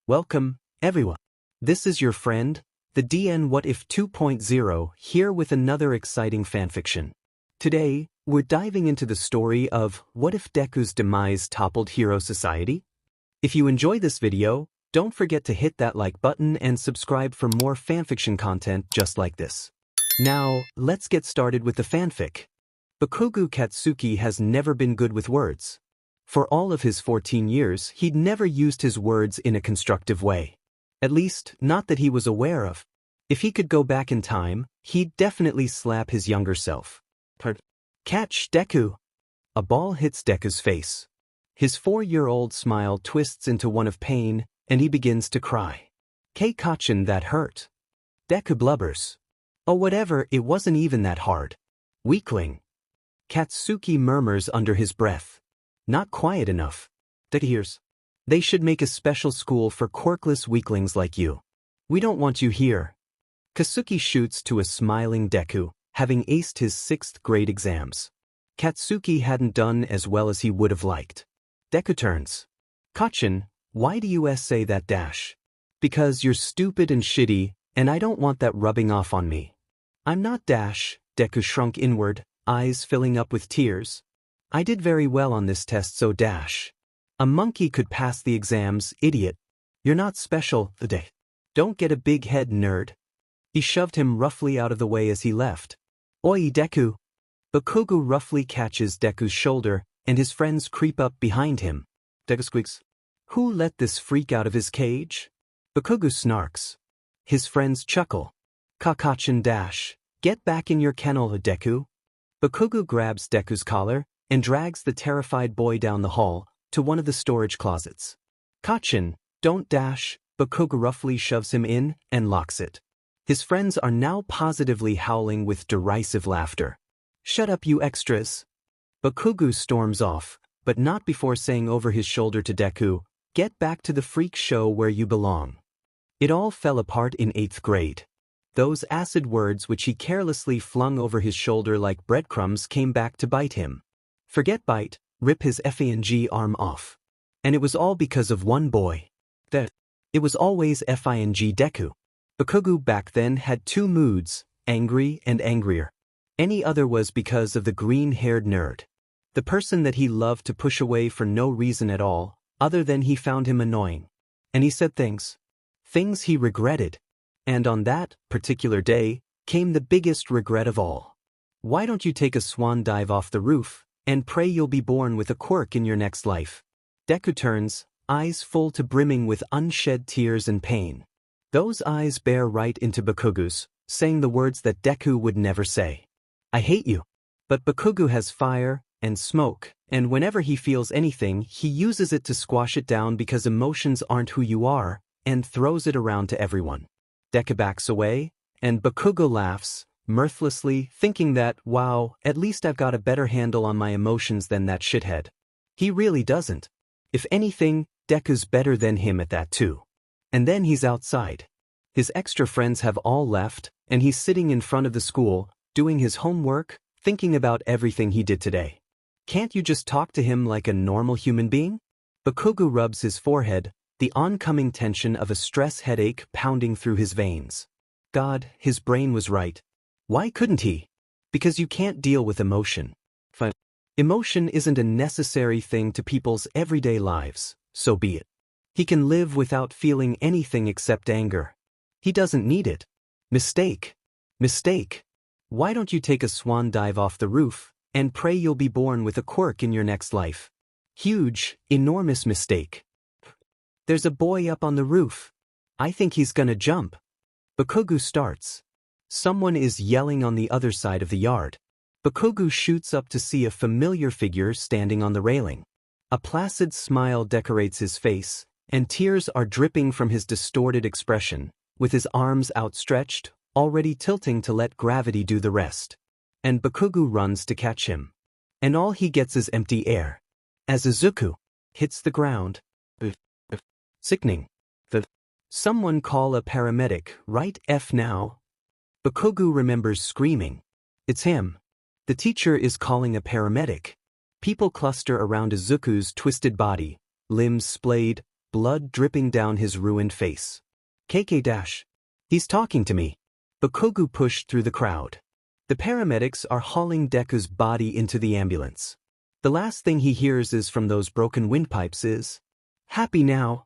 Welcome, everyone. This is your friend, the DN WhatIf 2.0, here with another exciting fanfiction. Today, we're diving into the story of What If Deku's Demise Toppled Hero Society? If you enjoy this video, don't forget to hit that like button and subscribe for more fanfiction content just like this. Now, let's get started with the fanfic. Bakugo Katsuki has never been good with words. For all of his 14 years, he'd never used his words in a constructive way. At least, not that he was aware of. If he could go back in time, he'd definitely slap his younger self. Catch, Deku! A ball hits Deku's face. His 4-year-old smile twists into one of pain, and he begins to cry. Kei-Kachin, that hurt. Deku blubbers. Oh whatever, it wasn't even that hard. Weakling. Katsuki murmurs under his breath. Not quiet enough. Deku hears. They should make a special school for quirkless weaklings like you. We don't want you here. Katsuki shoots to a smiling Deku, having aced his 6th grade exams. Katsuki hadn't done as well as he would have liked. Deku turns. Kachin, why do you say that dash? Because you're stupid and shitty, and I don't want that rubbing off on me. I'm not dash, Deku shrunk inward, eyes filling up with tears. I did very well on this test, so dash. A monkey could pass the exams, idiot. You're not special, the day. Don't get a big head, nerd. He shoved him roughly out of the way as he left. Oi, Deku. Bakugo roughly catches Deku's shoulder, and his friends creep up behind him. Deku squeaks. Who let this freak out of his cage? Bakugo snarks. His friends chuckle. Kei-Kachin dash. Get back in your kennel, Deku. Bakugo grabs Deku's collar and drags the terrified boy down the hall to one of the storage closets. Kachin, don't dash. Bakugo roughly shoves him in and locks it. His friends are now positively howling with derisive laughter. Shut up, you extras. Bakugo storms off, but not before saying over his shoulder to Deku, get back to the freak show where you belong. It all fell apart in 8th grade. Those acid words which he carelessly flung over his shoulder like breadcrumbs came back to bite him. Forget bite, rip his FING arm off. And it was all because of one boy. It was always FING Deku. Bakugo back then had 2 moods, angry and angrier. Any other was because of the green-haired nerd. The person that he loved to push away for no reason at all, other than he found him annoying. And he said things he regretted. And on that particular day came the biggest regret of all. Why don't you take a swan dive off the roof and pray you'll be born with a quirk in your next life? Deku turns, eyes full to brimming with unshed tears and pain. Those eyes bear right into Bakugo's, saying the words that Deku would never say. I hate you. But Bakugo has fire and smoke, and whenever he feels anything, he uses it to squash it down because emotions aren't who you are, and throws it around to everyone. Deku backs away, and Bakugo laughs, mirthlessly, thinking that, wow, at least I've got a better handle on my emotions than that shithead. He really doesn't. If anything, Deku's better than him at that too. And then he's outside. His extra friends have all left, and he's sitting in front of the school, doing his homework, thinking about everything he did today. Can't you just talk to him like a normal human being? Bakugo rubs his forehead, the oncoming tension of a stress headache pounding through his veins. God, his brain was right. Why couldn't he? Because you can't deal with emotion. Emotion isn't a necessary thing to people's everyday lives, so be it. He can live without feeling anything except anger. He doesn't need it. Mistake. Mistake. Why don't you take a swan dive off the roof and pray you'll be born with a quirk in your next life? Huge, enormous mistake. There's a boy up on the roof. I think he's gonna jump. Bakugo starts. Someone is yelling on the other side of the yard. Bakugo shoots up to see a familiar figure standing on the railing. A placid smile decorates his face, and tears are dripping from his distorted expression, with his arms outstretched, already tilting to let gravity do the rest. And Bakugo runs to catch him. And all he gets is empty air. As Izuku hits the ground. Sickening. Someone call a paramedic, right F now? Bakugo remembers screaming. It's him. The teacher is calling a paramedic. People cluster around Izuku's twisted body, limbs splayed, blood dripping down his ruined face. KK-. He's talking to me. Bakugo pushed through the crowd. The paramedics are hauling Deku's body into the ambulance. The last thing he hears is from those broken windpipes is, "Happy now."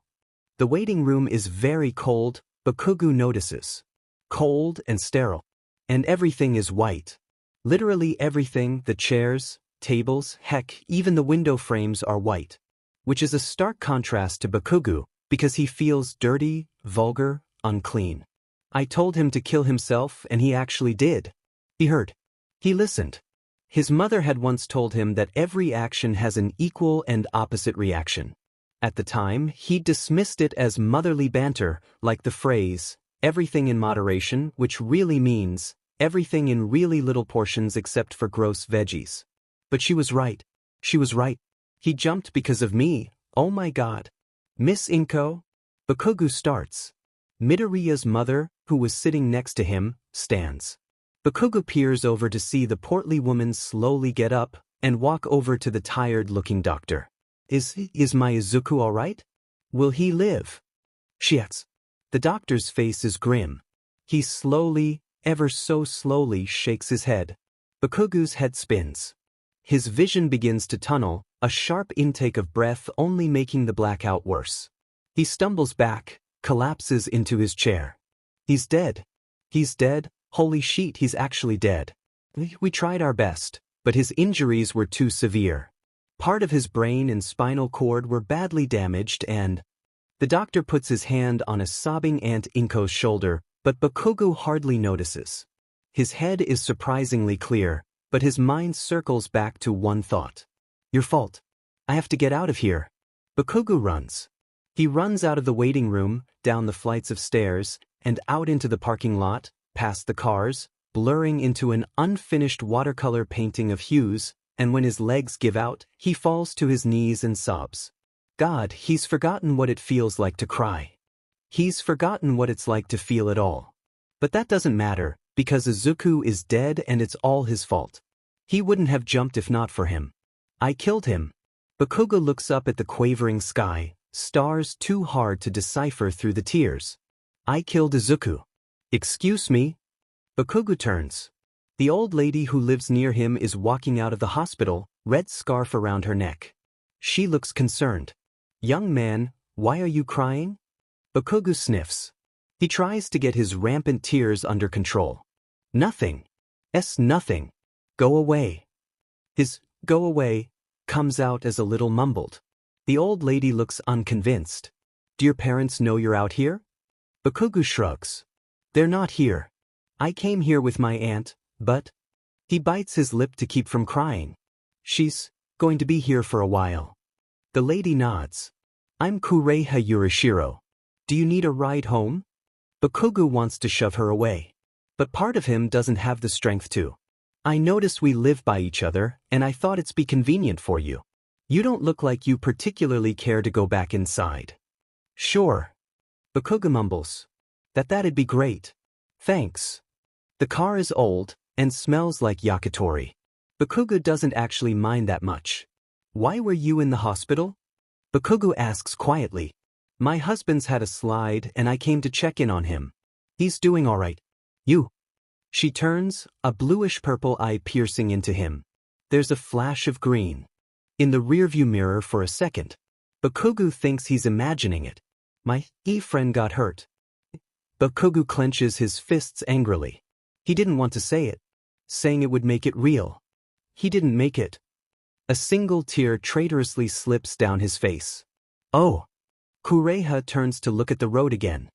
The waiting room is very cold, Bakugo notices. Cold and sterile. And everything is white. Literally everything, the chairs, tables, heck, even the window frames are white. Which is a stark contrast to Bakugo, because he feels dirty, vulgar, unclean. I told him to kill himself and he actually did. He heard. He listened. His mother had once told him that every action has an equal and opposite reaction. At the time, he dismissed it as motherly banter, like the phrase, everything in moderation, which really means, everything in really little portions except for gross veggies. But she was right. She was right. He jumped because of me, oh my god. Miss Inko? Bakugo starts. Midoriya's mother, who was sitting next to him, stands. Bakugo peers over to see the portly woman slowly get up and walk over to the tired-looking doctor. Is my Izuku alright? Will he live? She asks. The doctor's face is grim. He slowly, ever so slowly shakes his head. Bakugo's head spins. His vision begins to tunnel, a sharp intake of breath only making the blackout worse. He stumbles back, collapses into his chair. He's dead. He's dead. Holy shit, he's actually dead. We tried our best, but his injuries were too severe. Part of his brain and spinal cord were badly damaged and... The doctor puts his hand on a sobbing Aunt Inko's shoulder, but Bakugo hardly notices. His head is surprisingly clear, but his mind circles back to one thought. Your fault. I have to get out of here. Bakugo runs. He runs out of the waiting room, down the flights of stairs, and out into the parking lot, past the cars, blurring into an unfinished watercolor painting of hues, and when his legs give out, he falls to his knees and sobs. God, he's forgotten what it feels like to cry. He's forgotten what it's like to feel it all. But that doesn't matter, because Izuku is dead and it's all his fault. He wouldn't have jumped if not for him. I killed him. Bakugo looks up at the quavering sky, stars too hard to decipher through the tears. I killed Izuku. Excuse me? Bakugo turns. The old lady who lives near him is walking out of the hospital, red scarf around her neck. She looks concerned. Young man, why are you crying? Bakugo sniffs. He tries to get his rampant tears under control. Nothing. Nothing. Go away. His go away comes out as a little mumbled. The old lady looks unconvinced. Do your parents know you're out here? Bakugo shrugs. They're not here. I came here with my aunt, but... He bites his lip to keep from crying. She's going to be here for a while. The lady nods. I'm Kureha Yurishiro. Do you need a ride home? Bakugo wants to shove her away. But part of him doesn't have the strength to. I notice we live by each other, and I thought it's be convenient for you. You don't look like you particularly care to go back inside. Sure. Bakugo mumbles. That'd be great. Thanks. The car is old, and smells like yakitori. Bakugo doesn't actually mind that much. Why were you in the hospital? Bakugo asks quietly. My husband's had a slide and I came to check in on him. He's doing alright. You. She turns, a bluish-purple eye piercing into him. There's a flash of green. In the rearview mirror for a second. Bakugo thinks he's imagining it. My friend got hurt. Bakugo clenches his fists angrily. He didn't want to say it. Saying it would make it real. He didn't make it. A single tear traitorously slips down his face. Oh. Kureha turns to look at the road again.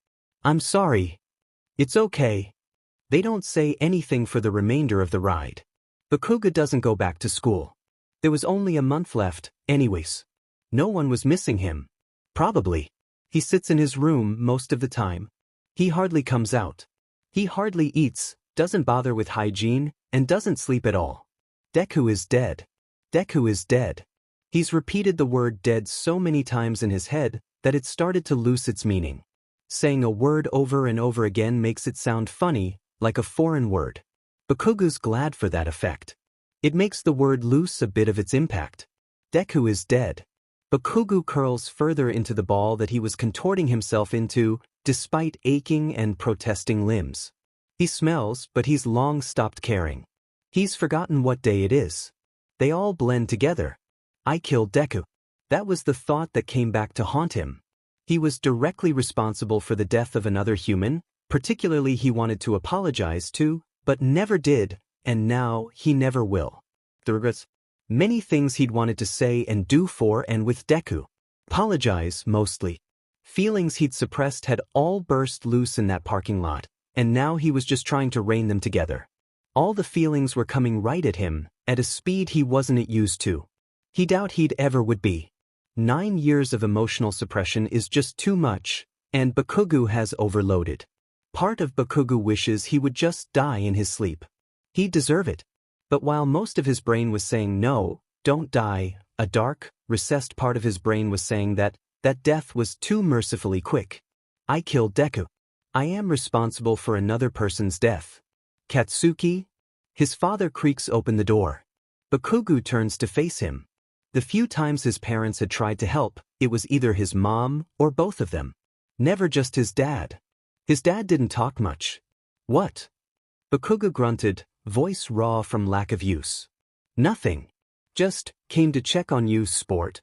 I'm sorry. It's okay. They don't say anything for the remainder of the ride. Bakugo doesn't go back to school. There was only a month left, anyways. No one was missing him. Probably. He sits in his room most of the time. He hardly comes out. He hardly eats, doesn't bother with hygiene, and doesn't sleep at all. Deku is dead. Deku is dead. He's repeated the word dead so many times in his head that it started to lose its meaning. Saying a word over and over again makes it sound funny, like a foreign word. Bakugo's glad for that effect. It makes the word lose a bit of its impact. Deku is dead. Bakugo curls further into the ball that he was contorting himself into, despite aching and protesting limbs. He smells, but he's long stopped caring. He's forgotten what day it is. They all blend together. I killed Deku. That was the thought that came back to haunt him. He was directly responsible for the death of another human, particularly he wanted to apologize to, but never did, and now he never will. The regrets. Many things he'd wanted to say and do for and with Deku. Apologize, mostly. Feelings he'd suppressed had all burst loose in that parking lot, and now he was just trying to rein them together. All the feelings were coming right at him, at a speed he wasn't used to. He doubted he'd ever would be. 9 years of emotional suppression is just too much, and Bakugo has overloaded. Part of Bakugo wishes he would just die in his sleep. He'd deserve it. But while most of his brain was saying no, don't die, a dark, recessed part of his brain was saying that death was too mercifully quick. I killed Deku. I am responsible for another person's death. Katsuki? His father creaks open the door. Bakugo turns to face him. The few times his parents had tried to help, it was either his mom or both of them. Never just his dad. His dad didn't talk much. What? Bakugo grunted, voice raw from lack of use. Nothing. Just came to check on you, sport.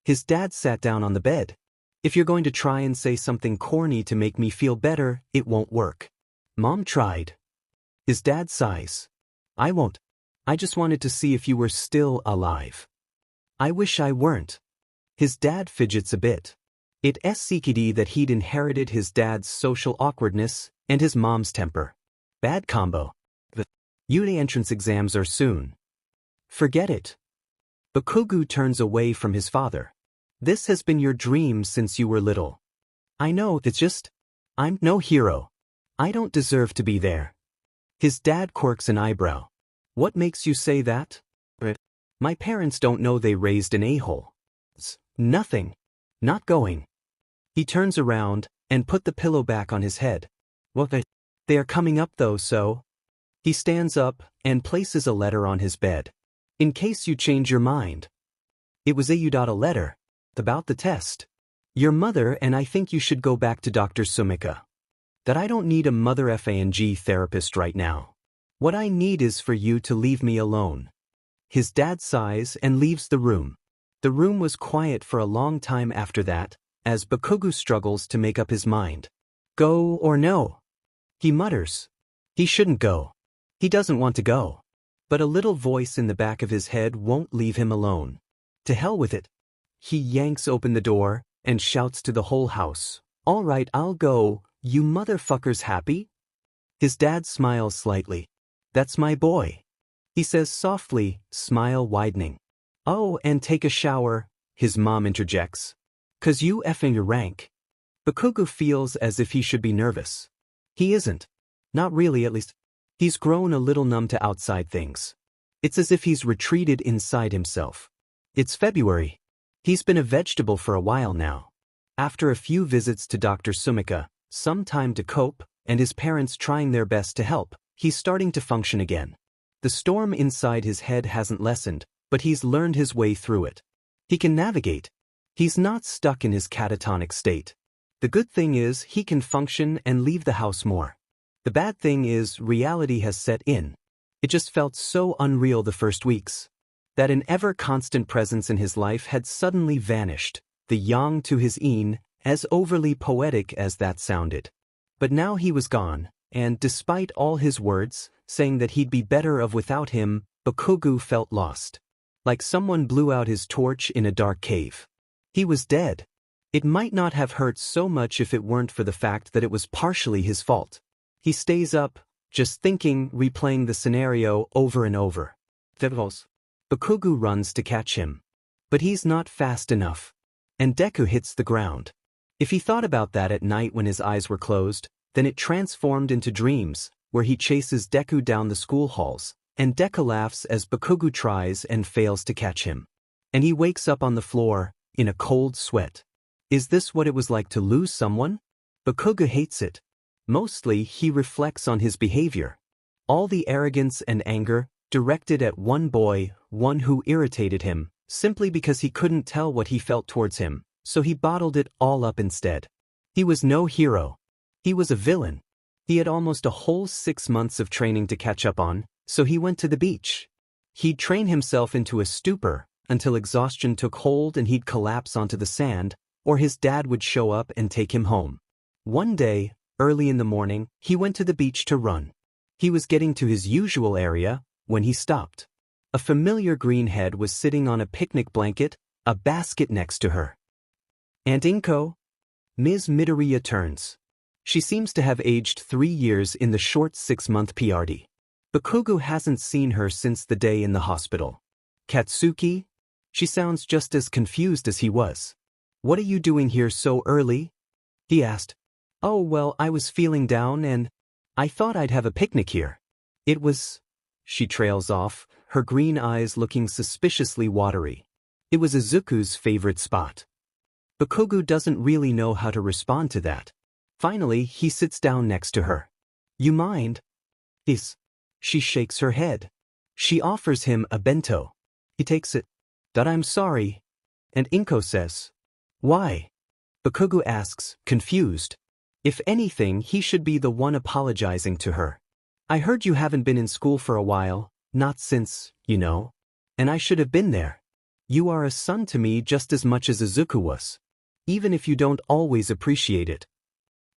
His dad sat down on the bed. If you're going to try and say something corny to make me feel better, it won't work. Mom tried. His dad sighs. I won't. I just wanted to see if you were still alive. I wish I weren't. His dad fidgets a bit. It's CKD that he'd inherited his dad's social awkwardness and his mom's temper. Bad combo. The uni entrance exams are soon. Forget it. Bakugo turns away from his father. This has been your dream since you were little. I know, it's just, I'm no hero. I don't deserve to be there. His dad quirks an eyebrow. What makes you say that? My parents don't know they raised an a-hole. Nothing. Not going. He turns around and put the pillow back on his head. Well, they are coming up though, so. He stands up and places a letter on his bed. In case you change your mind. It was a letter. About the test. Your mother and I think you should go back to Dr. Sumika. That I don't need a mother FANG therapist right now. What I need is for you to leave me alone. His dad sighs and leaves the room. The room was quiet for a long time after that, as Bakugo struggles to make up his mind. Go or no? He mutters. He shouldn't go. He doesn't want to go. But a little voice in the back of his head won't leave him alone. To hell with it. He yanks open the door and shouts to the whole house. All right, I'll go. You motherfuckers happy? His dad smiles slightly. That's my boy. He says softly, smile widening. Oh, and take a shower, his mom interjects. 'Cause you effing your rank. Bakugo feels as if he should be nervous. He isn't. Not really, at least. He's grown a little numb to outside things. It's as if he's retreated inside himself. It's February. He's been a vegetable for a while now. After a few visits to Dr. Sumika, some time to cope, and his parents trying their best to help, he's starting to function again. The storm inside his head hasn't lessened, but he's learned his way through it. He can navigate. He's not stuck in his catatonic state. The good thing is he can function and leave the house more. The bad thing is reality has set in. It just felt so unreal the first weeks. That an ever-constant presence in his life had suddenly vanished, the yang to his yin, as overly poetic as that sounded. But now he was gone, and despite all his words, saying that he'd be better off without him, Bakugo felt lost. Like someone blew out his torch in a dark cave. He was dead. It might not have hurt so much if it weren't for the fact that it was partially his fault. He stays up, just thinking, replaying the scenario over and over. Bakugo runs to catch him. But he's not fast enough. And Deku hits the ground. If he thought about that at night when his eyes were closed, then it transformed into dreams, where he chases Deku down the school halls, and Deku laughs as Bakugo tries and fails to catch him. And he wakes up on the floor, in a cold sweat. Is this what it was like to lose someone? Bakugo hates it. Mostly, he reflects on his behavior. All the arrogance and anger, directed at one boy, one who irritated him, simply because he couldn't tell what he felt towards him, so he bottled it all up instead. He was no hero. He was a villain. He had almost a whole 6 months of training to catch up on, so he went to the beach. He'd train himself into a stupor until exhaustion took hold and he'd collapse onto the sand, or his dad would show up and take him home. One day, early in the morning, he went to the beach to run. He was getting to his usual area when he stopped. A familiar green head was sitting on a picnic blanket, a basket next to her. "Aunt Inko?" Ms. Midoriya turns. She seems to have aged 3 years in the short 6-month PRD. Bakugo hasn't seen her since the day in the hospital. "Katsuki?" She sounds just as confused as he was. "What are you doing here so early?" he asked. "Oh well, I was feeling down and I thought I'd have a picnic here. It was..." She trails off, her green eyes looking suspiciously watery. It was Izuku's favorite spot. Bakugo doesn't really know how to respond to that. Finally, he sits down next to her. "You mind?" "Is." She shakes her head. She offers him a bento. He takes it. "That I'm sorry." And Inko says, "Why?" Bakugo asks, confused. If anything, he should be the one apologizing to her. "I heard you haven't been in school for a while, not since, you know. And I should have been there. You are a son to me just as much as Izuku was. Even if you don't always appreciate it."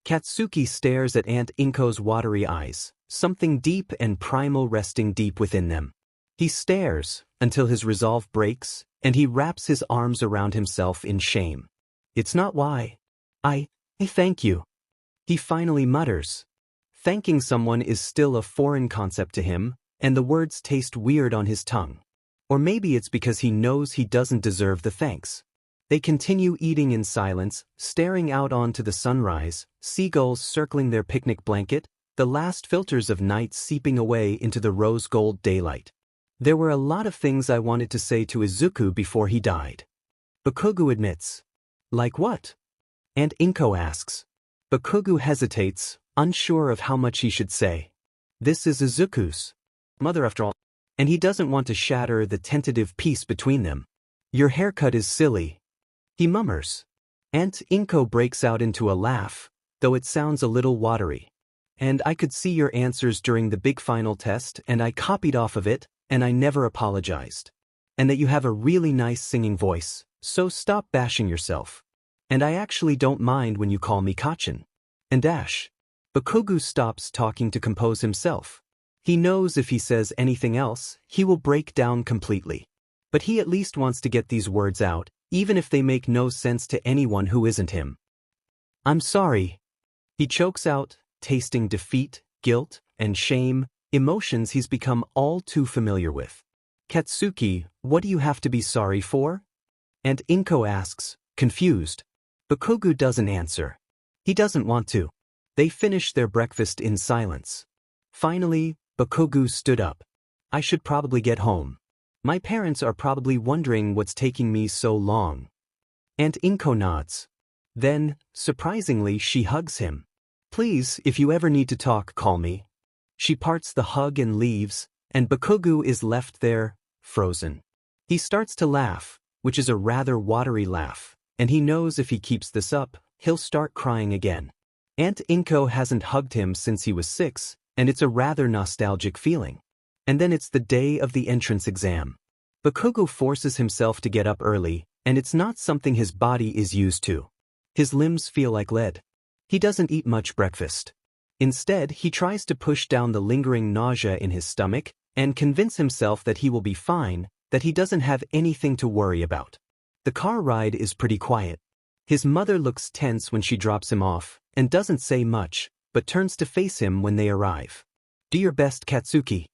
Katsuki stares at Aunt Inko's watery eyes, something deep and primal resting deep within them. He stares until his resolve breaks, and he wraps his arms around himself in shame. "It's not why. I thank you," he finally mutters. Thanking someone is still a foreign concept to him, and the words taste weird on his tongue. Or maybe it's because he knows he doesn't deserve the thanks. They continue eating in silence, staring out onto the sunrise, seagulls circling their picnic blanket, the last filters of night seeping away into the rose-gold daylight. There were a lot of things I wanted to say to Izuku before he died. Bakugo admits. "Like what?" Aunt Inko asks. Bakugo hesitates, unsure of how much he should say. This is Izuku's mother after all, and he doesn't want to shatter the tentative peace between them. "Your haircut is silly," he mummers. Aunt Inko breaks out into a laugh, though it sounds a little watery. "And I could see your answers during the big final test and I copied off of it, and I never apologized. And that you have a really nice singing voice, so stop bashing yourself. And I actually don't mind when you call me Kachin." And dash. Bakugo stops talking to compose himself. He knows if he says anything else, he will break down completely. But he at least wants to get these words out, even if they make no sense to anyone who isn't him. "I'm sorry." He chokes out, tasting defeat, guilt, and shame, emotions he's become all too familiar with. "Katsuki, what do you have to be sorry for?" And Inko asks, confused. Bakugo doesn't answer. He doesn't want to. They finish their breakfast in silence. Finally, Bakugo stood up. "I should probably get home. My parents are probably wondering what's taking me so long." Aunt Inko nods. Then, surprisingly, she hugs him. "Please, if you ever need to talk, call me." She parts the hug and leaves, and Bakugo is left there, frozen. He starts to laugh, which is a rather watery laugh, and he knows if he keeps this up, he'll start crying again. Aunt Inko hasn't hugged him since he was 6, and it's a rather nostalgic feeling. And then it's the day of the entrance exam. Bakugo forces himself to get up early, and it's not something his body is used to. His limbs feel like lead. He doesn't eat much breakfast. Instead, he tries to push down the lingering nausea in his stomach and convince himself that he will be fine, that he doesn't have anything to worry about. The car ride is pretty quiet. His mother looks tense when she drops him off and doesn't say much, but turns to face him when they arrive. "Do your best, Katsuki.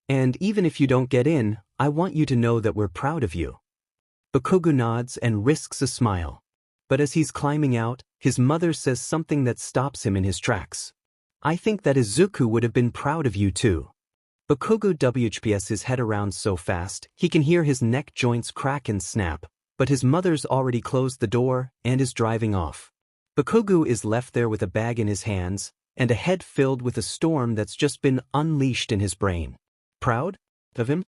And even if you don't get in, I want you to know that we're proud of you." Bakugo nods and risks a smile. But as he's climbing out, his mother says something that stops him in his tracks. "I think that Izuku would have been proud of you too." Bakugo whips his head around so fast, he can hear his neck joints crack and snap, but his mother's already closed the door and is driving off. Bakugo is left there with a bag in his hands and a head filled with a storm that's just been unleashed in his brain. Proud of him?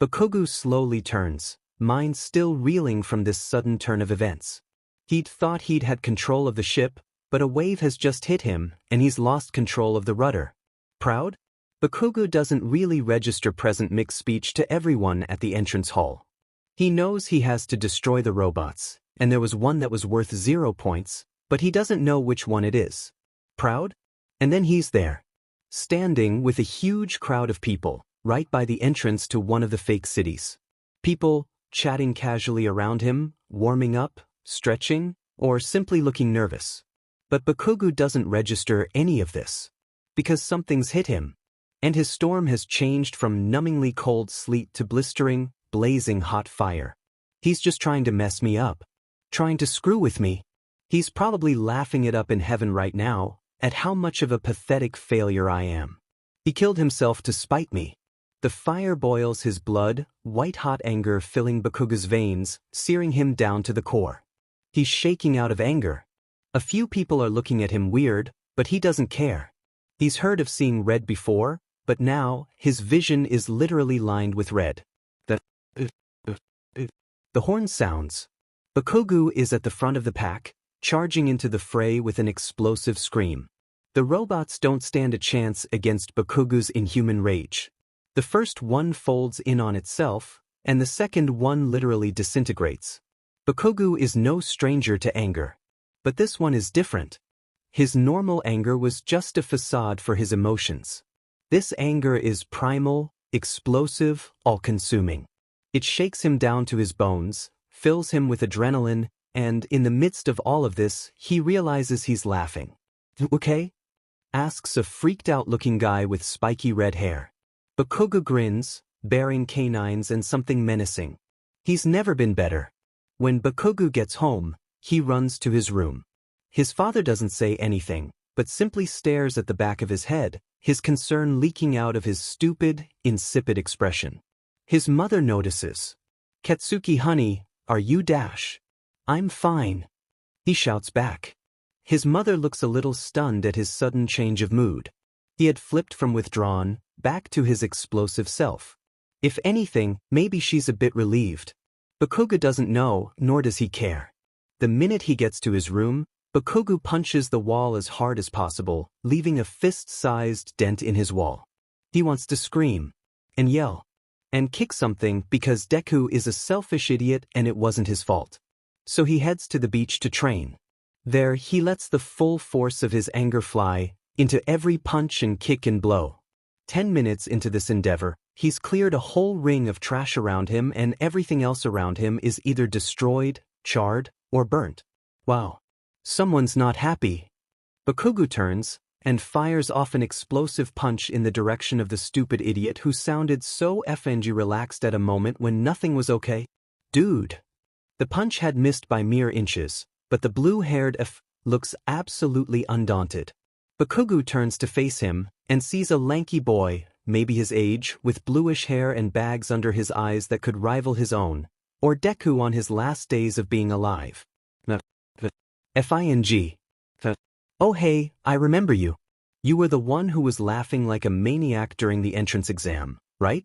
Bakugo slowly turns. mind still reeling from this sudden turn of events. He'd thought he'd had control of the ship, but a wave has just hit him, and he's lost control of the rudder. Proud? Bakugo doesn't really register present mixed speech to everyone at the entrance hall. He knows he has to destroy the robots, and there was one that was worth 0 points, but he doesn't know which one it is. Proud? And then he's there, standing with a huge crowd of people, right by the entrance to one of the fake cities. People chatting casually around him, warming up, stretching, or simply looking nervous. But Bakugo doesn't register any of this, because something's hit him, and his storm has changed from numbingly cold sleet to blistering, blazing hot fire. He's just trying to mess me up, trying to screw with me. He's probably laughing it up in heaven right now, at how much of a pathetic failure I am. He killed himself to spite me. The fire boils his blood, white-hot anger filling Bakugo's veins, searing him down to the core. He's shaking out of anger. A few people are looking at him weird, but he doesn't care. He's heard of seeing red before, but now, his vision is literally lined with red. The horn sounds. Bakugo is at the front of the pack, charging into the fray with an explosive scream. The robots don't stand a chance against Bakugo's inhuman rage. The first one folds in on itself, and the second one literally disintegrates. Bakugo is no stranger to anger. But this one is different. His normal anger was just a facade for his emotions. This anger is primal, explosive, all-consuming. It shakes him down to his bones, fills him with adrenaline, and in the midst of all of this, he realizes he's laughing. "Okay?" asks a freaked-out-looking guy with spiky red hair. Bakugo grins, baring canines and something menacing. He's never been better. When Bakugo gets home, he runs to his room. His father doesn't say anything, but simply stares at the back of his head, his concern leaking out of his stupid, insipid expression. His mother notices. "Katsuki, honey, are you dash?" "I'm fine," he shouts back. His mother looks a little stunned at his sudden change of mood. He had flipped from withdrawn, back to his explosive self. If anything, maybe she's a bit relieved. Bakugo doesn't know, nor does he care. The minute he gets to his room, Bakugo punches the wall as hard as possible, leaving a fist-sized dent in his wall. He wants to scream, and yell, and kick something because Deku is a selfish idiot and it wasn't his fault. So he heads to the beach to train. There, he lets the full force of his anger fly into every punch and kick and blow. 10 minutes into this endeavor, he's cleared a whole ring of trash around him and everything else around him is either destroyed, charred, or burnt. Wow. Someone's not happy. Bakugo turns and fires off an explosive punch in the direction of the stupid idiot who sounded so effing relaxed at a moment when nothing was okay. Dude. The punch had missed by mere inches, but the blue-haired looks absolutely undaunted. Bakugo turns to face him and sees a lanky boy, maybe his age, with bluish hair and bags under his eyes that could rival his own, or Deku on his last days of being alive. Fing. "Oh hey, I remember you. You were the one who was laughing like a maniac during the entrance exam, right?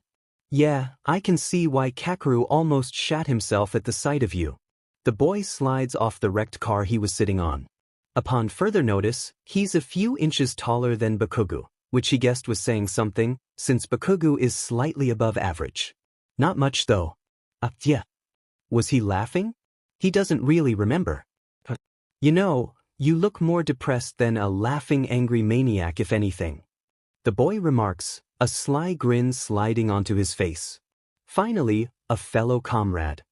Yeah, I can see why Kakeru almost shat himself at the sight of you." The boy slides off the wrecked car he was sitting on. Upon further notice, he's a few inches taller than Bakugo, which he guessed was saying something, since Bakugo is slightly above average. Not much though. Yeah. Was he laughing? He doesn't really remember. You know, you look more depressed than a laughing angry maniac if anything. The boy remarks, a sly grin sliding onto his face. Finally, a fellow comrade.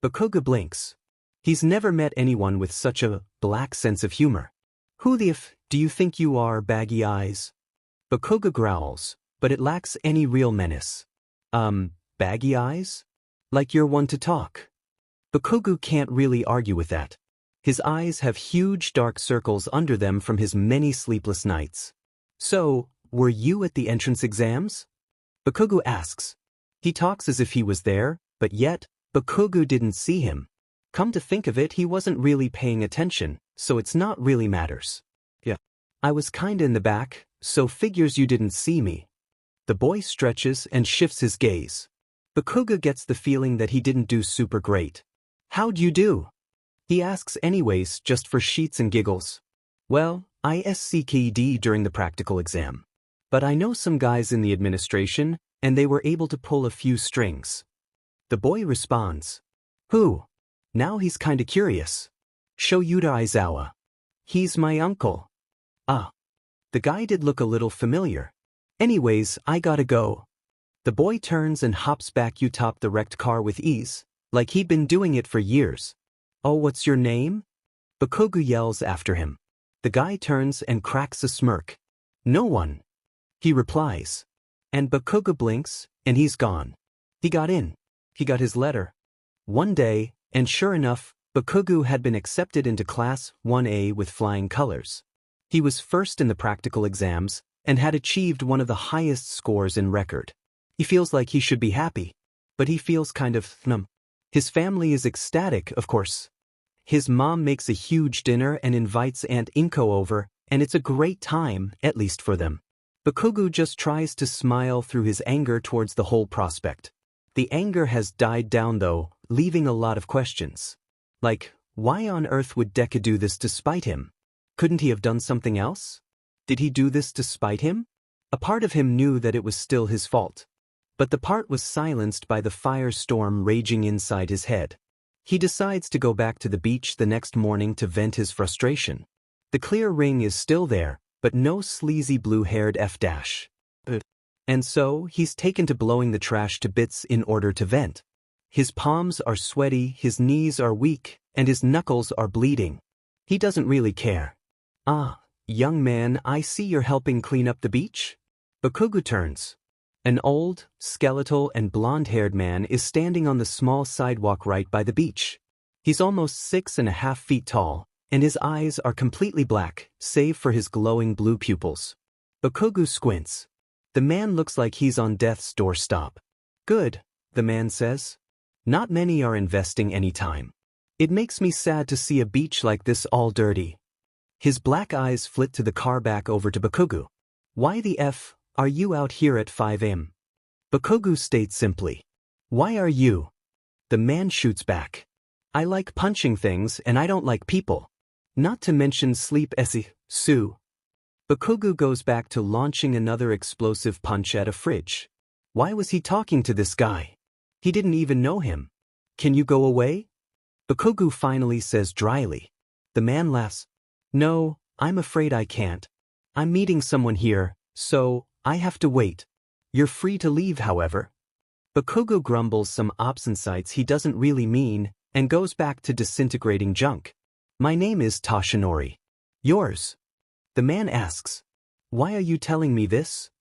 Bakugo blinks. He's never met anyone with such a black sense of humor. "Who the f do you think you are, baggy eyes?" Bakugo growls, but it lacks any real menace. Baggy eyes? Like you're one to talk. Bakugo can't really argue with that. His eyes have huge dark circles under them from his many sleepless nights. "So, were you at the entrance exams?" Bakugo asks. He talks as if he was there, but yet, Bakugo didn't see him. Come to think of it, he wasn't really paying attention, so it's not really matters. "Yeah. I was kinda in the back, so figures you didn't see me." The boy stretches and shifts his gaze. Bakugo gets the feeling that he didn't do super great. How'd you do? He asks anyways, just for sheets and giggles. Well, I SCKD during the practical exam. But I know some guys in the administration, and they were able to pull a few strings. The boy responds. Who? Now he's kinda curious. Shoyuta Aizawa. He's my uncle. Ah. The guy did look a little familiar. Anyways, I gotta go. The boy turns and hops back atop the wrecked car with ease, like he'd been doing it for years. Oh, what's your name? Bakugo yells after him. The guy turns and cracks a smirk. No one. He replies. And Bakugo blinks, and he's gone. He got in. He got his letter. One day, and sure enough, Bakugo had been accepted into Class 1A with flying colors. He was first in the practical exams, and had achieved one of the highest scores in record. He feels like he should be happy, but he feels kind of numb. His family is ecstatic, of course. His mom makes a huge dinner and invites Aunt Inko over, and it's a great time, at least for them. Bakugo just tries to smile through his anger towards the whole prospect. The anger has died down though, leaving a lot of questions. Like, why on earth would Deku do this to spite him? Couldn't he have done something else? Did he do this to spite him? A part of him knew that it was still his fault. But the part was silenced by the firestorm raging inside his head. He decides to go back to the beach the next morning to vent his frustration. The clear ring is still there, but no sleazy blue-haired F-. And so, he's taken to blowing the trash to bits in order to vent. His palms are sweaty, his knees are weak, and his knuckles are bleeding. He doesn't really care. Ah, young man, I see you're helping clean up the beach? Bakugo turns. An old, skeletal and blonde-haired man is standing on the small sidewalk right by the beach. He's almost 6.5 feet tall, and his eyes are completely black, save for his glowing blue pupils. Bakugo squints. The man looks like he's on death's doorstep. Good, the man says. Not many are investing any time. It makes me sad to see a beach like this all dirty. His black eyes flit to the car back over to Bakugo. Why the F are you out here at 5 a.m.? Bakugo states simply. Why are you? The man shoots back. I like punching things and I don't like people. Not to mention sleep Sue. Bakugo goes back to launching another explosive punch at a fridge. Why was he talking to this guy? He didn't even know him. Can you go away? Bakugo finally says dryly. The man laughs. No, I'm afraid I can't. I'm meeting someone here, so I have to wait. You're free to leave, however. Bakugo grumbles some obscenities he doesn't really mean, and goes back to disintegrating junk. My name is Toshinori. Yours? The man asks. Why are you telling me this?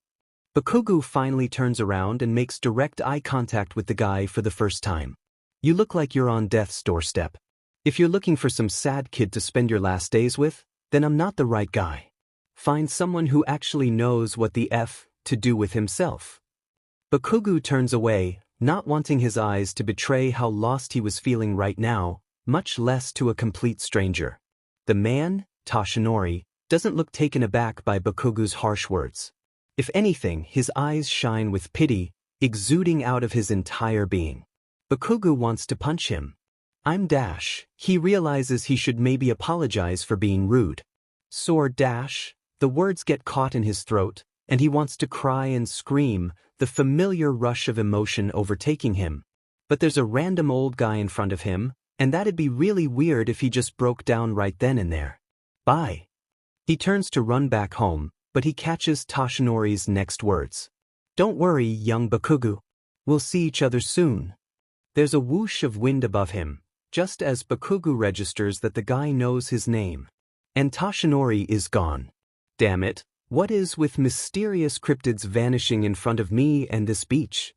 Bakugo finally turns around and makes direct eye contact with the guy for the first time. You look like you're on death's doorstep. If you're looking for some sad kid to spend your last days with, then I'm not the right guy. Find someone who actually knows what the F to do with himself. Bakugo turns away, not wanting his eyes to betray how lost he was feeling right now, much less to a complete stranger. The man, Toshinori, doesn't look taken aback by Bakugo's harsh words. If anything, his eyes shine with pity, exuding out of his entire being. Bakugo wants to punch him. I'm Dash. He realizes he should maybe apologize for being rude. Sword Dash. The words get caught in his throat, and he wants to cry and scream, the familiar rush of emotion overtaking him. But there's a random old guy in front of him, and that'd be really weird if he just broke down right then and there. Bye. He turns to run back home, but he catches Toshinori's next words. Don't worry, young Bakugo. We'll see each other soon. There's a whoosh of wind above him, just as Bakugo registers that the guy knows his name. And Toshinori is gone. Damn it, what is with mysterious cryptids vanishing in front of me and this beach?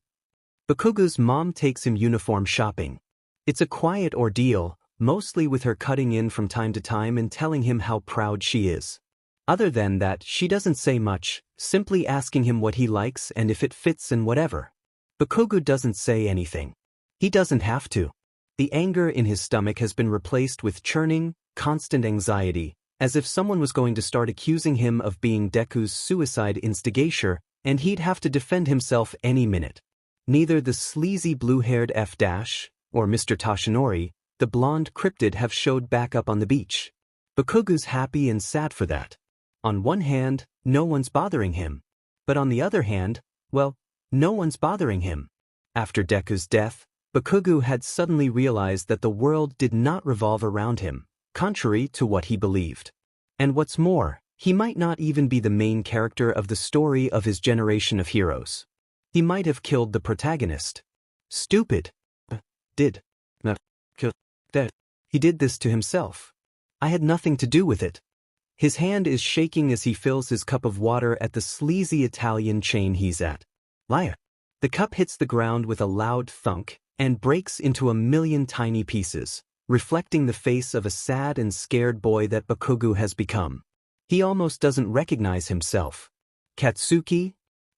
Bakugo's mom takes him uniform shopping. It's a quiet ordeal, mostly with her cutting in from time to time and telling him how proud she is. Other than that, she doesn't say much, simply asking him what he likes and if it fits and whatever. Bakugo doesn't say anything. He doesn't have to. The anger in his stomach has been replaced with churning, constant anxiety, as if someone was going to start accusing him of being Deku's suicide instigator, and he'd have to defend himself any minute. Neither the sleazy blue-haired F- or Mr. Toshinori, the blonde cryptid, have showed back up on the beach. Bakugu's happy and sad for that. On one hand, no one's bothering him. But on the other hand, well, no one's bothering him. After Deku's death, Bakugu had suddenly realized that the world did not revolve around him, contrary to what he believed. And what's more, he might not even be the main character of the story of his generation of heroes. He might have killed the protagonist. Stupid. Did. That. He did this to himself. I had nothing to do with it. His hand is shaking as he fills his cup of water at the sleazy Italian chain he's at. Liar. The cup hits the ground with a loud thunk and breaks into a million tiny pieces, reflecting the face of a sad and scared boy that Bakugu has become. He almost doesn't recognize himself. Katsuki?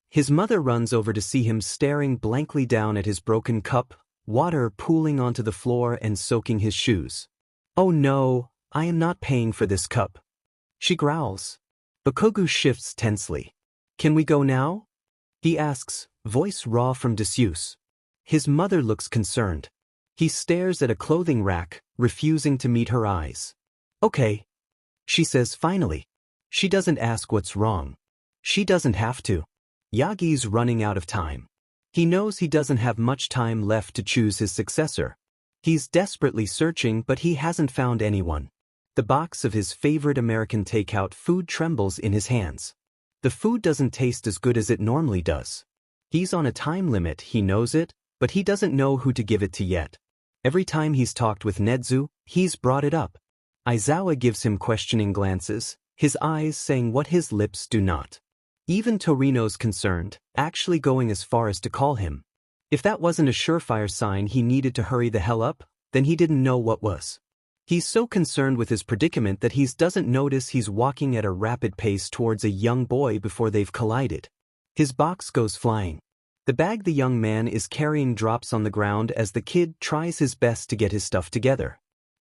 His mother runs over to see him staring blankly down at his broken cup, water pooling onto the floor and soaking his shoes. Oh no, I am not paying for this cup. She growls. Bakugu shifts tensely. Can we go now? He asks, voice raw from disuse. His mother looks concerned. He stares at a clothing rack, refusing to meet her eyes. Okay, she says finally. She doesn't ask what's wrong. She doesn't have to. Yagi's running out of time. He knows he doesn't have much time left to choose his successor. He's desperately searching, but he hasn't found anyone. The box of his favorite American takeout food trembles in his hands. The food doesn't taste as good as it normally does. He's on a time limit, he knows it, but he doesn't know who to give it to yet. Every time he's talked with Nedzu, he's brought it up. Aizawa gives him questioning glances, his eyes saying what his lips do not. Even Torino's concerned, actually going as far as to call him. If that wasn't a surefire sign he needed to hurry the hell up, then he didn't know what was. He's so concerned with his predicament that he doesn't notice he's walking at a rapid pace towards a young boy before they've collided. His box goes flying. The bag the young man is carrying drops on the ground as the kid tries his best to get his stuff together.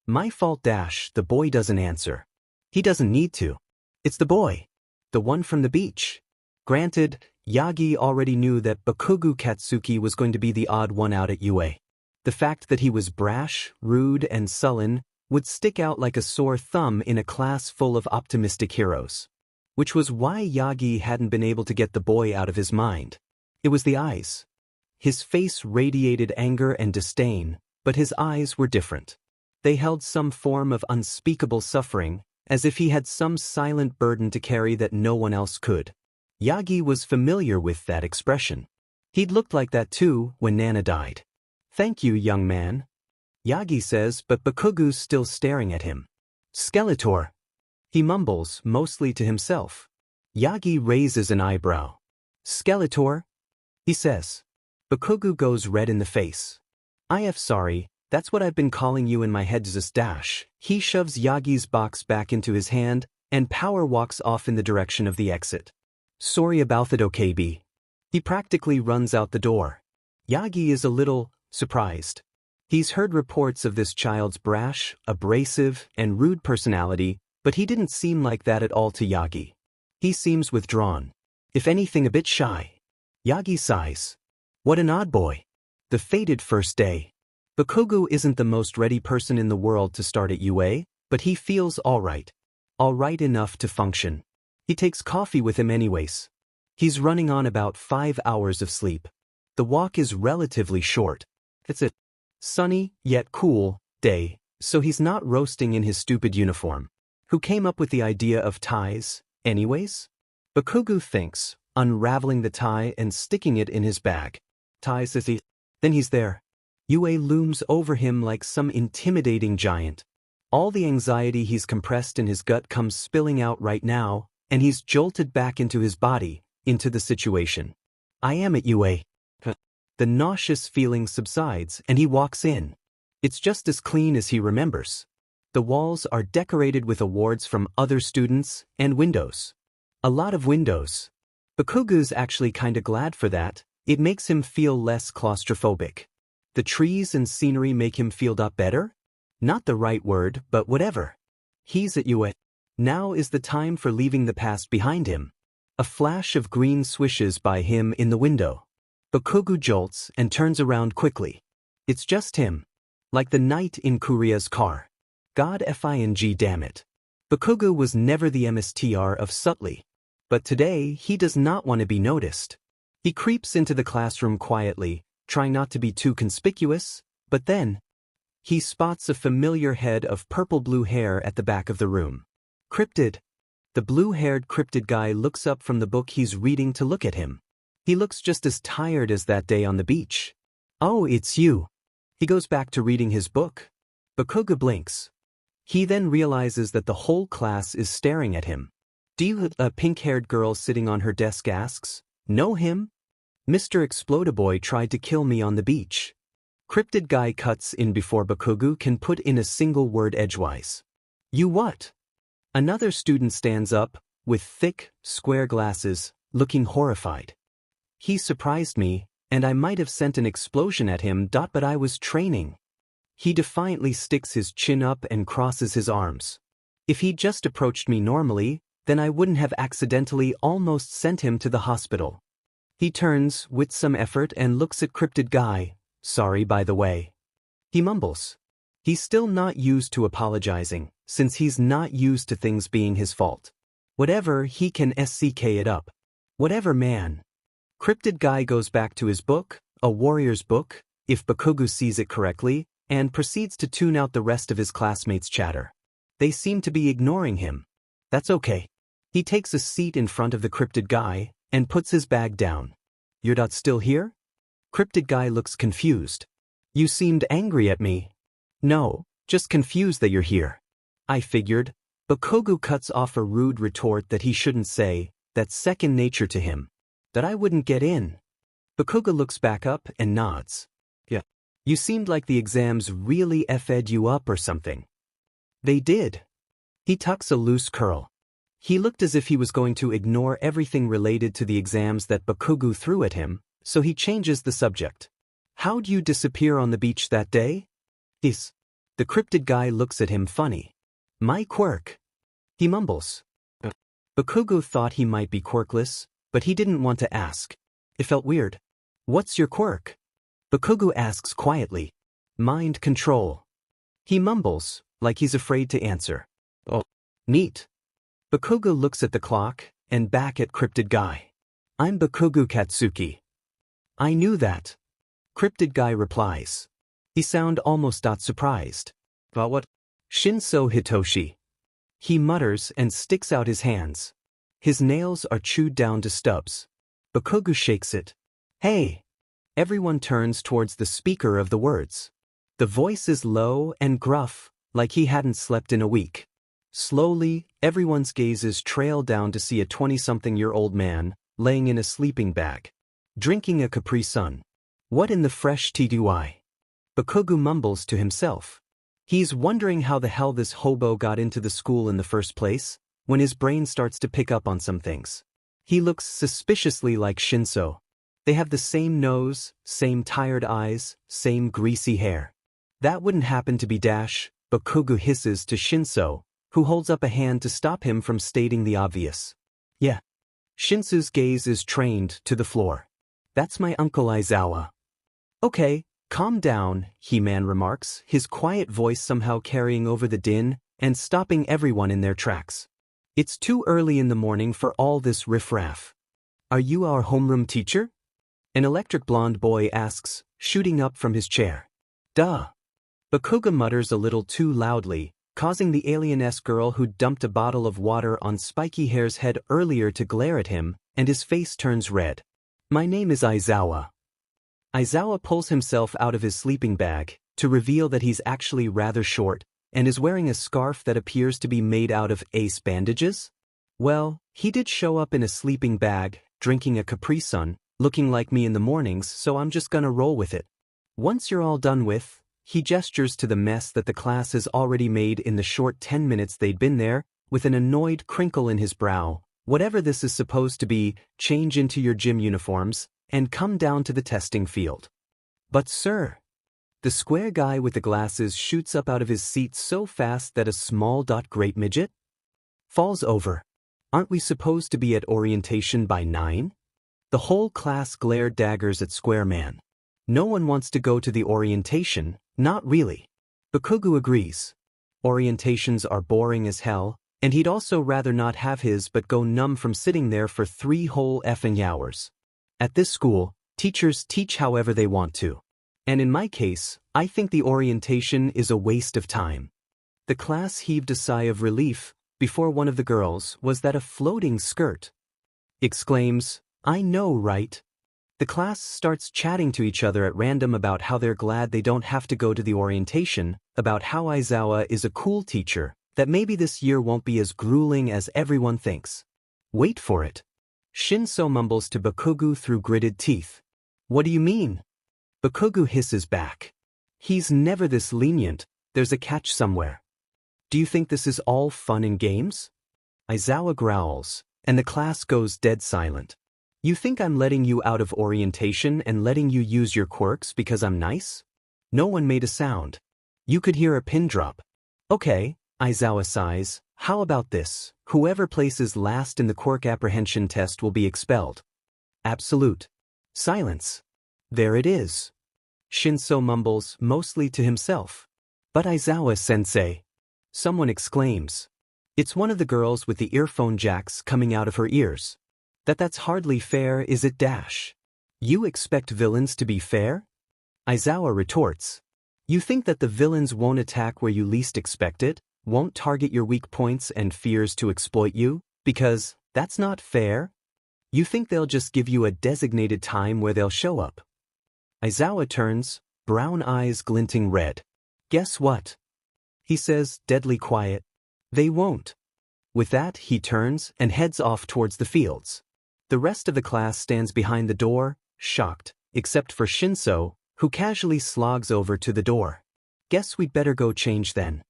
My fault. The boy doesn't answer. He doesn't need to. It's the boy. The one from the beach. Granted, Yagi already knew that Bakugu Katsuki was going to be the odd one out at UA. The fact that he was brash, rude, and sullen would stick out like a sore thumb in a class full of optimistic heroes. Which was why Yagi hadn't been able to get the boy out of his mind. It was the eyes. His face radiated anger and disdain, but his eyes were different. They held some form of unspeakable suffering, as if he had some silent burden to carry that no one else could. Yagi was familiar with that expression. He'd looked like that too when Nana died. Thank you, young man. Yagi says, but Bakugu's still staring at him. Skeletor. He mumbles, mostly to himself. Yagi raises an eyebrow. Skeletor? He says. Bakugu goes red in the face. Sorry, that's what I've been calling you in my head. He shoves Yagi's box back into his hand and power walks off in the direction of the exit. Sorry about that, OKB. He practically runs out the door. Yagi is a little surprised. He's heard reports of this child's brash, abrasive, and rude personality, but he didn't seem like that at all to Yagi. He seems withdrawn. If anything, a bit shy. Yagi sighs. What an odd boy. The fated first day. Bakugu isn't the most ready person in the world to start at UA, but he feels alright. Alright enough to function. He takes coffee with him anyways. He's running on about 5 hours of sleep. The walk is relatively short. It's a sunny, yet cool, day, so he's not roasting in his stupid uniform. Who came up with the idea of ties, anyways? Bakugu thinks, unraveling the tie and sticking it in his bag. Ties as he... Then he's there. UA looms over him like some intimidating giant. All the anxiety he's compressed in his gut comes spilling out right now, and he's jolted back into his body, into the situation. I am at UA. The nauseous feeling subsides and he walks in. It's just as clean as he remembers. The walls are decorated with awards from other students and windows. A lot of windows. Bakugu's actually kinda glad for that. It makes him feel less claustrophobic. The trees and scenery make him feel better? Not the right word, but whatever. He's at UA. Now is the time for leaving the past behind him. A flash of green swishes by him in the window. Bakugo jolts and turns around quickly. It's just him. Like the knight in Kuria's car. God fing damn it. Bakugo was never the MSTR of subtly. But today, he does not want to be noticed. He creeps into the classroom quietly, trying not to be too conspicuous, but then he spots a familiar head of purple-blue hair at the back of the room. Cryptid. The blue-haired cryptid guy looks up from the book he's reading to look at him. He looks just as tired as that day on the beach. Oh, it's you. He goes back to reading his book. Bakugo blinks. He then realizes that the whole class is staring at him. Do you? A pink-haired girl sitting on her desk asks. Know him? Mr. Explodaboy tried to kill me on the beach. Cryptid guy cuts in before Bakugo can put in a single word edgewise. You what? Another student stands up, with thick, square glasses, looking horrified. He surprised me, and I might have sent an explosion at him. But I was training. He defiantly sticks his chin up and crosses his arms. If he'd just approached me normally, then I wouldn't have accidentally almost sent him to the hospital. He turns, with some effort, and looks at Cryptid Guy. Sorry, by the way. He mumbles. He's still not used to apologizing, since he's not used to things being his fault. Whatever, he can SCK it up. Whatever, man. Cryptid Guy goes back to his book, a warrior's book, if Bakugo sees it correctly, and proceeds to tune out the rest of his classmates' chatter. They seem to be ignoring him. That's okay. He takes a seat in front of the Cryptid Guy, and puts his bag down. You're still here? Cryptid Guy looks confused. You seemed angry at me. No, just confused that you're here. I figured. Bakugo cuts off a rude retort that he shouldn't say, that's second nature to him. That I wouldn't get in. Bakugo looks back up and nods. Yeah. You seemed like the exams really F'd you up or something. They did. He tucks a loose curl. He looked as if he was going to ignore everything related to the exams that Bakugo threw at him, so he changes the subject. How'd you disappear on the beach that day? The Cryptid Guy looks at him funny. My quirk. He mumbles. Bakugo thought he might be quirkless, but he didn't want to ask. It felt weird. What's your quirk? Bakugo asks quietly. Mind control. He mumbles, like he's afraid to answer. Oh, neat. Bakugo looks at the clock, and back at Cryptid Guy. I'm Bakugo Katsuki. I knew that. Cryptid Guy replies. He sounds almost surprised. About what? Shinso Hitoshi. He mutters and sticks out his hands. His nails are chewed down to stubs. Bakugo shakes it. Hey! Everyone turns towards the speaker of the words. The voice is low and gruff, like he hadn't slept in a week. Slowly, everyone's gazes trail down to see a 20-something-year-old man, laying in a sleeping bag. Drinking a Capri Sun. What in the fresh TDY? Bakugo mumbles to himself. He's wondering how the hell this hobo got into the school in the first place, when his brain starts to pick up on some things. He looks suspiciously like Shinso. They have the same nose, same tired eyes, same greasy hair. That wouldn't happen to be Dash, Bakugo hisses to Shinso, who holds up a hand to stop him from stating the obvious. Yeah. Shinso's gaze is trained to the floor. That's my Uncle Aizawa. Okay, calm down, He-Man remarks, his quiet voice somehow carrying over the din and stopping everyone in their tracks. It's too early in the morning for all this riffraff. Are you our homeroom teacher? An electric blonde boy asks, shooting up from his chair. Duh. Bakugo mutters a little too loudly, causing the alien-esque girl who dumped a bottle of water on Spiky Hair's head earlier to glare at him, and his face turns red. My name is Aizawa. Aizawa pulls himself out of his sleeping bag, to reveal that he's actually rather short, and is wearing a scarf that appears to be made out of ace bandages? Well, he did show up in a sleeping bag, drinking a Capri Sun, looking like me in the mornings, so I'm just gonna roll with it. Once you're all done with, he gestures to the mess that the class has already made in the short 10 minutes they'd been there, with an annoyed crinkle in his brow. Whatever this is supposed to be, change into your gym uniforms, and come down to the testing field. But sir, the square guy with the glasses shoots up out of his seat so fast that a small great midget falls over. Aren't we supposed to be at orientation by 9? The whole class glared daggers at Square Man. No one wants to go to the orientation, not really. Bakugo agrees. Orientations are boring as hell, and he'd also rather not have his but go numb from sitting there for 3 whole effing hours. At this school, teachers teach however they want to. And in my case, I think the orientation is a waste of time. The class heaved a sigh of relief before one of the girls, was that a floating skirt? Exclaims, I know, right? The class starts chatting to each other at random about how they're glad they don't have to go to the orientation, about how Aizawa is a cool teacher, that maybe this year won't be as grueling as everyone thinks. Wait for it. Shinso mumbles to Bakugo through gritted teeth. What do you mean? Bakugo hisses back. He's never this lenient, there's a catch somewhere. Do you think this is all fun and games? Aizawa growls, and the class goes dead silent. You think I'm letting you out of orientation and letting you use your quirks because I'm nice? No one made a sound. You could hear a pin drop. Okay, Aizawa sighs, how about this? Whoever places last in the quirk apprehension test will be expelled. Absolute silence. There it is. Shinso mumbles, mostly to himself. But Aizawa-sensei. Someone exclaims. It's one of the girls with the earphone jacks coming out of her ears. That's hardly fair, is it dash? You expect villains to be fair? Aizawa retorts. You think that the villains won't attack where you least expect it, won't target your weak points and fears to exploit you, because that's not fair? You think they'll just give you a designated time where they'll show up? Aizawa turns, brown eyes glinting red. Guess what? He says, deadly quiet. They won't. With that, he turns and heads off towards the fields. The rest of the class stands behind the door, shocked, except for Shinso, who casually slogs over to the door. Guess we'd better go change then.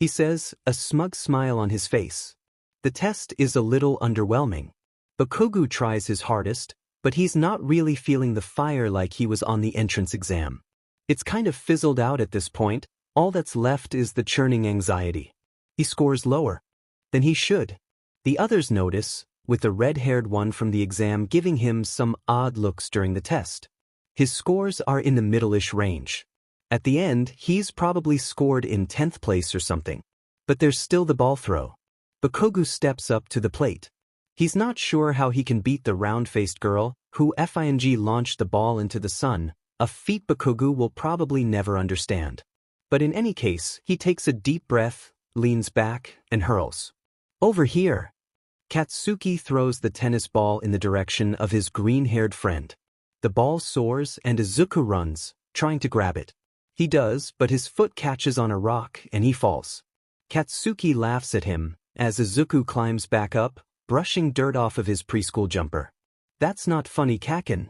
He says, a smug smile on his face. The test is a little underwhelming. Bakugo tries his hardest, but he's not really feeling the fire like he was on the entrance exam. It's kind of fizzled out at this point. All that's left is the churning anxiety. He scores lower than he should. The others notice, with the red-haired one from the exam giving him some odd looks during the test. His scores are in the middle-ish range. At the end, he's probably scored in 10th place or something. But there's still the ball throw. Bakugo steps up to the plate. He's not sure how he can beat the round-faced girl, who launched the ball into the sun, a feat Bakugo will probably never understand. But in any case, he takes a deep breath, leans back, and hurls. Over here. Katsuki throws the tennis ball in the direction of his green-haired friend. The ball soars and Izuku runs, trying to grab it. He does, but his foot catches on a rock and he falls. Katsuki laughs at him, as Izuku climbs back up, brushing dirt off of his preschool jumper. That's not funny, Kaken.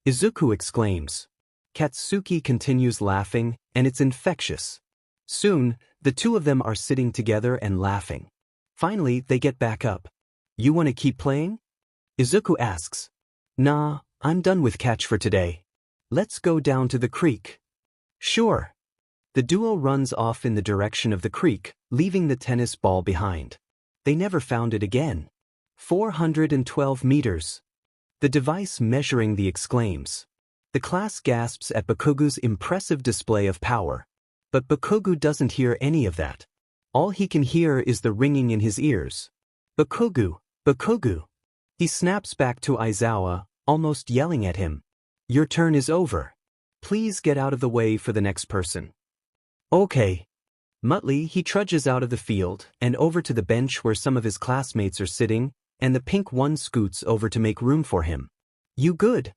Izuku exclaims. Katsuki continues laughing, and it's infectious. Soon, the two of them are sitting together and laughing. Finally, they get back up. You want to keep playing? Izuku asks. Nah, I'm done with catch for today. Let's go down to the creek. Sure. The duo runs off in the direction of the creek, leaving the tennis ball behind. They never found it again. 412 meters. The device measuring the exclaims. The class gasps at Bakugo's impressive display of power. But Bakugo doesn't hear any of that. All he can hear is the ringing in his ears. Bakugo, Bakugo. He snaps back to Aizawa, almost yelling at him. Your turn is over. Please get out of the way for the next person. Okay. Muttley, he trudges out of the field and over to the bench where some of his classmates are sitting, and the pink one scoots over to make room for him. You good?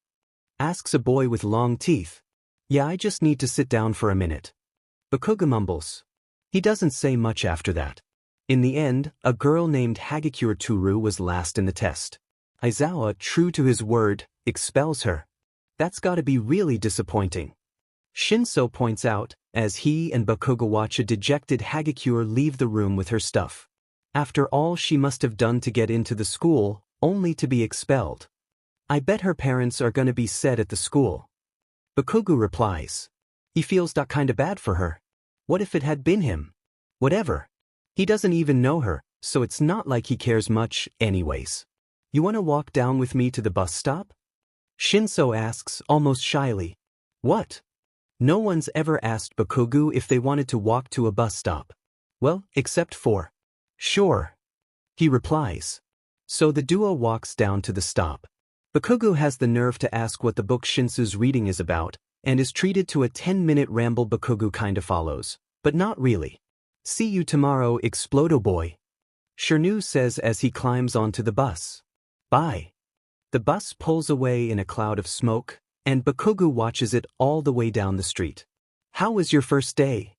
Asks a boy with long teeth. Yeah, I just need to sit down for a minute. Bakugo mumbles. He doesn't say much after that. In the end, a girl named Hagakure Toru was last in the test. Aizawa, true to his word, expels her. That's gotta be really disappointing. Shinso points out, as he and Bakugo watch a dejected Hagakure leave the room with her stuff. After all she must have done to get into the school, only to be expelled. I bet her parents are gonna be sad at the school. Bakugo replies. He feels that kinda bad for her. What if it had been him? Whatever. He doesn't even know her, so it's not like he cares much anyways. You wanna walk down with me to the bus stop? Shinso asks almost shyly. What? No one's ever asked Bakugo if they wanted to walk to a bus stop. Well, except for. Sure. He replies. So the duo walks down to the stop. Bakugo has the nerve to ask what the book Shinsu's reading is about, and is treated to a 10-minute ramble Bakugo kinda follows. But not really. See you tomorrow, Explodo boy. Shirnu says as he climbs onto the bus. Bye. The bus pulls away in a cloud of smoke, and Bakugo watches it all the way down the street. How was your first day?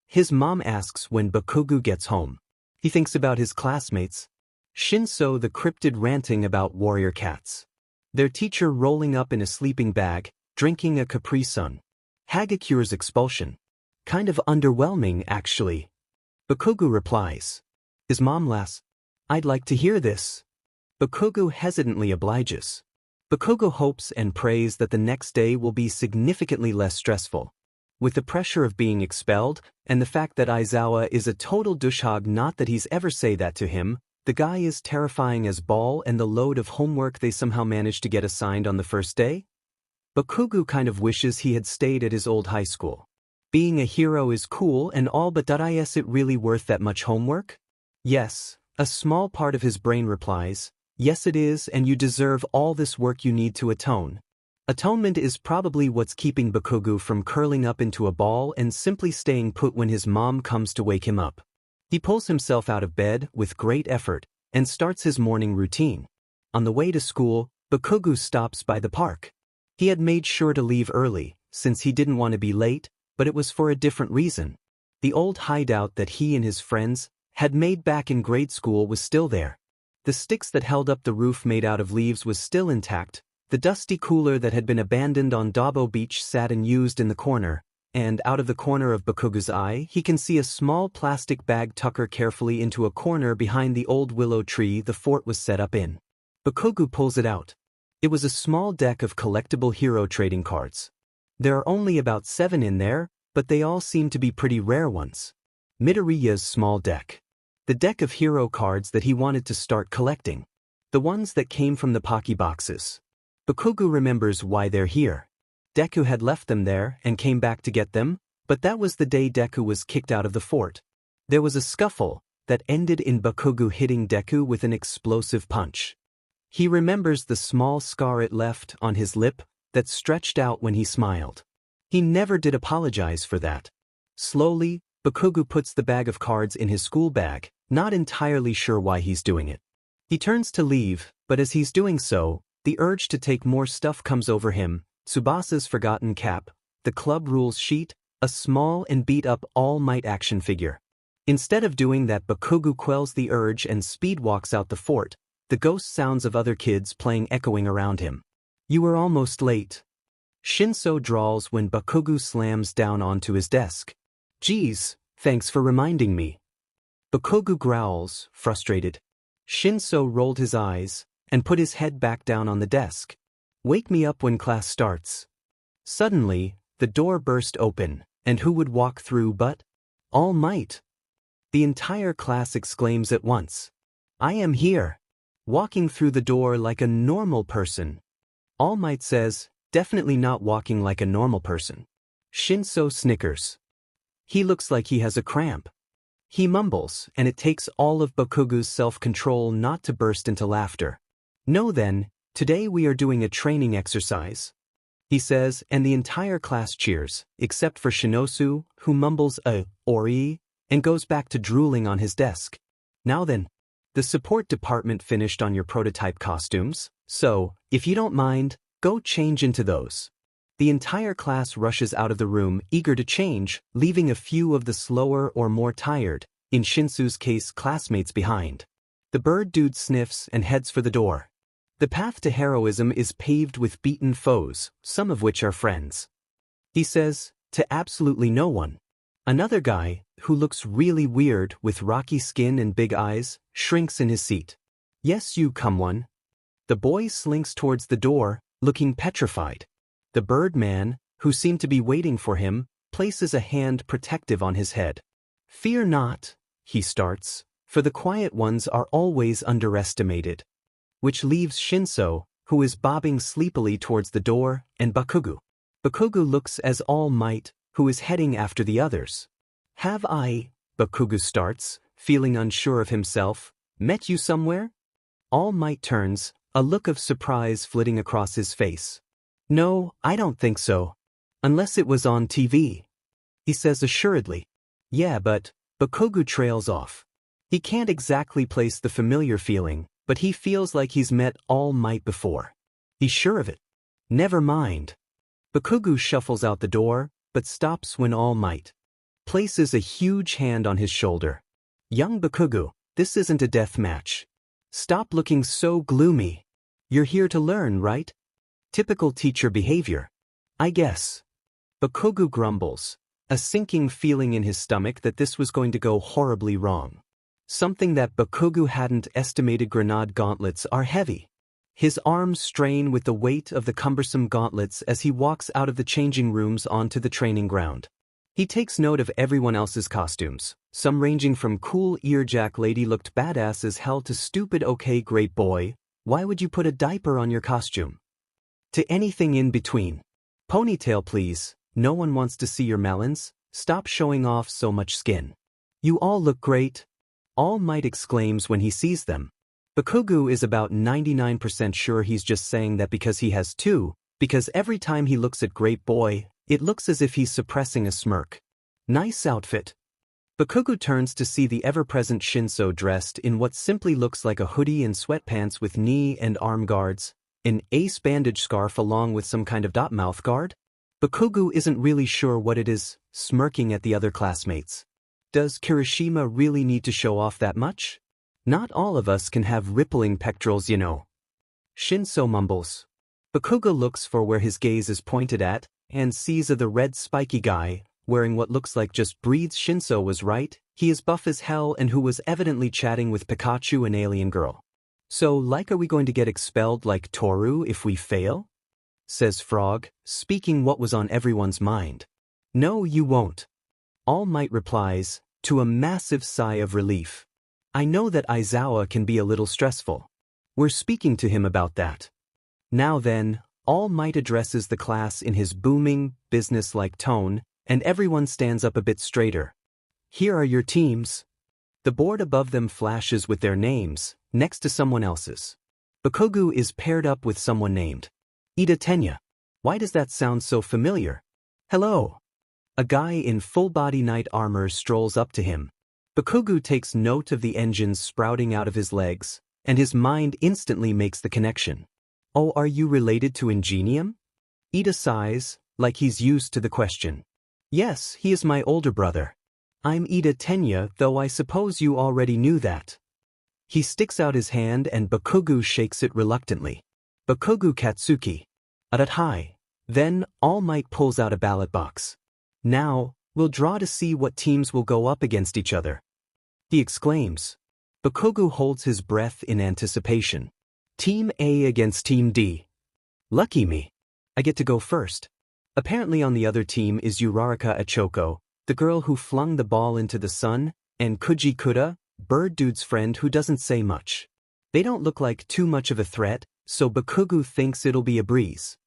His mom asks when Bakugo gets home. He thinks about his classmates. Shinso the cryptid ranting about warrior cats. Their teacher rolling up in a sleeping bag, drinking a Capri Sun. Hagakure's expulsion. Kind of underwhelming, actually. Bakugo replies. His mom laughs. I'd like to hear this. Bakugo hesitantly obliges. Bakugo hopes and prays that the next day will be significantly less stressful. With the pressure of being expelled, and the fact that Aizawa is a total douchebag, not that he's ever say that to him, the guy is terrifying as ball, and the load of homework they somehow managed to get assigned on the first day? Bakugo kind of wishes he had stayed at his old high school. Being a hero is cool and all, but is it really worth that much homework? Yes, a small part of his brain replies, yes it is, and you deserve all this work you need to atone. Atonement is probably what's keeping Bakugo from curling up into a ball and simply staying put when his mom comes to wake him up. He pulls himself out of bed with great effort and starts his morning routine. On the way to school, Bakugo stops by the park. He had made sure to leave early, since he didn't want to be late, but it was for a different reason. The old hideout that he and his friends had made back in grade school was still there. The sticks that held up the roof made out of leaves was still intact. The dusty cooler that had been abandoned on Dabo Beach sat unused in the corner, and out of the corner of Bakugo's eye he can see a small plastic bag tucker carefully into a corner behind the old willow tree the fort was set up in. Bakugo pulls it out. It was a small deck of collectible hero trading cards. There are only about 7 in there, but they all seem to be pretty rare ones. Midoriya's small deck. The deck of hero cards that he wanted to start collecting. The ones that came from the Pocky boxes. Bakugo remembers why they're here. Deku had left them there and came back to get them, but that was the day Deku was kicked out of the fort. There was a scuffle that ended in Bakugo hitting Deku with an explosive punch. He remembers the small scar it left on his lip that stretched out when he smiled. He never did apologize for that. Slowly, Bakugo puts the bag of cards in his school bag, not entirely sure why he's doing it. He turns to leave, but as he's doing so, the urge to take more stuff comes over him. Tsubasa's forgotten cap, the club rules sheet, a small and beat-up All Might action figure. Instead of doing that, Bakugo quells the urge and speed walks out the fort, the ghost sounds of other kids playing echoing around him. You were almost late. Shinso drawls when Bakugo slams down onto his desk. Geez, thanks for reminding me. Bakugo growls, frustrated. Shinso rolled his eyes and put his head back down on the desk. Wake me up when class starts. Suddenly, the door burst open, and who would walk through but All Might? The entire class exclaims at once. I am here. Walking through the door like a normal person. All Might says, definitely not walking like a normal person. Shinso snickers. He looks like he has a cramp. He mumbles, and it takes all of Bakugo's self-control not to burst into laughter. No then, today we are doing a training exercise. He says, and the entire class cheers, except for Shinosu, who mumbles ori, and goes back to drooling on his desk. Now then, the support department finished on your prototype costumes, so, if you don't mind, go change into those. The entire class rushes out of the room, eager to change, leaving a few of the slower or more tired, in Shinsu's case classmates behind. The bird dude sniffs and heads for the door. The path to heroism is paved with beaten foes, some of which are friends. He says, to absolutely no one. Another guy, who looks really weird with rocky skin and big eyes, shrinks in his seat. Yes, you come one. The boy slinks towards the door, looking petrified. The Birdman, who seemed to be waiting for him, places a hand protective on his head. Fear not, he starts, for the quiet ones are always underestimated. Which leaves Shinso, who is bobbing sleepily towards the door, and Bakugo. Bakugo looks as All Might, who is heading after the others. Have I, Bakugo starts, feeling unsure of himself, met you somewhere? All Might turns, a look of surprise flitting across his face. No, I don't think so. Unless it was on TV. He says assuredly. Yeah, but Bakugo trails off. He can't exactly place the familiar feeling, but he feels like he's met All Might before. He's sure of it. Never mind. Bakugo shuffles out the door, but stops when All Might places a huge hand on his shoulder. Young Bakugo, this isn't a death match. Stop looking so gloomy. You're here to learn, right? Typical teacher behavior. I guess. Bakugo grumbles, a sinking feeling in his stomach that this was going to go horribly wrong. Something that Bakugo hadn't estimated. Grenade gauntlets are heavy. His arms strain with the weight of the cumbersome gauntlets as he walks out of the changing rooms onto the training ground. He takes note of everyone else's costumes, some ranging from cool earjack lady looked badass as hell to stupid okay great boy, why would you put a diaper on your costume? To anything in between. Ponytail please, no one wants to see your melons, stop showing off so much skin. You all look great. All Might exclaims when he sees them. Bakugo is about 99% sure he's just saying that because he has two, because every time he looks at Great Boy, it looks as if he's suppressing a smirk. Nice outfit. Bakugo turns to see the ever-present Shinso dressed in what simply looks like a hoodie and sweatpants with knee and arm guards, an ace bandage scarf along with some kind of mouth guard. Bakugo isn't really sure what it is, smirking at the other classmates. Does Kirishima really need to show off that much? Not all of us can have rippling pectorals, you know. Shinso mumbles. Bakugo looks for where his gaze is pointed at, and sees the red spiky guy, wearing what looks like just breathes. Shinso was right, he is buff as hell and who was evidently chatting with Pikachu and Alien Girl. So like are we going to get expelled like Toru if we fail? Says Frog, speaking what was on everyone's mind. No you won't. All Might replies, to a massive sigh of relief. I know that Aizawa can be a little stressful. We're speaking to him about that. Now then, All Might addresses the class in his booming, business-like tone, and everyone stands up a bit straighter. Here are your teams. The board above them flashes with their names, next to someone else's. Bakugo is paired up with someone named Ida Tenya. Why does that sound so familiar? Hello. A guy in full-body knight armor strolls up to him. Bakugo takes note of the engines sprouting out of his legs, and his mind instantly makes the connection. Oh, are you related to Ingenium? Ida sighs, like he's used to the question. Yes, he is my older brother. I'm Ida Tenya, though I suppose you already knew that. He sticks out his hand and Bakugo shakes it reluctantly. Bakugo Katsuki. Hi. Then, All Might pulls out a ballot box. Now, we'll draw to see what teams will go up against each other. He exclaims. Bakugo holds his breath in anticipation. Team A against Team D. Lucky me. I get to go first. Apparently on the other team is Uraraka Achoko, the girl who flung the ball into the sun, and Kuji Kuda, Bird Dude's friend who doesn't say much. They don't look like too much of a threat, so Bakugo thinks it'll be a breeze.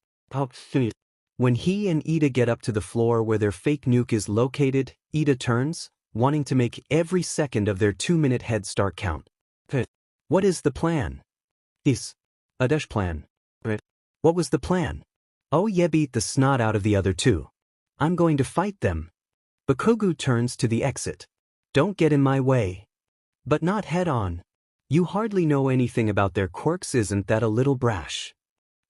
When he and Ida get up to the floor where their fake nuke is located, Ida turns, wanting to make every second of their 2-minute head start count. What is the plan? A dash plan. What was the plan? Oh yeah, beat the snot out of the other two. I'm going to fight them. Bakugo turns to the exit. Don't get in my way. But not head on. You hardly know anything about their quirks, isn't that a little brash?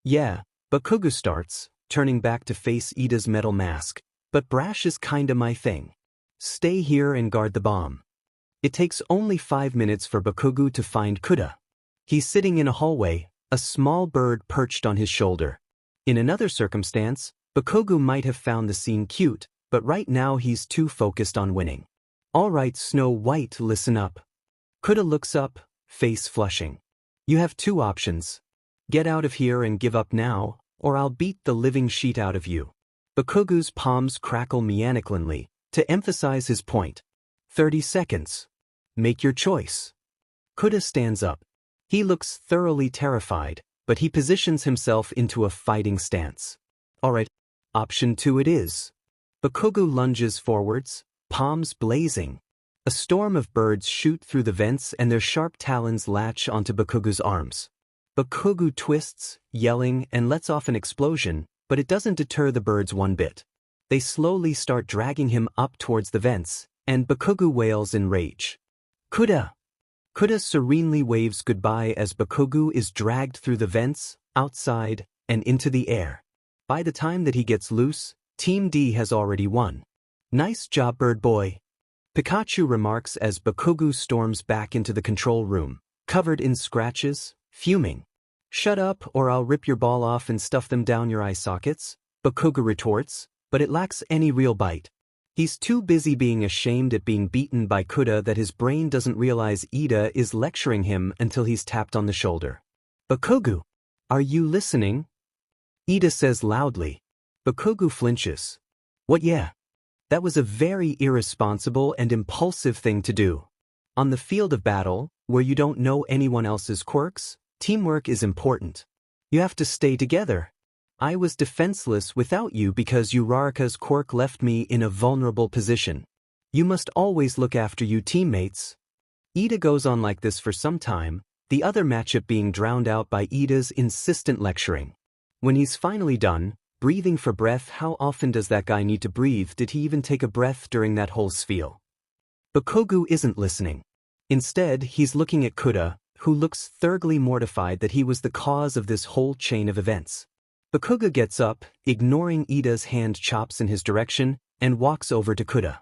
Yeah, Bakugo starts, turning back to face Ida's metal mask, but brash is kinda my thing. Stay here and guard the bomb. It takes only 5 minutes for Bakugo to find Kuda. He's sitting in a hallway, a small bird perched on his shoulder. In another circumstance, Bakugo might have found the scene cute, but right now he's too focused on winning. Alright Snow White, listen up. Kuda looks up, face flushing. You have two options. Get out of here and give up now, or I'll beat the living sheet out of you. Bakugo's palms crackle mechanically, to emphasize his point. 30 seconds. Make your choice. Kuda stands up. He looks thoroughly terrified, but he positions himself into a fighting stance. Alright, option 2 it is. Bakugo lunges forwards, palms blazing. A storm of birds shoot through the vents and their sharp talons latch onto Bakugo's arms. Bakugo twists, yelling, and lets off an explosion, but it doesn't deter the birds one bit. They slowly start dragging him up towards the vents, and Bakugo wails in rage. Kuda! Kuda serenely waves goodbye as Bakugo is dragged through the vents, outside, and into the air. By the time that he gets loose, Team D has already won. Nice job, bird boy. Pikachu remarks as Bakugo storms back into the control room, covered in scratches, fuming. Shut up or I'll rip your ball off and stuff them down your eye sockets, Bakugo retorts, but it lacks any real bite. He's too busy being ashamed at being beaten by Kuda that his brain doesn't realize Ida is lecturing him until he's tapped on the shoulder. Bakugo, are you listening? Ida says loudly. Bakugo flinches. What, yeah? That was a very irresponsible and impulsive thing to do. On the field of battle, where you don't know anyone else's quirks, teamwork is important. You have to stay together. I was defenseless without you because Uraraka's quirk left me in a vulnerable position. You must always look after you teammates. Ida goes on like this for some time, the other matchup being drowned out by Ida's insistent lecturing. When he's finally done, breathing for breath, how often does that guy need to breathe? Did he even take a breath during that whole spiel? Bakugo isn't listening. Instead, he's looking at Kuda, who looks thoroughly mortified that he was the cause of this whole chain of events. Bakugo gets up, ignoring Ida's hand chops in his direction, and walks over to Kuda.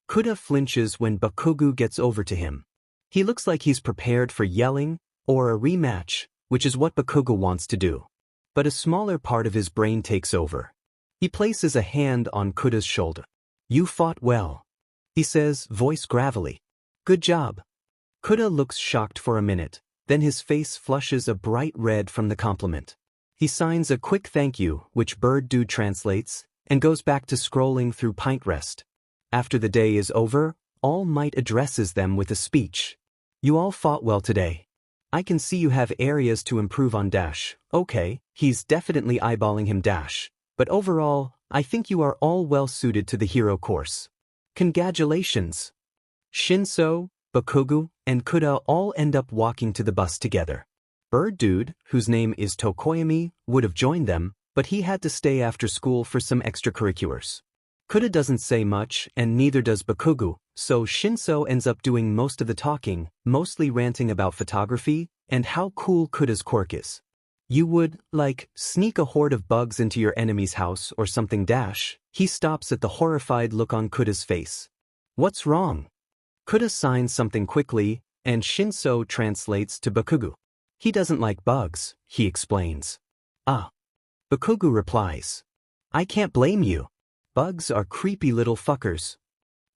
Kuda flinches when Bakugo gets over to him. He looks like he's prepared for yelling, or a rematch, which is what Bakugo wants to do. But a smaller part of his brain takes over. He places a hand on Kuda's shoulder. You fought well, he says, voice gravelly. Good job. Kuda looks shocked for a minute, then his face flushes a bright red from the compliment. He signs a quick thank you, which Bird Dude translates, and goes back to scrolling through Pint Rest. After the day is over, All Might addresses them with a speech. You all fought well today. I can see you have areas to improve on Dash. Okay, he's definitely eyeballing him Dash. But overall, I think you are all well suited to the hero course. Congratulations. Shinso, Bakugo, and Kuda all end up walking to the bus together. Bird Dude, whose name is Tokoyami, would have joined them, but he had to stay after school for some extracurriculars. Kuda doesn't say much, and neither does Bakugo, so Shinso ends up doing most of the talking, mostly ranting about photography and how cool Kuda's quirk is. You would, like, sneak a horde of bugs into your enemy's house or something Dash. He stops at the horrified look on Kuda's face. What's wrong? Kuda signs something quickly, and Shinso translates to Bakugo. He doesn't like bugs, he explains. Ah. Bakugo replies. I can't blame you. Bugs are creepy little fuckers.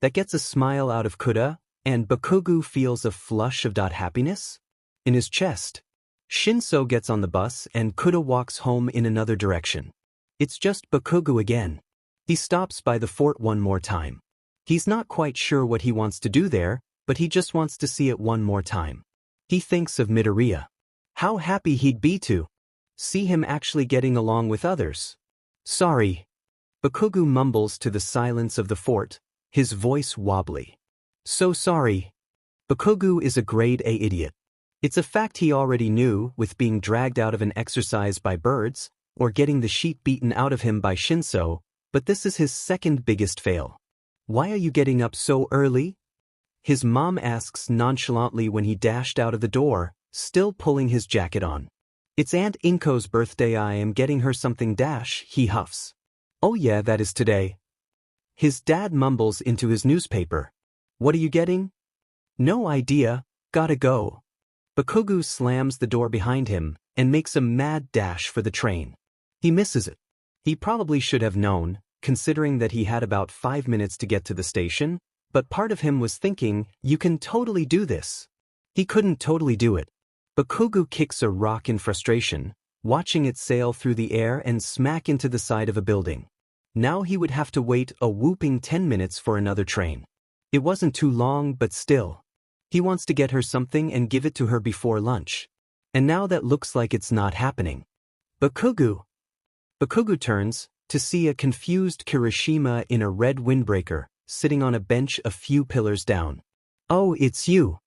That gets a smile out of Kuda, and Bakugo feels a flush of happiness in his chest. Shinso gets on the bus and Kuda walks home in another direction. It's just Bakugo again. He stops by the fort one more time. He's not quite sure what he wants to do there, but he just wants to see it one more time. He thinks of Midoriya. How happy he'd be to see him actually getting along with others. Sorry. Bakugo mumbles to the silence of the fort, his voice wobbly. So sorry. Bakugo is a grade A idiot. It's a fact he already knew with being dragged out of an exercise by birds, or getting the sheet beaten out of him by Shinso, but this is his second biggest fail. Why are you getting up so early? His mom asks nonchalantly when he dashed out of the door, still pulling his jacket on. It's Aunt Inko's birthday, I am getting her something Dash, he huffs. Oh yeah, that is today. His dad mumbles into his newspaper. What are you getting? No idea, gotta go. Bakugo slams the door behind him and makes a mad dash for the train. He misses it. He probably should have known, considering that he had about 5 minutes to get to the station, but part of him was thinking, you can totally do this. He couldn't totally do it. Bakugo kicks a rock in frustration, watching it sail through the air and smack into the side of a building. Now he would have to wait a whooping 10 minutes for another train. It wasn't too long, but still. He wants to get her something and give it to her before lunch. And now that looks like it's not happening. Bakugu. Bakugu turns to see a confused Kirishima in a red windbreaker, sitting on a bench a few pillars down. Oh, it's you.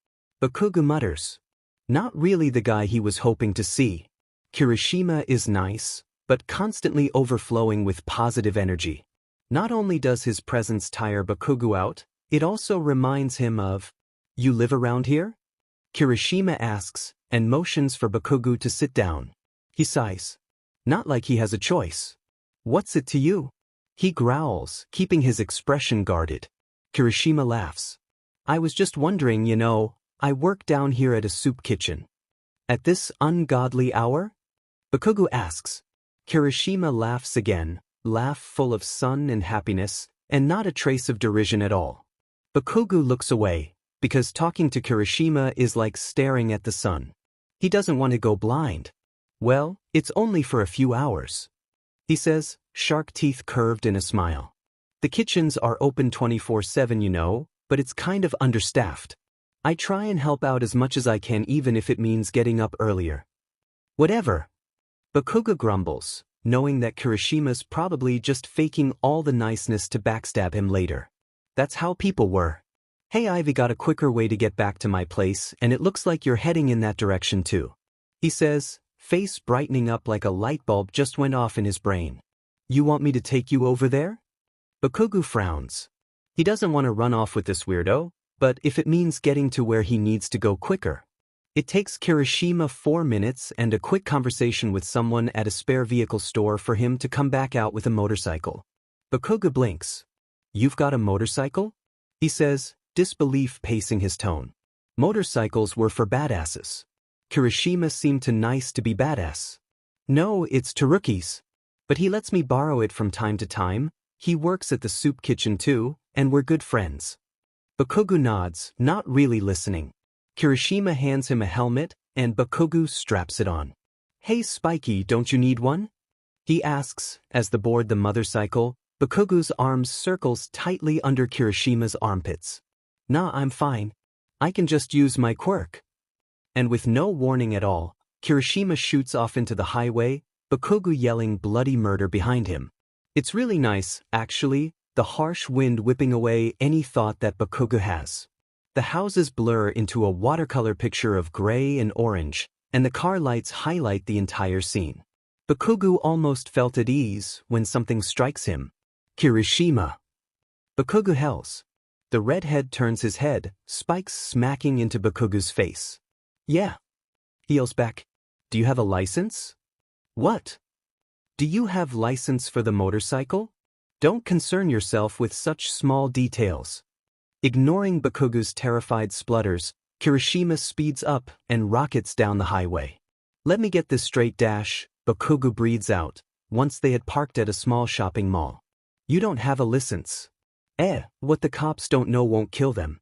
Bakugu mutters. Not really the guy he was hoping to see. Kirishima is nice, but constantly overflowing with positive energy. Not only does his presence tire Bakugu out, it also reminds him of, "You live around here?" Kirishima asks, and motions for Bakugu to sit down. He sighs. Not like he has a choice. "What's it to you?" He growls, keeping his expression guarded. Kirishima laughs. "I was just wondering, I work down here at a soup kitchen. At this ungodly hour?" Bakugu asks. Kirishima laughs again, laugh full of sun and happiness, and not a trace of derision at all. Bakugu looks away, because talking to Kirishima is like staring at the sun. He doesn't want to go blind. "Well, it's only for a few hours," he says, shark teeth curved in a smile. "The kitchens are open 24/7, but it's kind of understaffed. I try and help out as much as I can even if it means getting up earlier." "Whatever." Bakuga grumbles, knowing that Kirishima's probably just faking all the niceness to backstab him later. That's how people were. "Hey, Ivy, got a quicker way to get back to my place, and it looks like you're heading in that direction too," he says, face brightening up like a light bulb just went off in his brain. "You want me to take you over there?" Bakugu frowns. He doesn't want to run off with this weirdo, but if it means getting to where he needs to go quicker. It takes Kirishima 4 minutes and a quick conversation with someone at a spare vehicle store for him to come back out with a motorcycle. Bakuga blinks. "You've got a motorcycle?" he says, disbelief pacing his tone. Motorcycles were for badasses. Kirishima seemed too nice to be badass. "No, it's to rookies. But he lets me borrow it from time to time. He works at the soup kitchen too, and we're good friends." Bakugu nods, not really listening. Kirishima hands him a helmet, and Bakugu straps it on. "Hey Spiky, don't you need one?" he asks, as they board the motorcycle. Bakugu's arms circles tightly under Kirishima's armpits. "Nah, I'm fine. I can just use my quirk." And with no warning at all, Kirishima shoots off into the highway, Bakugu yelling bloody murder behind him. It's really nice, actually, the harsh wind whipping away any thought that Bakugu has. The houses blur into a watercolor picture of gray and orange, and the car lights highlight the entire scene. Bakugu almost felt at ease when something strikes him. "Kirishima." Bakugu hells. The redhead turns his head, spikes smacking into Bakugu's face. "Yeah." He yells back. "Do you have a license?" "What?" "Do you have license for the motorcycle? Don't concern yourself with such small details." Ignoring Bakugu's terrified splutters, Kirishima speeds up and rockets down the highway. "Let me get this straight, Dash," Bakugu breathes out, once they had parked at a small shopping mall. "You don't have a license." What the cops don't know won't kill them."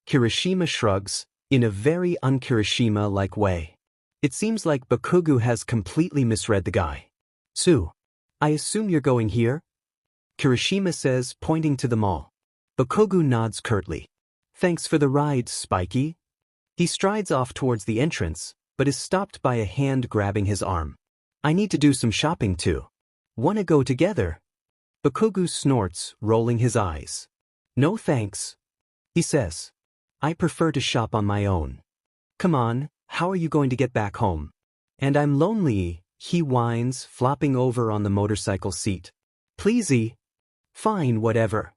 Kirishima shrugs, in a very un-Kirishima-like way. It seems like Bakugu has completely misread the guy. "Sue, I assume you're going here?" Kirishima says, pointing to the mall. Bakugu nods curtly. "Thanks for the ride, Spiky." He strides off towards the entrance, but is stopped by a hand grabbing his arm. "I need to do some shopping too. Wanna go together?" Bakugu snorts, rolling his eyes. "No thanks," he says. "I prefer to shop on my own." "Come on, how are you going to get back home?" "And I'm lonely," he whines, flopping over on the motorcycle seat. "Pleasey." "Fine, whatever."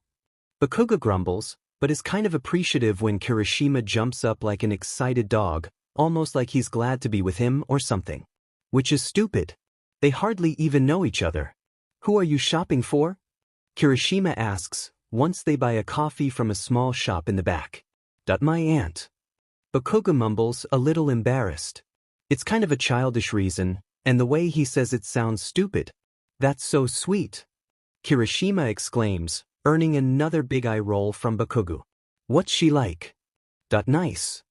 Bakuga grumbles, but is kind of appreciative when Kirishima jumps up like an excited dog, almost like he's glad to be with him or something. Which is stupid. They hardly even know each other. "Who are you shopping for?" Kirishima asks, once they buy a coffee from a small shop in the back. "My aunt." Bakuga mumbles, a little embarrassed. It's kind of a childish reason, and the way he says it sounds stupid. "That's so sweet," Kirishima exclaims, earning another big eye roll from Bakugu. "What's she like?" "Nice,"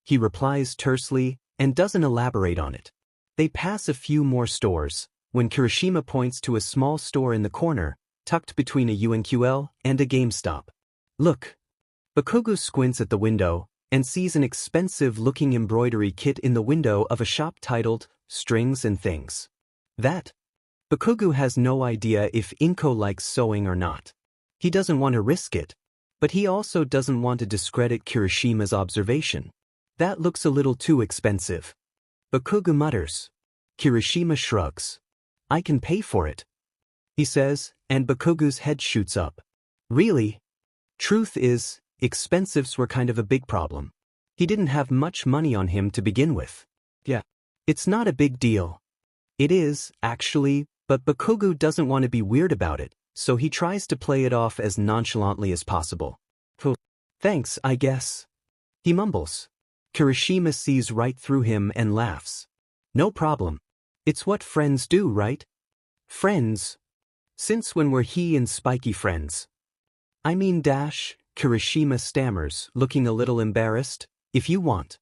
he replies tersely, and doesn't elaborate on it. They pass a few more stores, when Kirishima points to a small store in the corner, tucked between a UNQL and a GameStop. "Look." Bakugu squints at the window, and sees an expensive-looking embroidery kit in the window of a shop titled Strings and Things. That? Bakugu has no idea if Inko likes sewing or not. He doesn't want to risk it, but he also doesn't want to discredit Kirishima's observation. That looks a little too expensive. Bakugu mutters. Kirishima shrugs. I can pay for it, he says, and Bakugu's head shoots up. Really? Truth is, expensives were kind of a big problem. He didn't have much money on him to begin with. Yeah. It's not a big deal. It is, actually, but Bakugu doesn't want to be weird about it, so he tries to play it off as nonchalantly as possible. Thanks, I guess. He mumbles. Kirishima sees right through him and laughs. No problem. It's what friends do, right? Friends? Since when were he and Spiky friends? I mean dash, Kirishima stammers, looking a little embarrassed. If you want.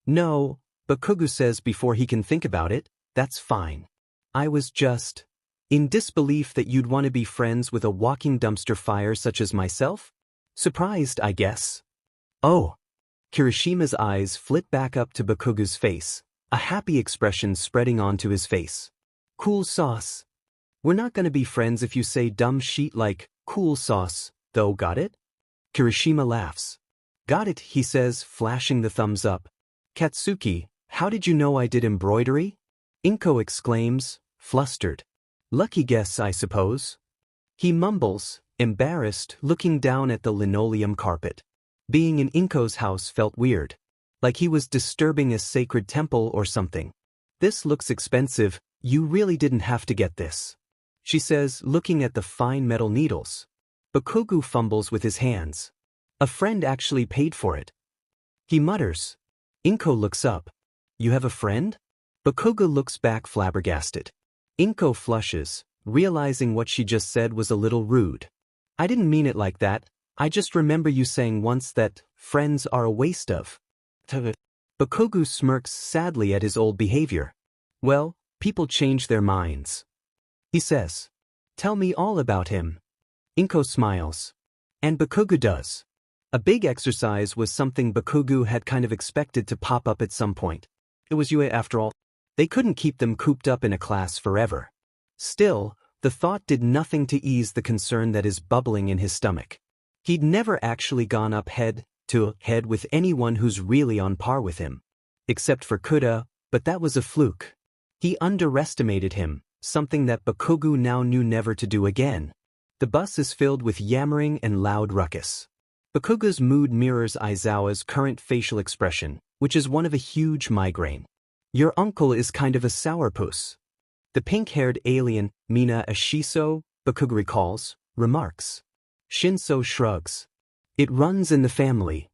No, Bakugu says before he can think about it, that's fine. I was just in disbelief that you'd want to be friends with a walking dumpster fire such as myself? Surprised, I guess. Oh. Kirishima's eyes flit back up to Bakugu's face, a happy expression spreading onto his face. Cool sauce. We're not gonna be friends if you say dumb shit like, cool sauce, though, got it? Kirishima laughs. Got it, he says, flashing the thumbs up. Katsuki, how did you know I did embroidery? Inko exclaims, flustered. Lucky guess, I suppose. He mumbles, embarrassed, looking down at the linoleum carpet. Being in Inko's house felt weird. Like he was disturbing a sacred temple or something. This looks expensive, you really didn't have to get this. She says, looking at the fine metal needles. Bakugu fumbles with his hands. A friend actually paid for it. He mutters. Inko looks up. You have a friend? Bakugu looks back flabbergasted. Inko flushes, realizing what she just said was a little rude. I didn't mean it like that, I just remember you saying once that friends are a waste of. Bakugu smirks sadly at his old behavior. Well, people change their minds. He says. Tell me all about him. Inko smiles. And Bakugu does. A big exercise was something Bakugu had kind of expected to pop up at some point. It was UA after all. They couldn't keep them cooped up in a class forever. Still, the thought did nothing to ease the concern that is bubbling in his stomach. He'd never actually gone up head to head with anyone who's really on par with him. Except for Kuda, but that was a fluke. He underestimated him, something that Bakugu now knew never to do again. The bus is filled with yammering and loud ruckus. Bakugu's mood mirrors Aizawa's current facial expression, which is one of a huge migraine. Your uncle is kind of a sourpuss. The pink-haired alien, Mina Ashiso, Bakugu recalls, remarks. Shinso shrugs. It runs in the family.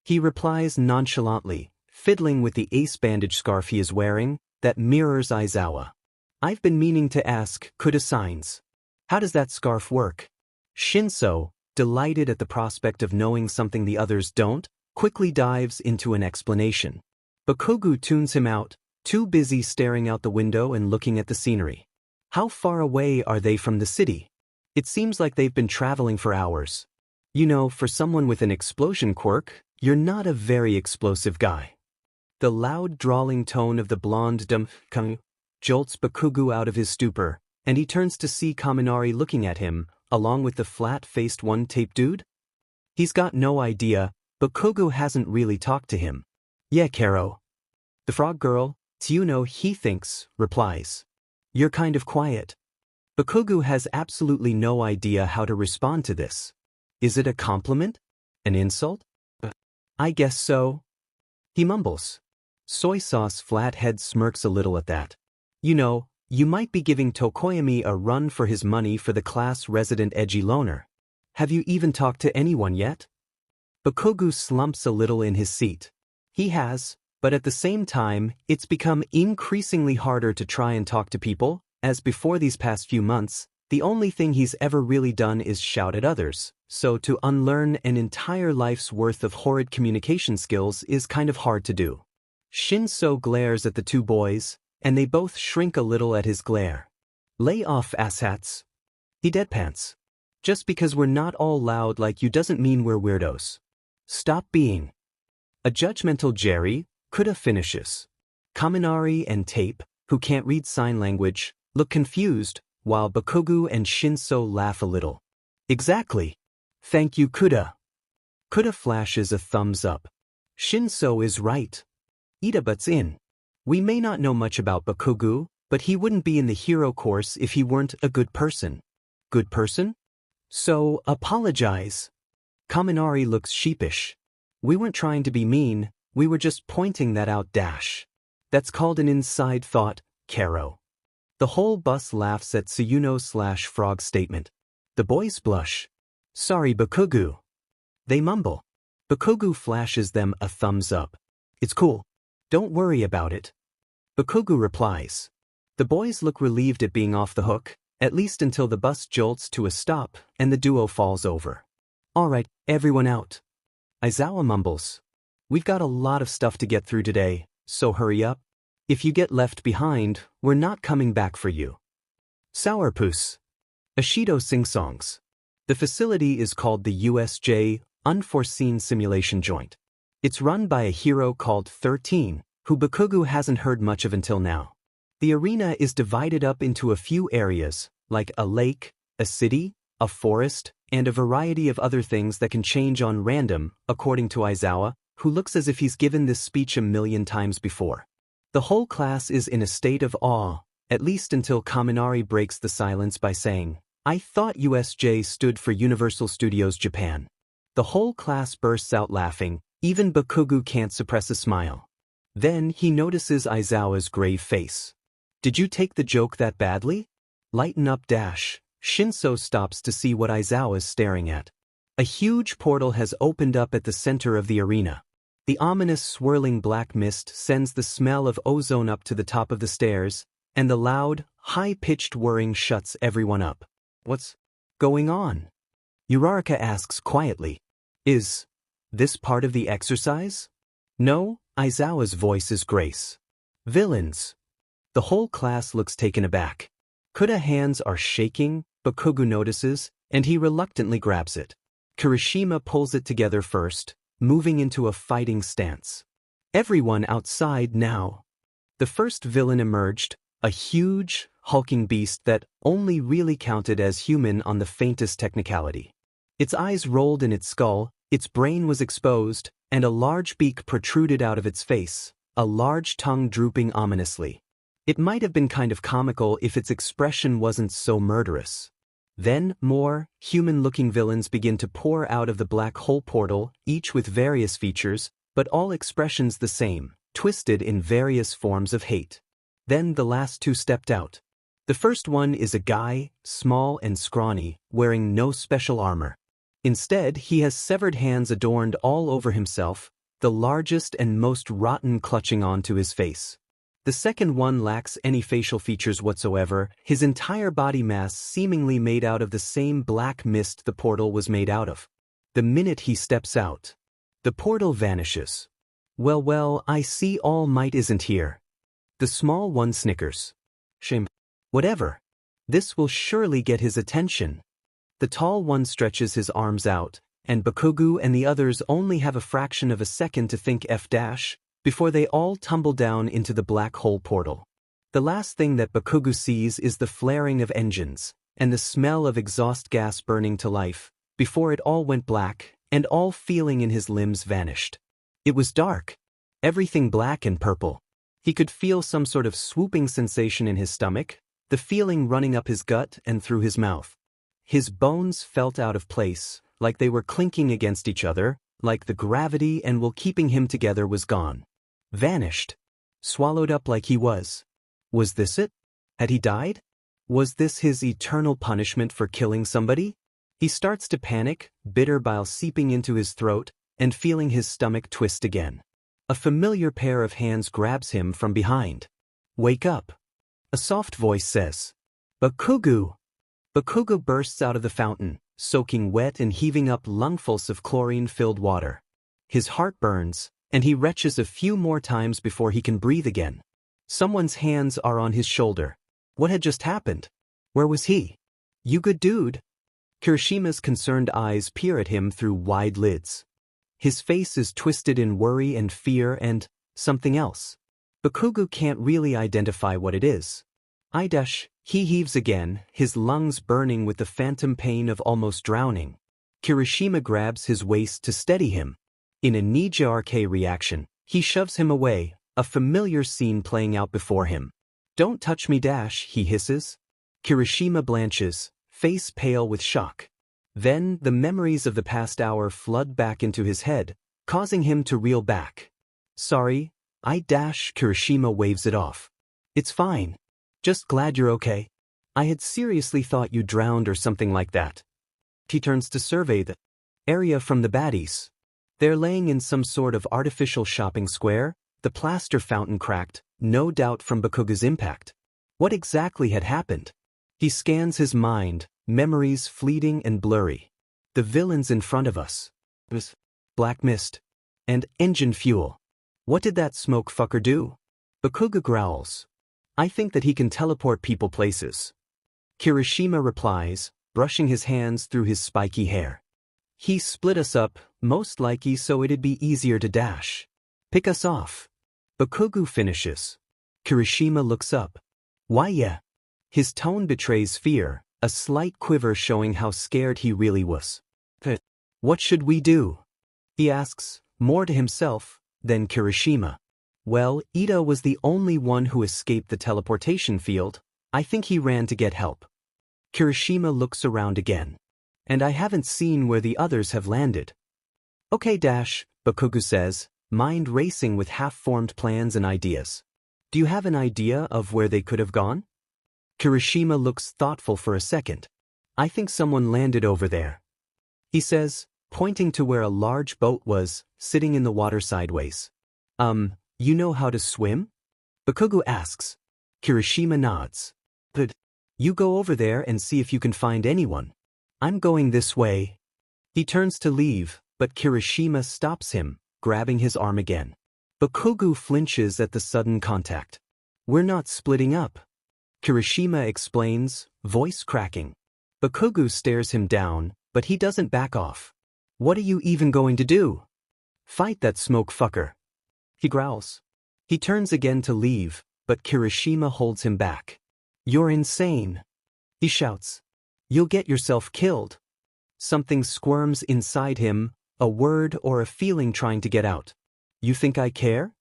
He replies nonchalantly, fiddling with the ace bandage scarf he is wearing, that mirrors Aizawa. I've been meaning to ask, Kuda signs. How does that scarf work? Shinso, delighted at the prospect of knowing something the others don't, quickly dives into an explanation. Bakugu tunes him out, too busy staring out the window and looking at the scenery. How far away are they from the city? It seems like they've been traveling for hours. You know, for someone with an explosion quirk, you're not a very explosive guy. The loud drawling tone of the blonde Kang jolts Bakugu out of his stupor, and he turns to see Kaminari looking at him, along with the flat-faced one-tape dude. He's got no idea, Bakugu hasn't really talked to him. Yeah, Karo. The frog girl, Tsuno, he thinks, replies. You're kind of quiet. Bakugu has absolutely no idea how to respond to this. Is it a compliment? An insult? I guess so. He mumbles. Soy sauce flathead smirks a little at that. You know, you might be giving Tokoyami a run for his money for the class resident edgy loner. Have you even talked to anyone yet? Bakugu slumps a little in his seat. He has, but at the same time, it's become increasingly harder to try and talk to people, as before these past few months, the only thing he's ever really done is shout at others, so to unlearn an entire life's worth of horrid communication skills is kind of hard to do. Shinso glares at the two boys, and they both shrink a little at his glare. Lay off, asshats. He deadpants. Just because we're not all loud like you doesn't mean we're weirdos. Stop being. A judgmental Jerry, Kuda finishes. Kaminari and Tape, who can't read sign language, look confused, while Bakugu and Shinso laugh a little. Exactly. Thank you, Kuda. Kuda flashes a thumbs up. Shinso is right. Ida butts in. We may not know much about Bakugu, but he wouldn't be in the hero course if he weren't a good person. Good person? So, apologize. Kaminari looks sheepish. We weren't trying to be mean, we were just pointing that out. That's called an inside thought, Karo. The whole bus laughs at Tsuyuno/Frog's statement. The boys blush. Sorry, Bakugu. They mumble. Bakugu flashes them a thumbs up. It's cool. Don't worry about it. Bakugu replies. The boys look relieved at being off the hook, at least until the bus jolts to a stop and the duo falls over. Alright, everyone out. Aizawa mumbles. We've got a lot of stuff to get through today, so hurry up. If you get left behind, we're not coming back for you. Sourpuss. Ashido sing-songs. The facility is called the USJ, Unforeseen Simulation Joint. It's run by a hero called 13, who Bakugu hasn't heard much of until now. The arena is divided up into a few areas, like a lake, a city, a forest, and a variety of other things that can change on random, according to Aizawa, who looks as if he's given this speech a million times before. The whole class is in a state of awe, at least until Kaminari breaks the silence by saying, I thought USJ stood for Universal Studios Japan. The whole class bursts out laughing, even Bakugu can't suppress a smile. Then he notices Aizawa's grave face. Did you take the joke that badly? Lighten up. Shinso stops to see what Aizawa's staring at. A huge portal has opened up at the center of the arena. The ominous swirling black mist sends the smell of ozone up to the top of the stairs, and the loud, high-pitched whirring shuts everyone up. What's going on? Uraraka asks quietly. Is this part of the exercise? No, Aizawa's voice is grace. Villains. The whole class looks taken aback. Kuda's hands are shaking, Bakugu notices, and he reluctantly grabs it. Kirishima pulls it together first, moving into a fighting stance. Everyone outside now. The first villain emerged, a huge, hulking beast that only really counted as human on the faintest technicality. Its eyes rolled in its skull, its brain was exposed, and a large beak protruded out of its face, a large tongue drooping ominously. It might have been kind of comical if its expression wasn't so murderous. Then, more human-looking villains begin to pour out of the black hole portal, each with various features, but all expressions the same, twisted in various forms of hate. Then the last two stepped out. The first one is a guy, small and scrawny, wearing no special armor. Instead, he has severed hands adorned all over himself, the largest and most rotten clutching onto his face. The second one lacks any facial features whatsoever, his entire body mass seemingly made out of the same black mist the portal was made out of. The minute he steps out, the portal vanishes. Well, I see All Might isn't here. The small one snickers. Shame. Whatever. This will surely get his attention. The tall one stretches his arms out, and Bakugu and the others only have a fraction of a second to think before they all tumble down into the black hole portal. The last thing that Bakugu sees is the flaring of engines, and the smell of exhaust gas burning to life, before it all went black, and all feeling in his limbs vanished. It was dark. Everything black and purple. He could feel some sort of swooping sensation in his stomach, the feeling running up his gut and through his mouth. His bones felt out of place, like they were clinking against each other, like the gravity and will keeping him together was gone. Vanished. Swallowed up like he was. Was this it? Had he died? Was this his eternal punishment for killing somebody? He starts to panic, bitter bile seeping into his throat, and feeling his stomach twist again. A familiar pair of hands grabs him from behind. Wake up. A soft voice says. Bakugu. Bakugu bursts out of the fountain, soaking wet and heaving up lungfuls of chlorine-filled water. His heart burns, and he retches a few more times before he can breathe again. Someone's hands are on his shoulder. What had just happened? Where was he? You good dude? Kirishima's concerned eyes peer at him through wide lids. His face is twisted in worry and fear and something else. Bakugo can't really identify what it is. He heaves again, his lungs burning with the phantom pain of almost drowning. Kirishima grabs his waist to steady him. In a ninja-RK reaction, he shoves him away, a familiar scene playing out before him. "Don't touch me, he hisses. Kirishima blanches, face pale with shock. Then, the memories of the past hour flood back into his head, causing him to reel back. "Sorry, Kirishima waves it off. "It's fine. Just glad you're okay. I had seriously thought you drowned or something like that." He turns to survey the area from the baddies. They're laying in some sort of artificial shopping square, the plaster fountain cracked, no doubt from Bakugo's impact. What exactly had happened? He scans his mind, memories fleeting and blurry. The villains in front of us. Black mist. And engine fuel. What did that smoke fucker do? Bakugo growls. "I think that he can teleport people places." Kirishima replies, brushing his hands through his spiky hair. "He split us up, most likely so it'd be easier to dash. Pick us off." Bakugo finishes. Kirishima looks up. "Why yeah?" His tone betrays fear, a slight quiver showing how scared he really was. "What should we do?" he asks, more to himself than Kirishima. "Well, Ida was the only one who escaped the teleportation field. I think he ran to get help." Kirishima looks around again. "And I haven't seen where the others have landed." "Okay, Bakugo says, mind racing with half-formed plans and ideas. "Do you have an idea of where they could have gone?" Kirishima looks thoughtful for a second. "I think someone landed over there," he says, pointing to where a large boat was, sitting in the water sideways. You know how to swim?" Bakugo asks. Kirishima nods. "Good. You go over there and see if you can find anyone. I'm going this way." He turns to leave, but Kirishima stops him, grabbing his arm again. Bakugo flinches at the sudden contact. "We're not splitting up," Kirishima explains, voice cracking. Bakugo stares him down, but he doesn't back off. "What are you even going to do?" "Fight that smoke fucker," he growls. He turns again to leave, but Kirishima holds him back. "You're insane," he shouts. "You'll get yourself killed." Something squirms inside him, a word or a feeling trying to get out. "You think I care?"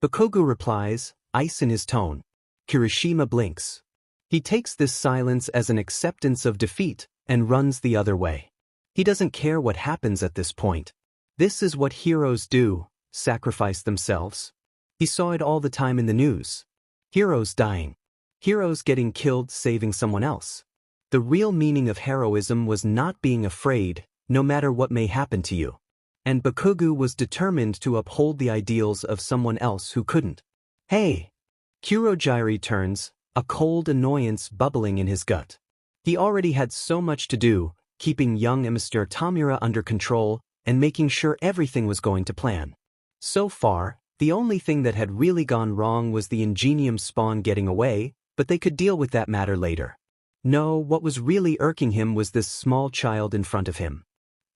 Bakugo replies, ice in his tone. Kirishima blinks. He takes this silence as an acceptance of defeat and runs the other way. He doesn't care what happens at this point. This is what heroes do, sacrifice themselves. He saw it all the time in the news. Heroes dying. Heroes getting killed saving someone else. The real meaning of heroism was not being afraid, no matter what may happen to you. And Bakugo was determined to uphold the ideals of someone else who couldn't. "Hey!" Kurogiri turns, a cold annoyance bubbling in his gut. He already had so much to do, keeping young Mr. Tamura under control and making sure everything was going to plan. So far, the only thing that had really gone wrong was the Ingenium spawn getting away, but they could deal with that matter later. No, what was really irking him was this small child in front of him.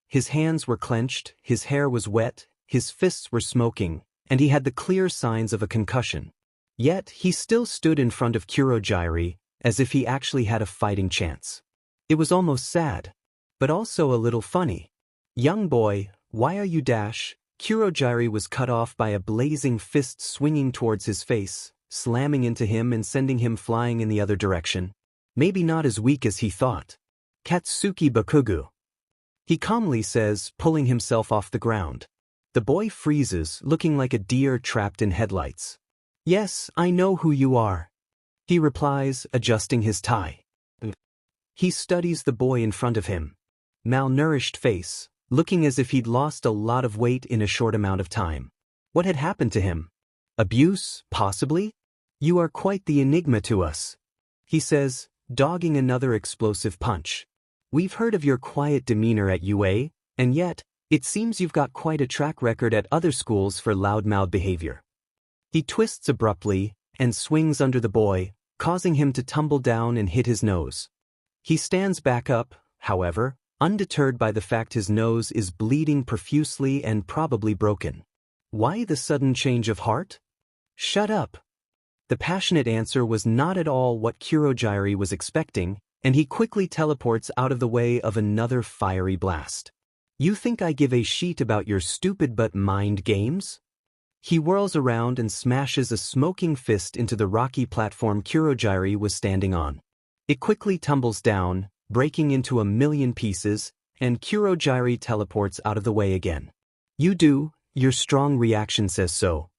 His hands were clenched, his hair was wet, his fists were smoking, and he had the clear signs of a concussion. Yet, he still stood in front of Kurogiri, as if he actually had a fighting chance. It was almost sad, but also a little funny. "Young boy, why are you dash?" Kurogiri was cut off by a blazing fist swinging towards his face, slamming into him and sending him flying in the other direction. Maybe not as weak as he thought. "Katsuki Bakugo," he calmly says, pulling himself off the ground. The boy freezes, looking like a deer trapped in headlights. "Yes, I know who you are," he replies, adjusting his tie. He studies the boy in front of him. Malnourished face, looking as if he'd lost a lot of weight in a short amount of time. What had happened to him? Abuse, possibly? "You are quite the enigma to us," he says, dogging another explosive punch. "We've heard of your quiet demeanor at UA, and yet, it seems you've got quite a track record at other schools for loudmouth behavior." He twists abruptly and swings under the boy, causing him to tumble down and hit his nose. He stands back up, however, undeterred by the fact his nose is bleeding profusely and probably broken. Why the sudden change of heart? Shut up. The passionate answer was not at all what Kurogyari was expecting, and he quickly teleports out of the way of another fiery blast. You think I give a shit about your stupid but mind games? He whirls around and smashes a smoking fist into the rocky platform Kurogyari was standing on. It quickly tumbles down, breaking into a million pieces, and Kurogyari teleports out of the way again. You do, your strong reaction says so.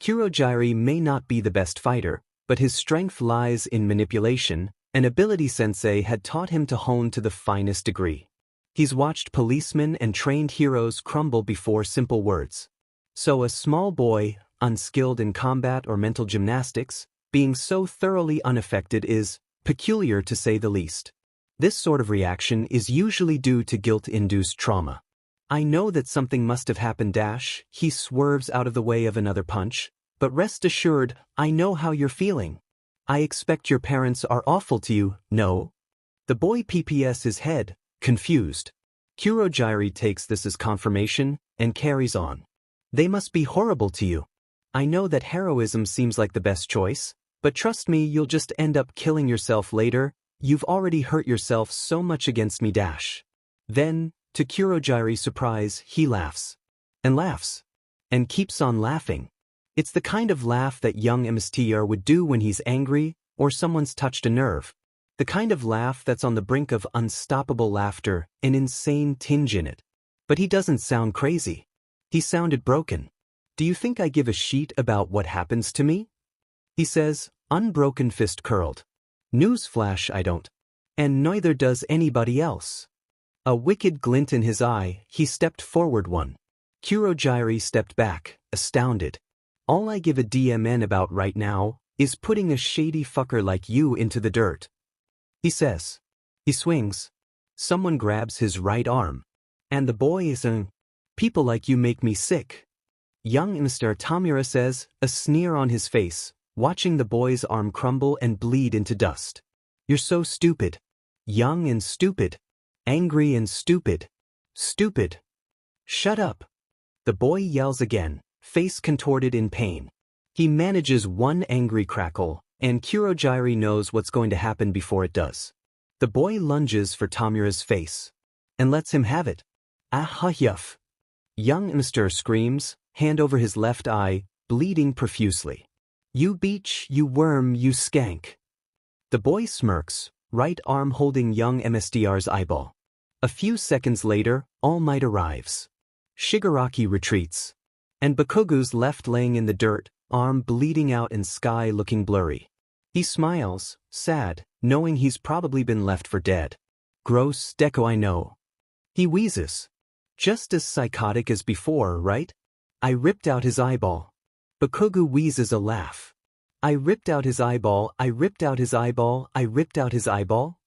Kurogyari may not be the best fighter, but his strength lies in manipulation, an ability Sensei had taught him to hone to the finest degree. He's watched policemen and trained heroes crumble before simple words. So a small boy, unskilled in combat or mental gymnastics, being so thoroughly unaffected is peculiar to say the least. This sort of reaction is usually due to guilt-induced trauma. I know that something must have happened. He swerves out of the way of another punch, but rest assured, I know how you're feeling. I expect your parents are awful to you, no? The boy PPS his head, confused. Kurogyari takes this as confirmation and carries on. They must be horrible to you. I know that heroism seems like the best choice, but trust me, you'll just end up killing yourself later. You've already hurt yourself so much against me. Then, to Kurogyari's surprise, he laughs. And laughs. And keeps on laughing. It's the kind of laugh that young MSTR would do when he's angry or someone's touched a nerve. The kind of laugh that's on the brink of unstoppable laughter, an insane tinge in it. But he doesn't sound crazy. He sounded broken. Do you think I give a shit about what happens to me? He says, unbroken fist curled. Newsflash, I don't. And neither does anybody else. A wicked glint in his eye, he stepped forward one. Kurogyari stepped back, astounded. All I give a DMN about right now is putting a shady fucker like you into the dirt. He says. He swings. Someone grabs his right arm. And the boy is people like you make me sick. Young Mr. Tamura says, a sneer on his face, watching the boy's arm crumble and bleed into dust. You're so stupid. Young and stupid. Angry and stupid. Stupid. Shut up. The boy yells again, face contorted in pain. He manages one angry crackle, and Kurogyari knows what's going to happen before it does. The boy lunges for Tamura's face. And lets him have it. Ah-ha-yuff. Young Mr. screams, hand over his left eye, bleeding profusely. You beach, you worm, you skank. The boy smirks, right arm holding young MSDR's eyeball. A few seconds later, All Might arrives. Shigaraki retreats. And Bakugu's left laying in the dirt, arm bleeding out and sky looking blurry. He smiles, sad, knowing he's probably been left for dead. Gross, Deku, I know. He wheezes. Just as psychotic as before, right? I ripped out his eyeball. Bakugu wheezes a laugh. I ripped out his eyeball, I ripped out his eyeball, I ripped out his eyeball.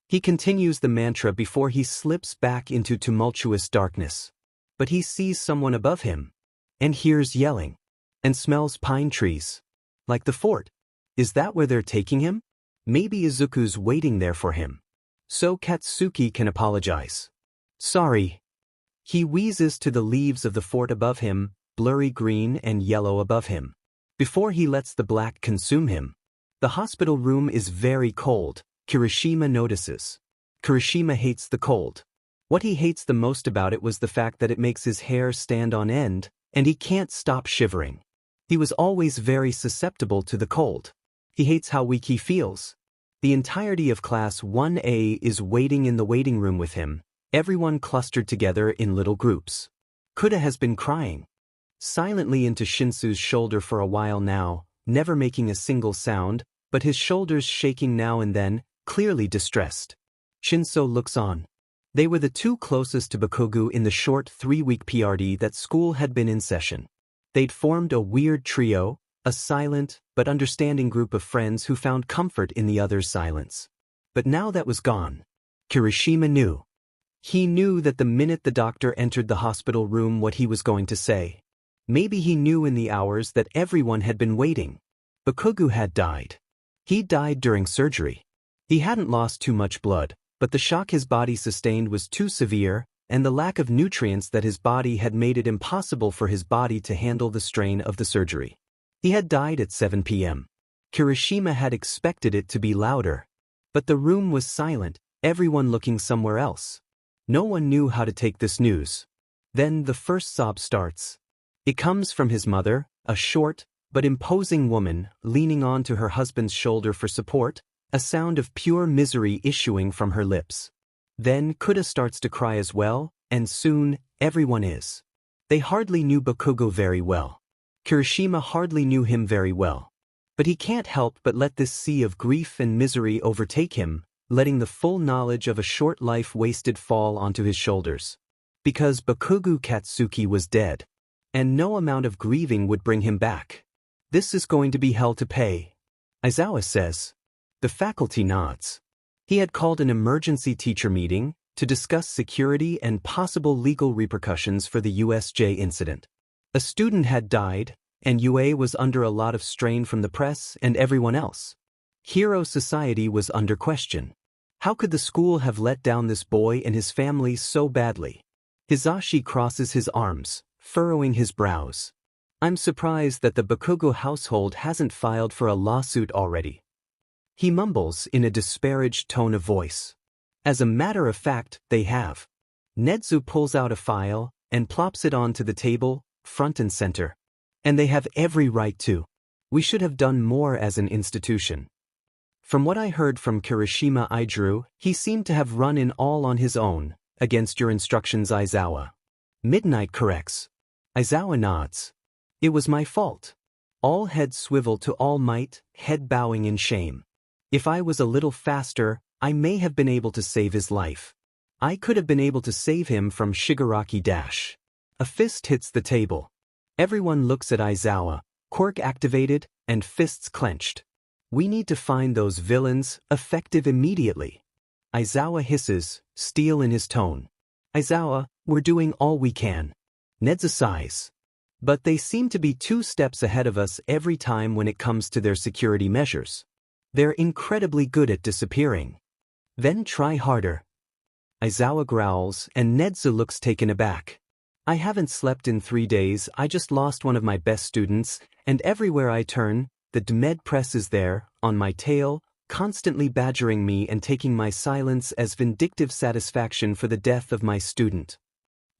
He continues the mantra before he slips back into tumultuous darkness. But he sees someone above him. And hears yelling. And smells pine trees. Like the fort. Is that where they're taking him? Maybe Izuku's waiting there for him. So Katsuki can apologize. Sorry. He wheezes to the leaves of the fort above him, blurry green and yellow above him. Before he lets the black consume him. The hospital room is very cold, Kirishima notices. Kirishima hates the cold. What he hates the most about it was the fact that it makes his hair stand on end, and he can't stop shivering. He was always very susceptible to the cold. He hates how weak he feels. The entirety of Class 1A is waiting in the waiting room with him, everyone clustered together in little groups. Kuda has been crying silently into Shinsu's shoulder for a while now, never making a single sound, but his shoulders shaking now and then, clearly distressed. Shinso looks on. They were the two closest to Bakugu in the short 3-week PRD that school had been in session. They'd formed a weird trio, a silent but understanding group of friends who found comfort in the other's silence. But now that was gone. Kirishima knew. He knew that the minute the doctor entered the hospital room what he was going to say. Maybe he knew in the hours that everyone had been waiting. Bakugu had died. He died during surgery. He hadn't lost too much blood, But the shock his body sustained was too severe, and the lack of nutrients that his body had made it impossible for his body to handle the strain of the surgery. He had died at 7 p.m. Kirishima had expected it to be louder. But the room was silent, everyone looking somewhere else. No one knew how to take this news. Then the first sob starts. It comes from his mother, a short but imposing woman, leaning on to her husband's shoulder for support, a sound of pure misery issuing from her lips. Then Kuda starts to cry as well, and soon, everyone is. They hardly knew Bakugo very well. Kirishima hardly knew him very well. But he can't help but let this sea of grief and misery overtake him, letting the full knowledge of a short life wasted fall onto his shoulders. Because Bakugo Katsuki was dead. And no amount of grieving would bring him back. This is going to be hell to pay. Aizawa says. The faculty nods. He had called an emergency teacher meeting to discuss security and possible legal repercussions for the USJ incident. A student had died, and UA was under a lot of strain from the press and everyone else. Hero Society was under question. How could the school have let down this boy and his family so badly? Hizashi crosses his arms, furrowing his brows. I'm surprised that the Bakugo household hasn't filed for a lawsuit already. He mumbles in a disparaged tone of voice. As a matter of fact, they have. Nedzu pulls out a file and plops it onto the table, front and center. And they have every right to. We should have done more as an institution. From what I heard from Kirishima Aidru, he seemed to have run in all on his own, against your instructions, Aizawa. Midnight corrects. Aizawa nods. It was my fault. All heads swivel to All Might, head bowing in shame. If I was a little faster, I may have been able to save his life. I could have been able to save him from Shigaraki Dash. A fist hits the table. Everyone looks at Aizawa, quirk activated, and fists clenched. We need to find those villains, effective immediately. Aizawa hisses, steel in his tone. Aizawa, we're doing all we can. Nedza sighs. But they seem to be 2 steps ahead of us every time when it comes to their security measures. They're incredibly good at disappearing. Then try harder. Aizawa growls, and Nedza looks taken aback. I haven't slept in 3 days, I just lost one of my best students, and everywhere I turn, the DMed press is there, on my tail, constantly badgering me and taking my silence as vindictive satisfaction for the death of my student.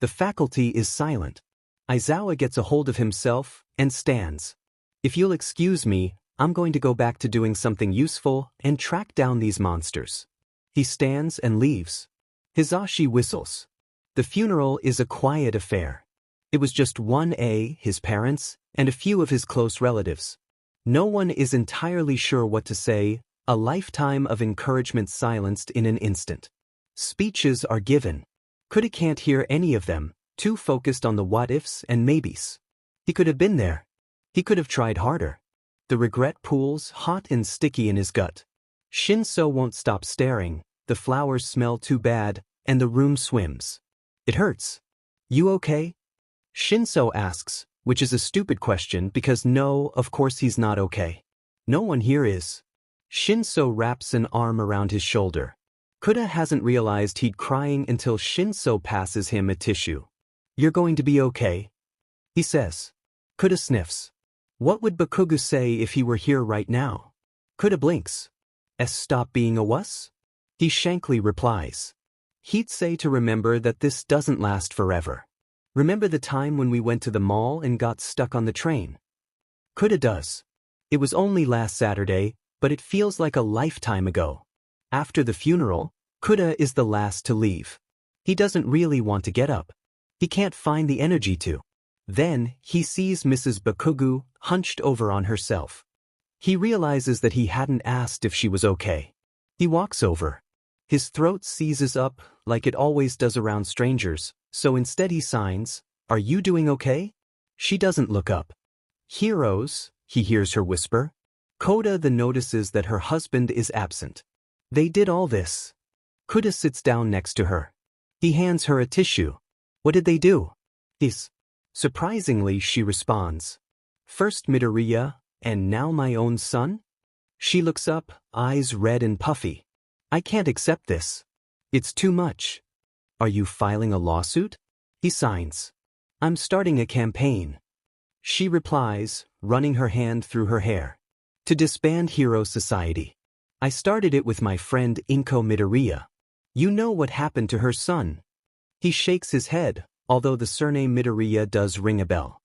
The faculty is silent. Aizawa gets a hold of himself, and stands. If you'll excuse me, I'm going to go back to doing something useful and track down these monsters. He stands and leaves. Hizashi whistles. The funeral is a quiet affair. It was just 1A, his parents, and a few of his close relatives. No one is entirely sure what to say, a lifetime of encouragement silenced in an instant. Speeches are given. Kuda can't hear any of them, too focused on the what-ifs and maybes. He could have been there. He could have tried harder. The regret pools hot and sticky in his gut. Shinso won't stop staring, the flowers smell too bad, and the room swims. It hurts. You okay? Shinso asks, which is a stupid question because no, of course he's not okay. No one here is. Shinso wraps an arm around his shoulder. Kuda hasn't realized he'd crying until Shinso passes him a tissue. You're going to be okay, he says. Kuda sniffs. What would Bakugo say if he were here right now? Kuda blinks. Stop being a wuss? He shankly replies. He'd say to remember that this doesn't last forever. Remember the time when we went to the mall and got stuck on the train? Kuda does. It was only last Saturday, but it feels like a lifetime ago. After the funeral, Kuda is the last to leave. He doesn't really want to get up. He can't find the energy to. Then, he sees Mrs. Bakugo hunched over on herself. He realizes that he hadn't asked if she was okay. He walks over. His throat seizes up, like it always does around strangers, so instead he signs, "Are you doing okay?" She doesn't look up. "Heroes," he hears her whisper. Koda then notices that her husband is absent. They did all this. Kuda sits down next to her. He hands her a tissue. What did they do? He's. Surprisingly, she responds. First Midoriya, and now my own son? She looks up, eyes red and puffy. I can't accept this. It's too much. Are you filing a lawsuit? He signs. I'm starting a campaign. She replies, running her hand through her hair. To disband Hero Society. I started it with my friend Inko Midoriya. You know what happened to her son. He shakes his head, although the surname Midoriya does ring a bell.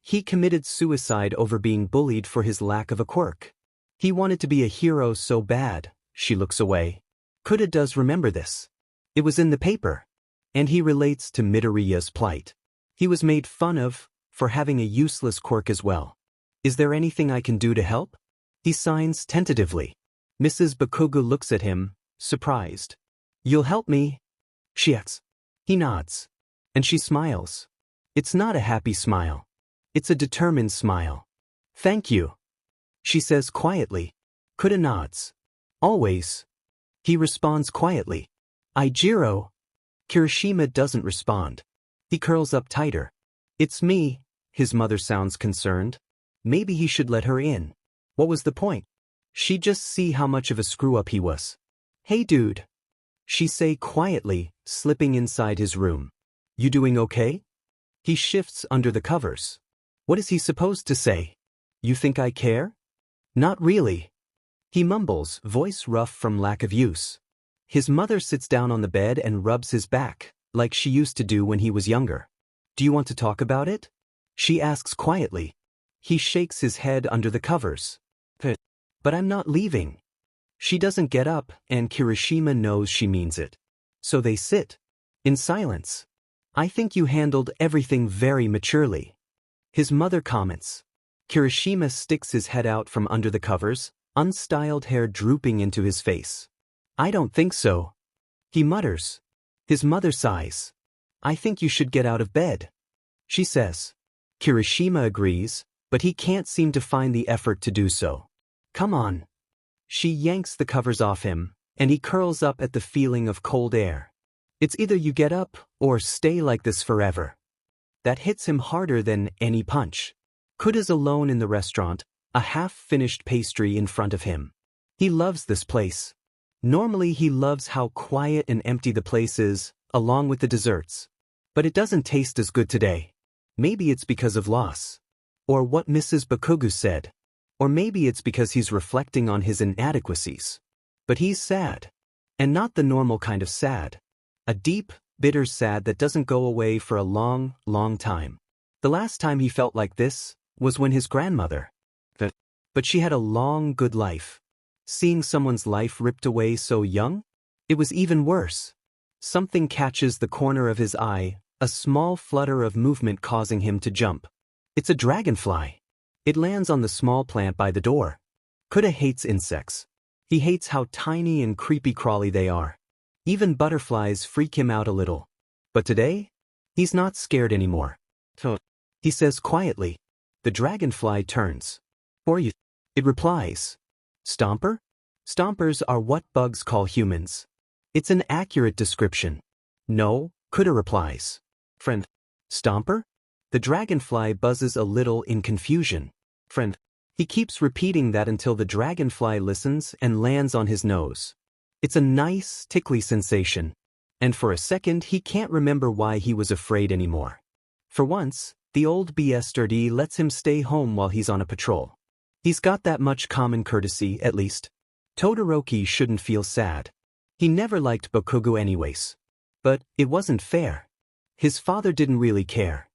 He committed suicide over being bullied for his lack of a quirk. He wanted to be a hero so bad. She looks away. Kuda does remember this. It was in the paper. And he relates to Midoriya's plight. He was made fun of for having a useless quirk as well. Is there anything I can do to help? He signs tentatively. Mrs. Bakugo looks at him, surprised. You'll help me? She asks. He nods. And she smiles. It's not a happy smile. It's a determined smile. Thank you. She says quietly. Kuda nods. Always. He responds quietly. Jiro. Kirishima doesn't respond. He curls up tighter. It's me, his mother sounds concerned. Maybe he should let her in. What was the point? She'd just see how much of a screw-up he was. Hey dude. She say quietly, slipping inside his room. You doing okay? He shifts under the covers. What is he supposed to say? You think I care? Not really. He mumbles, voice rough from lack of use. His mother sits down on the bed and rubs his back, like she used to do when he was younger. Do you want to talk about it? She asks quietly. He shakes his head under the covers. But I'm not leaving. She doesn't get up, and Kirishima knows she means it. So they sit. In silence. I think you handled everything very maturely. His mother comments. Kirishima sticks his head out from under the covers, unstyled hair drooping into his face. I don't think so. He mutters. His mother sighs. I think you should get out of bed. She says. Kirishima agrees, but he can't seem to find the effort to do so. Come on. She yanks the covers off him, and he curls up at the feeling of cold air. It's either you get up or stay like this forever. That hits him harder than any punch. Kuda's alone in the restaurant, a half-finished pastry in front of him. He loves this place. Normally he loves how quiet and empty the place is, along with the desserts. But it doesn't taste as good today. Maybe it's because of loss. Or what Mrs. Bakugo said. Or maybe it's because he's reflecting on his inadequacies. But he's sad. And not the normal kind of sad. A deep, bitter sad that doesn't go away for a long, long time. The last time he felt like this was when his grandmother. But she had a long, good life. Seeing someone's life ripped away so young? It was even worse. Something catches the corner of his eye, a small flutter of movement causing him to jump. It's a dragonfly. It lands on the small plant by the door. Kuda hates insects. He hates how tiny and creepy-crawly they are. Even butterflies freak him out a little. But today, he's not scared anymore. He says quietly. The dragonfly turns. Or you. It replies. Stomper? Stompers are what bugs call humans. It's an accurate description. No, Kuda replies. Friend. Stomper? The dragonfly buzzes a little in confusion. Friend. He keeps repeating that until the dragonfly listens and lands on his nose. It's a nice, tickly sensation. And for a second he can't remember why he was afraid anymore. For once, the old BSRD lets him stay home while he's on a patrol. He's got that much common courtesy, at least. Todoroki shouldn't feel sad. He never liked Bakugo anyways. But it wasn't fair. His father didn't really care.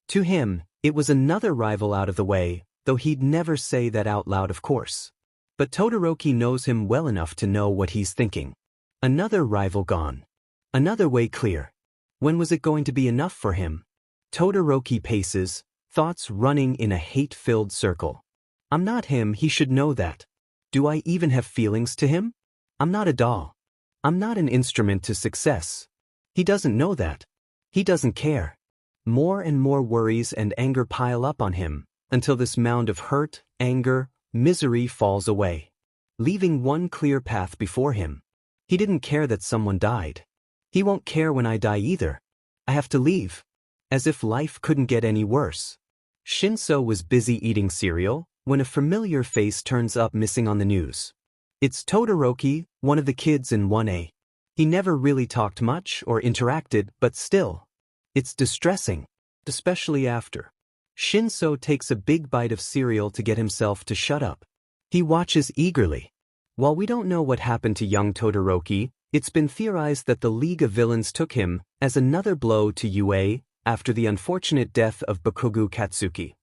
To him, it was another rival out of the way, though he'd never say that out loud, of course. But Todoroki knows him well enough to know what he's thinking. Another rival gone. Another way clear. When was it going to be enough for him? Todoroki paces, thoughts running in a hate-filled circle. I'm not him, he should know that. Do I even have feelings to him? I'm not a doll. I'm not an instrument to success. He doesn't know that. He doesn't care. More and more worries and anger pile up on him, until this mound of hurt, anger, misery falls away, leaving one clear path before him. He didn't care that someone died. He won't care when I die either. I have to leave. As if life couldn't get any worse. Shinso was busy eating cereal when a familiar face turns up missing on the news. It's Todoroki, one of the kids in 1A. He never really talked much or interacted, but still. It's distressing, especially after. Shinso takes a big bite of cereal to get himself to shut up. He watches eagerly. While we don't know what happened to young Todoroki, it's been theorized that the League of Villains took him as another blow to UA after the unfortunate death of Bakugo Katsuki.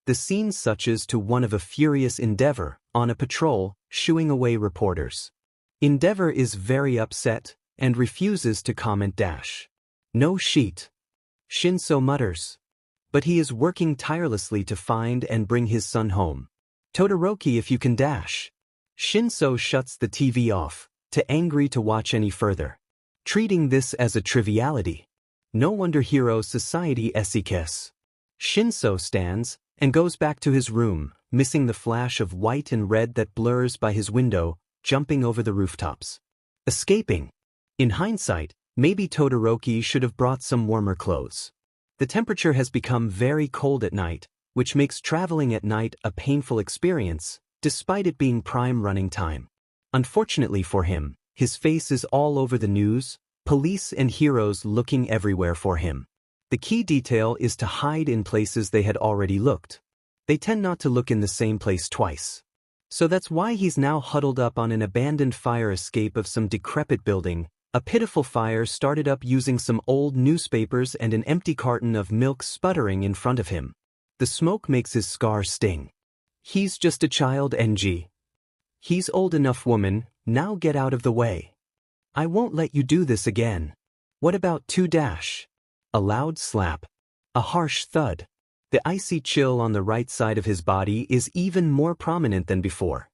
The scene suches to one of a furious Endeavor on a patrol, shooing away reporters. Endeavor is very upset and refuses to comment. No sheet. Shinso mutters. But he is working tirelessly to find and bring his son home. Todoroki, if you can . Shinso shuts the TV off, too angry to watch any further. Treating this as a triviality. No wonder Hero Society SEKS. Shinso stands and goes back to his room, missing the flash of white and red that blurs by his window, jumping over the rooftops. Escaping. In hindsight, maybe Todoroki should have brought some warmer clothes. The temperature has become very cold at night, which makes traveling at night a painful experience, despite it being prime running time. Unfortunately for him, his face is all over the news, police and heroes looking everywhere for him. The key detail is to hide in places they had already looked. They tend not to look in the same place twice. So that's why he's now huddled up on an abandoned fire escape of some decrepit building. A pitiful fire started up using some old newspapers and an empty carton of milk sputtering in front of him. The smoke makes his scar sting. He's just a child, NG. He's old enough, woman, now get out of the way. I won't let you do this again. What about 2 ? A loud slap. A harsh thud. The icy chill on the right side of his body is even more prominent than before.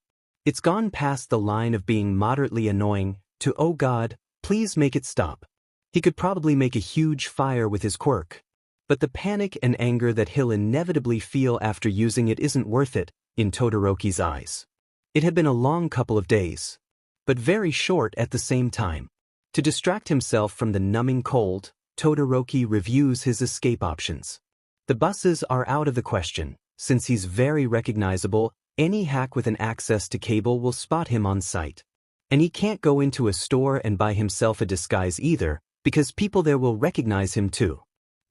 It's gone past the line of being moderately annoying to, oh God, please make it stop. He could probably make a huge fire with his quirk. But the panic and anger that he'll inevitably feel after using it isn't worth it, in Todoroki's eyes. It had been a long couple of days, but very short at the same time. To distract himself from the numbing cold, Todoroki reviews his escape options. The buses are out of the question. Since he's very recognizable, any hack with an access to cable will spot him on sight. And he can't go into a store and buy himself a disguise either, because people there will recognize him too.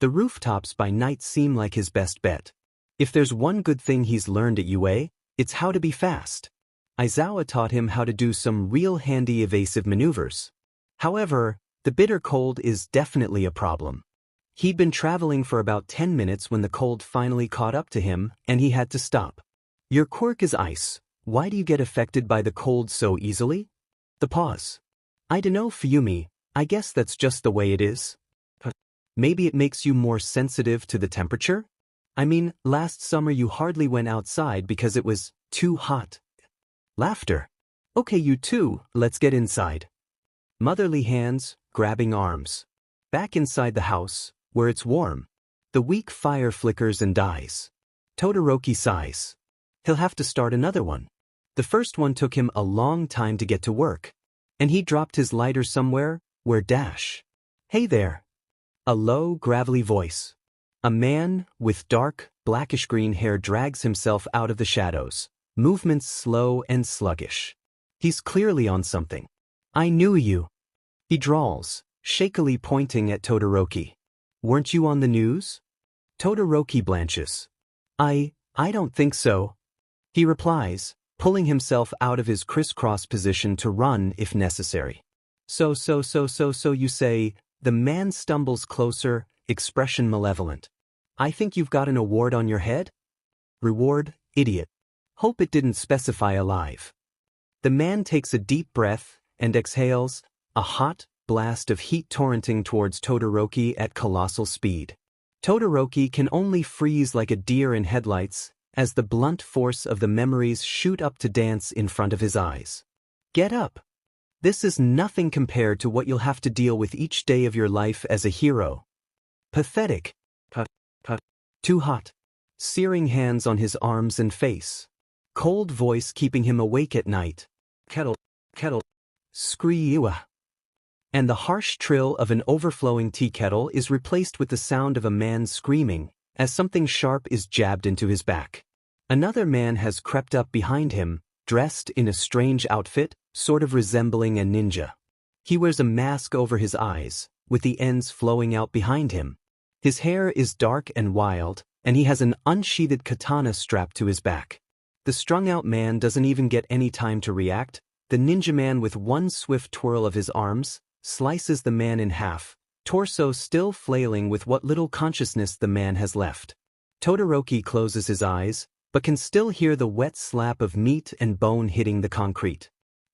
The rooftops by night seem like his best bet. If there's one good thing he's learned at UA, it's how to be fast. Aizawa taught him how to do some real handy evasive maneuvers. However, the bitter cold is definitely a problem. He'd been traveling for about 10 minutes when the cold finally caught up to him, and he had to stop. Your quirk is ice. Why do you get affected by the cold so easily? The pause. I dunno, Fuyumi, I guess that's just the way it is. Maybe it makes you more sensitive to the temperature? I mean, last summer you hardly went outside because it was too hot. Laughter. Okay, you two, let's get inside. Motherly hands, grabbing arms. Back inside the house, where it's warm. The weak fire flickers and dies. Todoroki sighs. He'll have to start another one. The first one took him a long time to get to work. And he dropped his lighter somewhere, where . Hey there. A low, gravelly voice. A man with dark, blackish-green hair drags himself out of the shadows, movements slow and sluggish. He's clearly on something. I knew you. He drawls, shakily pointing at Todoroki. Weren't you on the news? Todoroki blanches. I don't think so. He replies, pulling himself out of his crisscross position to run if necessary. So you say. The man stumbles closer, expression malevolent. I think you've got an award on your head? Reward, idiot. Hope it didn't specify alive. The man takes a deep breath and exhales, a hot blast of heat torrenting towards Todoroki at colossal speed. Todoroki can only freeze like a deer in headlights as the blunt force of the memories shoot up to dance in front of his eyes. Get up. This is nothing compared to what you'll have to deal with each day of your life as a hero. Pathetic. Too hot. Searing hands on his arms and face. Cold voice keeping him awake at night. Kettle. Screewa. And the harsh trill of an overflowing tea kettle is replaced with the sound of a man screaming as something sharp is jabbed into his back. Another man has crept up behind him, dressed in a strange outfit, sort of resembling a ninja. He wears a mask over his eyes, with the ends flowing out behind him. His hair is dark and wild, and he has an unsheathed katana strapped to his back. The strung-out man doesn't even get any time to react. The ninja man, with one swift twirl of his arms, slices the man in half, torso still flailing with what little consciousness the man has left. Todoroki closes his eyes, but can still hear the wet slap of meat and bone hitting the concrete.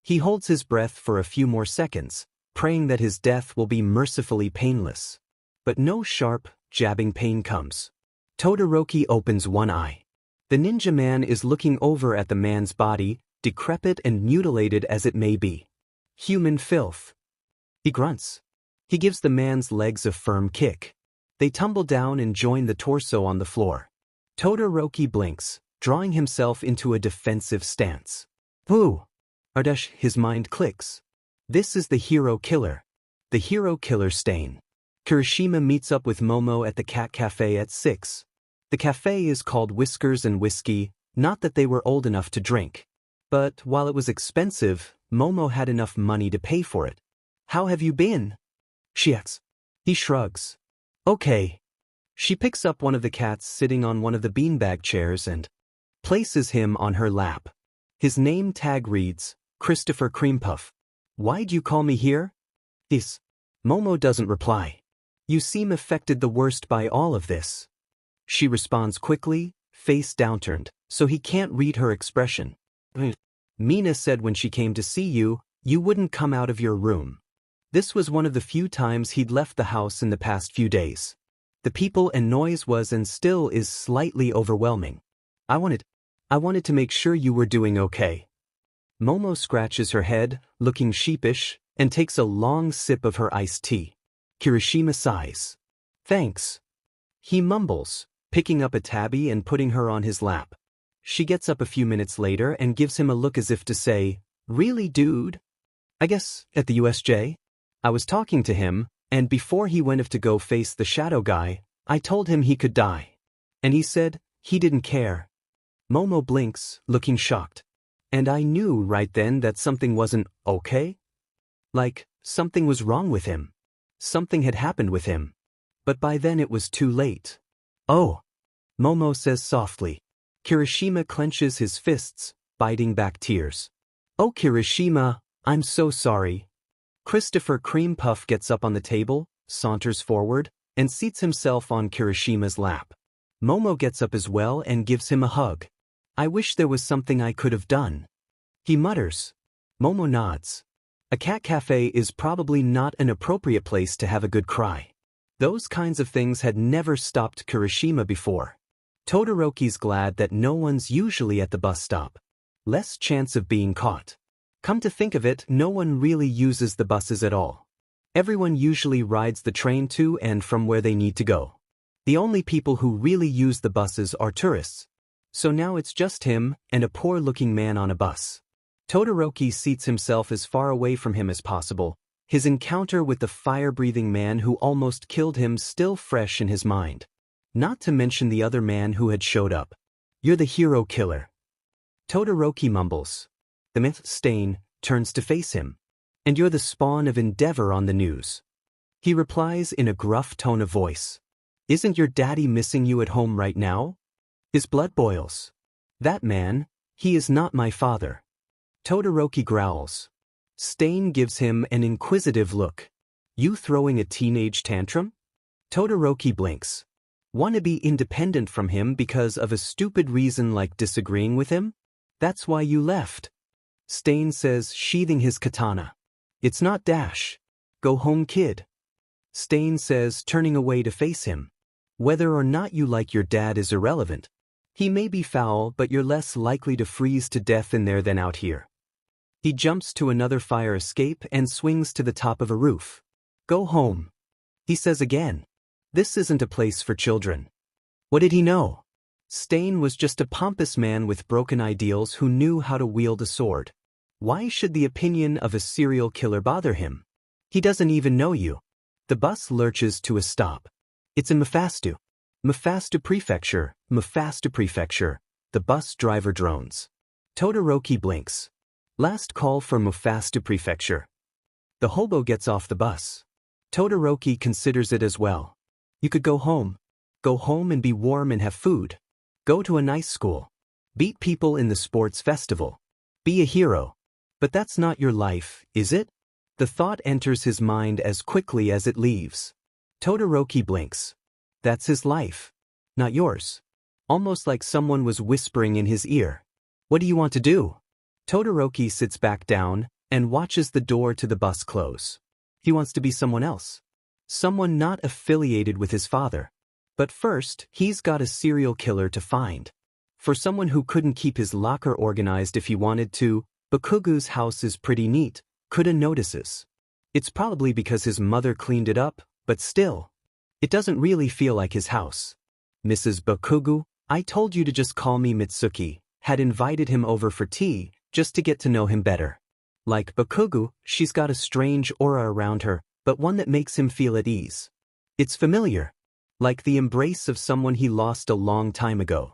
He holds his breath for a few more seconds, praying that his death will be mercifully painless. But no sharp, jabbing pain comes. Todoroki opens one eye. The ninja man is looking over at the man's body, decrepit and mutilated as it may be. Human filth. He grunts. He gives the man's legs a firm kick. They tumble down and join the torso on the floor. Todoroki blinks, drawing himself into a defensive stance. Ooh! Ardesh, his mind clicks. This is the hero killer. The hero killer Stain. Kirishima meets up with Momo at the cat cafe at 6. The cafe is called Whiskers and Whiskey, not that they were old enough to drink. But while it was expensive, Momo had enough money to pay for it. How have you been? She asks. He shrugs. Okay. She picks up one of the cats sitting on one of the beanbag chairs and places him on her lap. His name tag reads, Christopher Creampuff. Why'd you call me here? This. Momo doesn't reply. You seem affected the worst by all of this. She responds quickly, face downturned, so he can't read her expression. Mina said when she came to see you, you wouldn't come out of your room. This was one of the few times he'd left the house in the past few days. The people and noise was and still is slightly overwhelming. I wanted to make sure you were doing okay. Momo scratches her head, looking sheepish, and takes a long sip of her iced tea. Kirishima sighs. Thanks. He mumbles, picking up a tabby and putting her on his lap. She gets up a few minutes later and gives him a look as if to say, Really, dude? I guess, at the USJ? I was talking to him, and before he went off to go face the shadow guy, I told him he could die. And he said he didn't care. Momo blinks, looking shocked. And I knew right then that something wasn't okay. Like, something was wrong with him. Something had happened with him. But by then it was too late. Oh, Momo says softly. Kirishima clenches his fists, biting back tears. Oh, Kirishima, I'm so sorry. Christopher Creampuff gets up on the table, saunters forward, and seats himself on Kirishima's lap. Momo gets up as well and gives him a hug. I wish there was something I could have done. He mutters. Momo nods. A cat cafe is probably not an appropriate place to have a good cry. Those kinds of things had never stopped Kirishima before. Todoroki's glad that no one's usually at the bus stop. Less chance of being caught. Come to think of it, no one really uses the buses at all. Everyone usually rides the train to and from where they need to go. The only people who really use the buses are tourists. So now it's just him and a poor-looking man on a bus. Todoroki seats himself as far away from him as possible, his encounter with the fire-breathing man who almost killed him still fresh in his mind. Not to mention the other man who had showed up. You're the hero killer. Todoroki mumbles. The myth Stain turns to face him. And you're the spawn of Endeavor on the news. He replies in a gruff tone of voice. Isn't your daddy missing you at home right now? His blood boils. That man, he is not my father. Todoroki growls. Stain gives him an inquisitive look. You throwing a teenage tantrum? Todoroki blinks. Want to be independent from him because of a stupid reason like disagreeing with him? That's why you left. Stain says, sheathing his katana. It's not Dash. Go home, kid. Stain says, turning away to face him. Whether or not you like your dad is irrelevant. He may be foul, but you're less likely to freeze to death in there than out here. He jumps to another fire escape and swings to the top of a roof. Go home. He says again. This isn't a place for children. What did he know? Stain was just a pompous man with broken ideals who knew how to wield a sword. Why should the opinion of a serial killer bother him? He doesn't even know you. The bus lurches to a stop. It's in Mephasto. Mephasto Prefecture, Mephasto Prefecture. The bus driver drones. Todoroki blinks. Last call for Mephasto Prefecture. The hobo gets off the bus. Todoroki considers it as well. You could go home. Go home and be warm and have food. Go to a nice school. Beat people in the sports festival. Be a hero. But that's not your life, is it? The thought enters his mind as quickly as it leaves. Todoroki blinks. That's his life. Not yours. Almost like someone was whispering in his ear. What do you want to do? Todoroki sits back down and watches the door to the bus close. He wants to be someone else. Someone not affiliated with his father. But first, he's got a serial killer to find. For someone who couldn't keep his locker organized if he wanted to, Bakugu's house is pretty neat, Kuda notices. It's probably because his mother cleaned it up, but still. It doesn't really feel like his house. Mrs. Bakugu, I told you to just call me Mitsuki, had invited him over for tea, just to get to know him better. Like Bakugu, she's got a strange aura around her, but one that makes him feel at ease. It's familiar. Like the embrace of someone he lost a long time ago.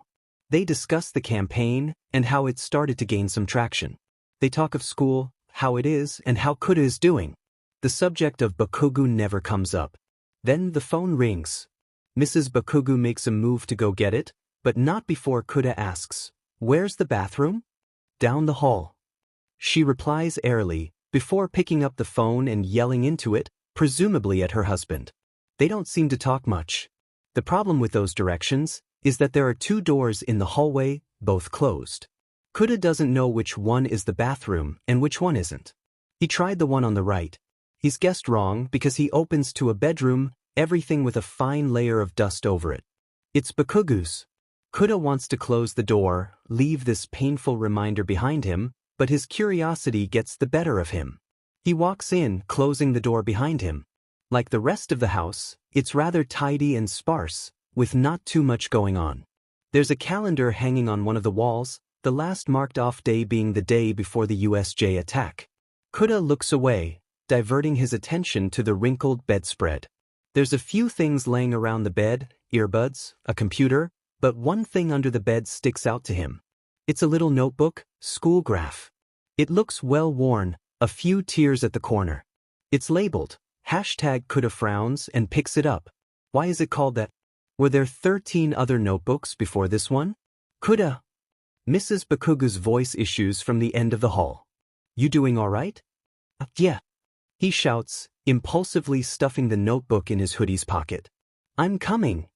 They discuss the campaign and how it started to gain some traction. They talk of school, how it is, and how Kuda is doing. The subject of Bakugu never comes up. Then the phone rings. Mrs. Bakugu makes a move to go get it, but not before Kuda asks, "Where's the bathroom?" "Down the hall." She replies airily, before picking up the phone and yelling into it, presumably at her husband. They don't seem to talk much. The problem with those directions is that there are two doors in the hallway, both closed. Kuda doesn't know which one is the bathroom and which one isn't. He tried the one on the right. He's guessed wrong because he opens to a bedroom, everything with a fine layer of dust over it. It's Bakugu's. Kuda wants to close the door, leave this painful reminder behind him, but his curiosity gets the better of him. He walks in, closing the door behind him. Like the rest of the house, it's rather tidy and sparse, with not too much going on. There's a calendar hanging on one of the walls, the last marked off day being the day before the USJ attack. Kuda looks away, diverting his attention to the wrinkled bedspread. There's a few things laying around the bed, earbuds, a computer, but one thing under the bed sticks out to him. It's a little notebook, school graph. It looks well worn, a few tears at the corner. It's labeled, #Kuda frowns, and picks it up. Why is it called that? Were there 13 other notebooks before this one? Kuda. Mrs. Bakugu's voice issues from the end of the hall. You doing all right? Yeah. He shouts, impulsively stuffing the notebook in his hoodie's pocket. I'm coming.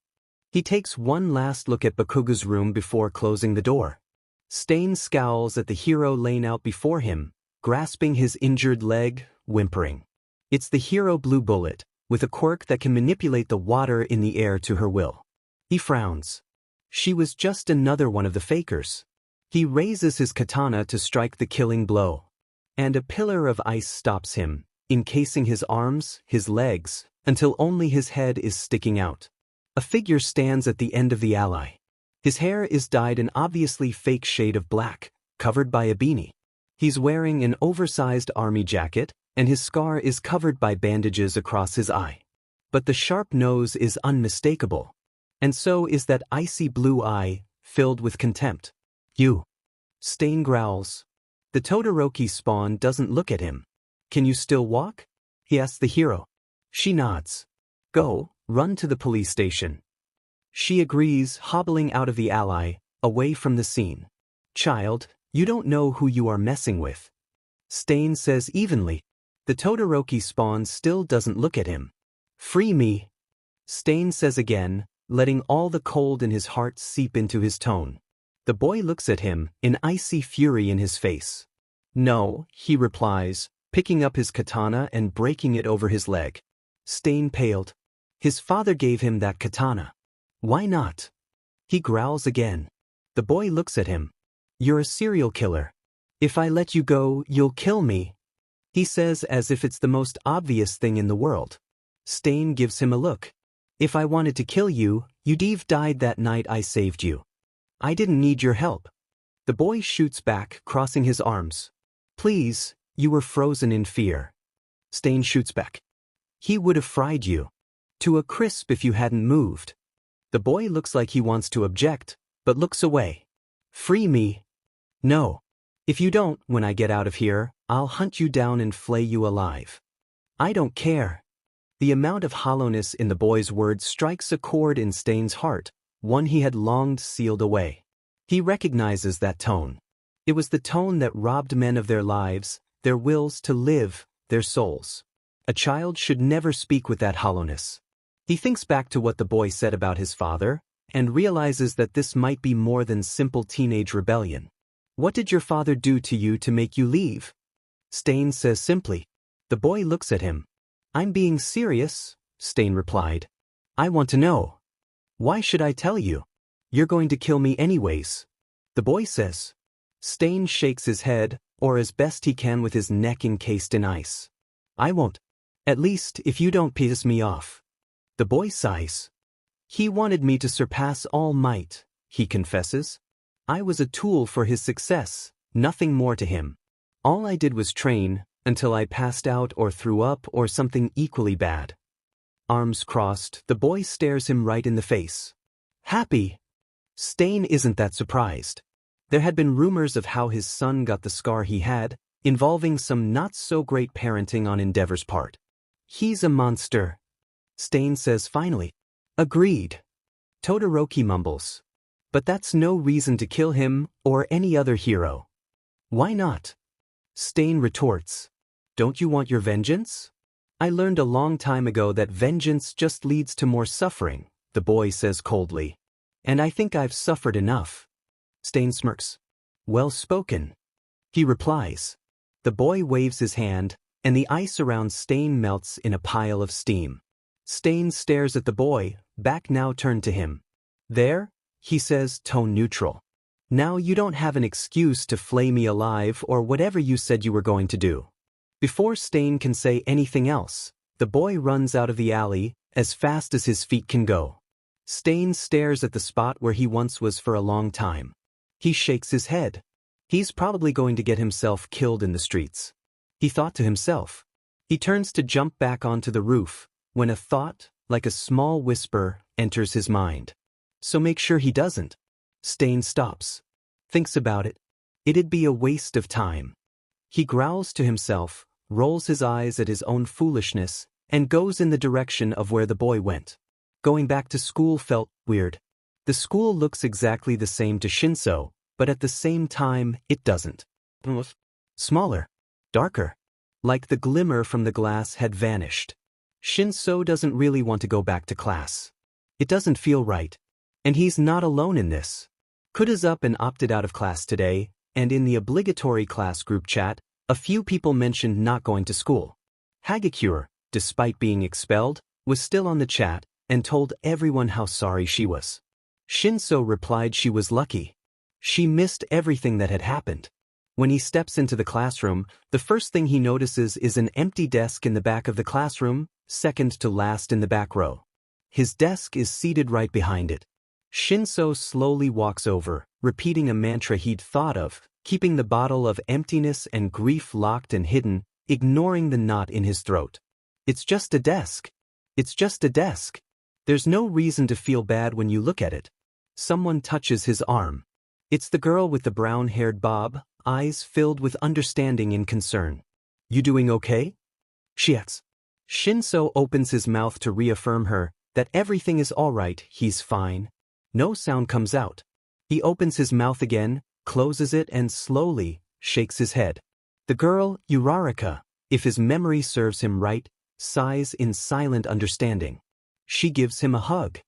He takes one last look at Bakugu's room before closing the door. Stain scowls at the hero laying out before him, grasping his injured leg, whimpering. It's the hero Blue Bullet, with a quirk that can manipulate the water in the air to her will. He frowns. She was just another one of the fakers. He raises his katana to strike the killing blow. And a pillar of ice stops him, encasing his arms, his legs, until only his head is sticking out. A figure stands at the end of the alley. His hair is dyed an obviously fake shade of black, covered by a beanie. He's wearing an oversized army jacket, and his scar is covered by bandages across his eye. But the sharp nose is unmistakable. And so is that icy blue eye, filled with contempt. You. Stain growls. The Todoroki spawn doesn't look at him. Can you still walk? He asks the hero. She nods. Go, run to the police station. She agrees, hobbling out of the alley, away from the scene. Child, you don't know who you are messing with. Stain says evenly. The Todoroki spawn still doesn't look at him. Free me. Stain says again, letting all the cold in his heart seep into his tone. The boy looks at him, an icy fury in his face. No, he replies, picking up his katana and breaking it over his leg. Stain paled. His father gave him that katana. Why not? He growls again. The boy looks at him. You're a serial killer. If I let you go, you'll kill me. He says as if it's the most obvious thing in the world. Stain gives him a look. If I wanted to kill you, you'd have died that night I saved you. I didn't need your help. The boy shoots back, crossing his arms. Please, you were frozen in fear. Stain shoots back. He would have fried you to a crisp if you hadn't moved. The boy looks like he wants to object, but looks away. Free me. No. If you don't, when I get out of here, I'll hunt you down and flay you alive. I don't care. The amount of hollowness in the boy's words strikes a chord in Stain's heart, one he had longed sealed away. He recognizes that tone. It was the tone that robbed men of their lives, their wills to live, their souls. A child should never speak with that hollowness. He thinks back to what the boy said about his father, and realizes that this might be more than simple teenage rebellion. What did your father do to you to make you leave? Stain says simply. The boy looks at him. I'm being serious, Stain replied. I want to know. Why should I tell you? You're going to kill me anyways. The boy says. Stain shakes his head, or as best he can with his neck encased in ice. I won't. At least if you don't piss me off. The boy sighs. He wanted me to surpass all might, he confesses. I was a tool for his success, nothing more to him. All I did was train, until I passed out or threw up or something equally bad. Arms crossed, the boy stares him right in the face. Happy? Stain isn't that surprised. There had been rumors of how his son got the scar he had, involving some not-so-great parenting on Endeavor's part. He's a monster. Stain says finally. Agreed. Todoroki mumbles. But that's no reason to kill him, or any other hero. Why not? Stain retorts. Don't you want your vengeance? I learned a long time ago that vengeance just leads to more suffering, the boy says coldly. And I think I've suffered enough. Stain smirks. Well spoken. He replies. The boy waves his hand, and the ice around Stain melts in a pile of steam. Stain stares at the boy, back now turned to him. There, he says, tone neutral. Now you don't have an excuse to flay me alive or whatever you said you were going to do. Before Stain can say anything else, the boy runs out of the alley, as fast as his feet can go. Stain stares at the spot where he once was for a long time. He shakes his head. He's probably going to get himself killed in the streets. He thought to himself. He turns to jump back onto the roof, when a thought, like a small whisper, enters his mind. So make sure he doesn't. Stain stops. Thinks about it. It'd be a waste of time. He growls to himself, rolls his eyes at his own foolishness, and goes in the direction of where the boy went. Going back to school felt weird. The school looks exactly the same to Shinso, but at the same time, it doesn't. Smaller. Darker. Like the glimmer from the glass had vanished. Shinso doesn't really want to go back to class. It doesn't feel right. And he's not alone in this. Kuda's up and opted out of class today, and in the obligatory class group chat, a few people mentioned not going to school. Hagakure, despite being expelled, was still on the chat, and told everyone how sorry she was. Shinso replied she was lucky. She missed everything that had happened. When he steps into the classroom, the first thing he notices is an empty desk in the back of the classroom, second to last in the back row. His desk is seated right behind it. Shinso slowly walks over, repeating a mantra he'd thought of, keeping the bottle of emptiness and grief locked and hidden, ignoring the knot in his throat. It's just a desk. It's just a desk. There's no reason to feel bad when you look at it. Someone touches his arm. It's the girl with the brown-haired bob, eyes filled with understanding and concern. You doing okay? She asks. Shinso opens his mouth to reaffirm her that everything is all right, he's fine. No sound comes out. He opens his mouth again, closes it and slowly shakes his head. The girl, Uraraka, if his memory serves him right, sighs in silent understanding. She gives him a hug.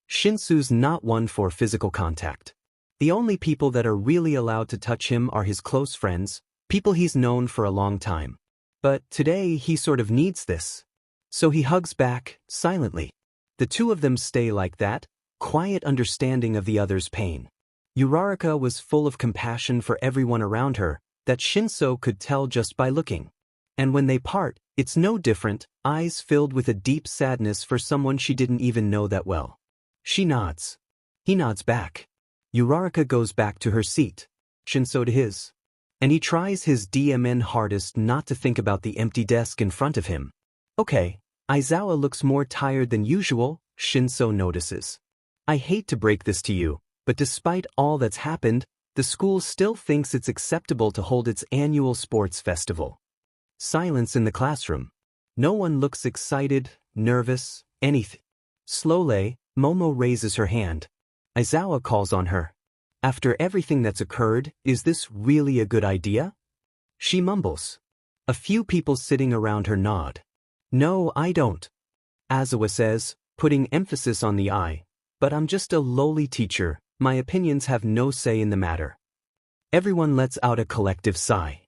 Shinsu's not one for physical contact. The only people that are really allowed to touch him are his close friends, people he's known for a long time. But today he sort of needs this. So he hugs back, silently. The two of them stay like that, quiet understanding of the other's pain. Uraraka was full of compassion for everyone around her, that Shinso could tell just by looking. And when they part, it's no different, eyes filled with a deep sadness for someone she didn't even know that well. She nods. He nods back. Uraraka goes back to her seat, Shinso to his. And he tries his DMN hardest not to think about the empty desk in front of him. Okay, Aizawa looks more tired than usual, Shinso notices. I hate to break this to you, but despite all that's happened, the school still thinks it's acceptable to hold its annual sports festival. Silence in the classroom. No one looks excited, nervous, anything. Slowly, Momo raises her hand. Aizawa calls on her. After everything that's occurred, is this really a good idea? She mumbles. A few people sitting around her nod. No, I don't. Aizawa says, putting emphasis on the I. But I'm just a lowly teacher, my opinions have no say in the matter. Everyone lets out a collective sigh.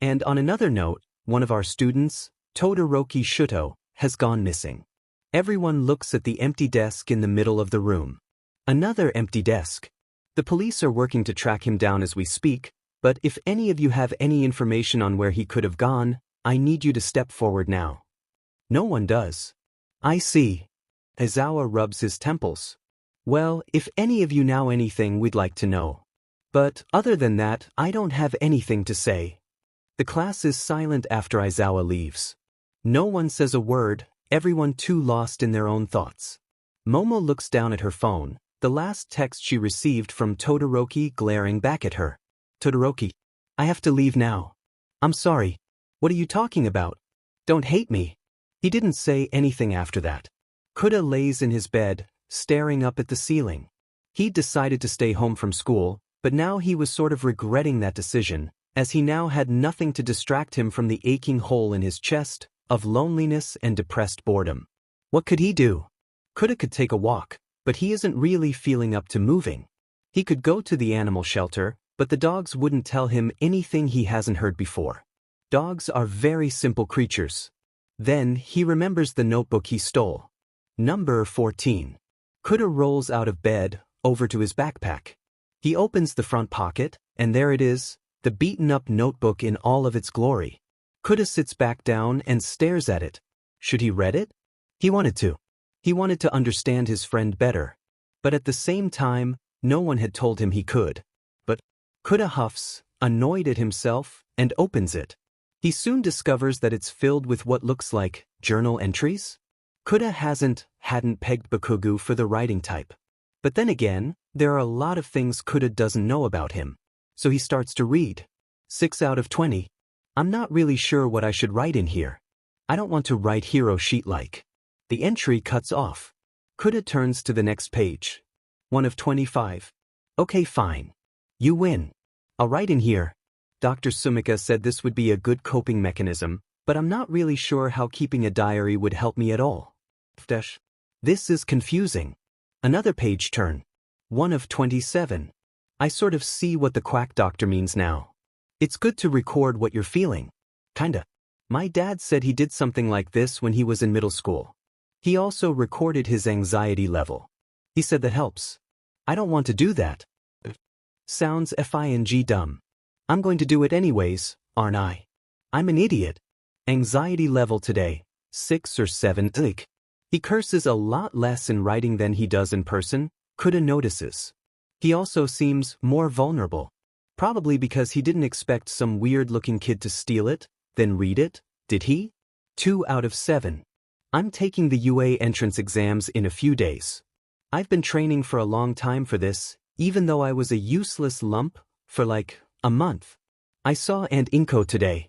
And on another note, one of our students, Todoroki Shuto, has gone missing. Everyone looks at the empty desk in the middle of the room. Another empty desk. The police are working to track him down as we speak, but if any of you have any information on where he could have gone, I need you to step forward now. No one does. I see. Aizawa rubs his temples. Well, if any of you know anything, we'd like to know. But other than that, I don't have anything to say. The class is silent after Aizawa leaves. No one says a word, everyone too lost in their own thoughts. Momo looks down at her phone, the last text she received from Todoroki glaring back at her. Todoroki, I have to leave now. I'm sorry. What are you talking about? Don't hate me. He didn't say anything after that. Kuda lays in his bed, staring up at the ceiling. He'd decided to stay home from school, but now he was sort of regretting that decision, as he now had nothing to distract him from the aching hole in his chest, of loneliness and depressed boredom. What could he do? Kuda could take a walk, but he isn't really feeling up to moving. He could go to the animal shelter, but the dogs wouldn't tell him anything he hasn't heard before. Dogs are very simple creatures. Then he remembers the notebook he stole. Number 14. Kuda rolls out of bed, over to his backpack. He opens the front pocket, and there it is, the beaten-up notebook in all of its glory. Kuda sits back down and stares at it. Should he read it? He wanted to. He wanted to understand his friend better. But at the same time, no one had told him he could. But Kuda huffs, annoyed at himself, and opens it. He soon discovers that it's filled with what looks like journal entries. Kuda hadn't pegged Bakugo for the writing type. But then again, there are a lot of things Kuda doesn't know about him. So he starts to read. 6 out of 20. I'm not really sure what I should write in here. I don't want to write hero sheet-like. The entry cuts off. Kuda turns to the next page. 1 of 25. Okay, fine. You win. I'll write in here. Dr. Sumika said this would be a good coping mechanism, but I'm not really sure how keeping a diary would help me at all. This is confusing. Another page turn. 1 of 27. I sort of see what the quack doctor means now. It's good to record what you're feeling. Kinda. My dad said he did something like this when he was in middle school. He also recorded his anxiety level. He said that helps. I don't want to do that. Sounds fing dumb. I'm going to do it anyways, aren't I? I'm an idiot. Anxiety level today, 6 or 7. He curses a lot less in writing than he does in person, Kuda notices. He also seems more vulnerable. Probably because he didn't expect some weird-looking kid to steal it, then read it, did he? 2 out of 7. I'm taking the UA entrance exams in a few days. I've been training for a long time for this, even though I was a useless lump for like a month. I saw Aunt Inko today.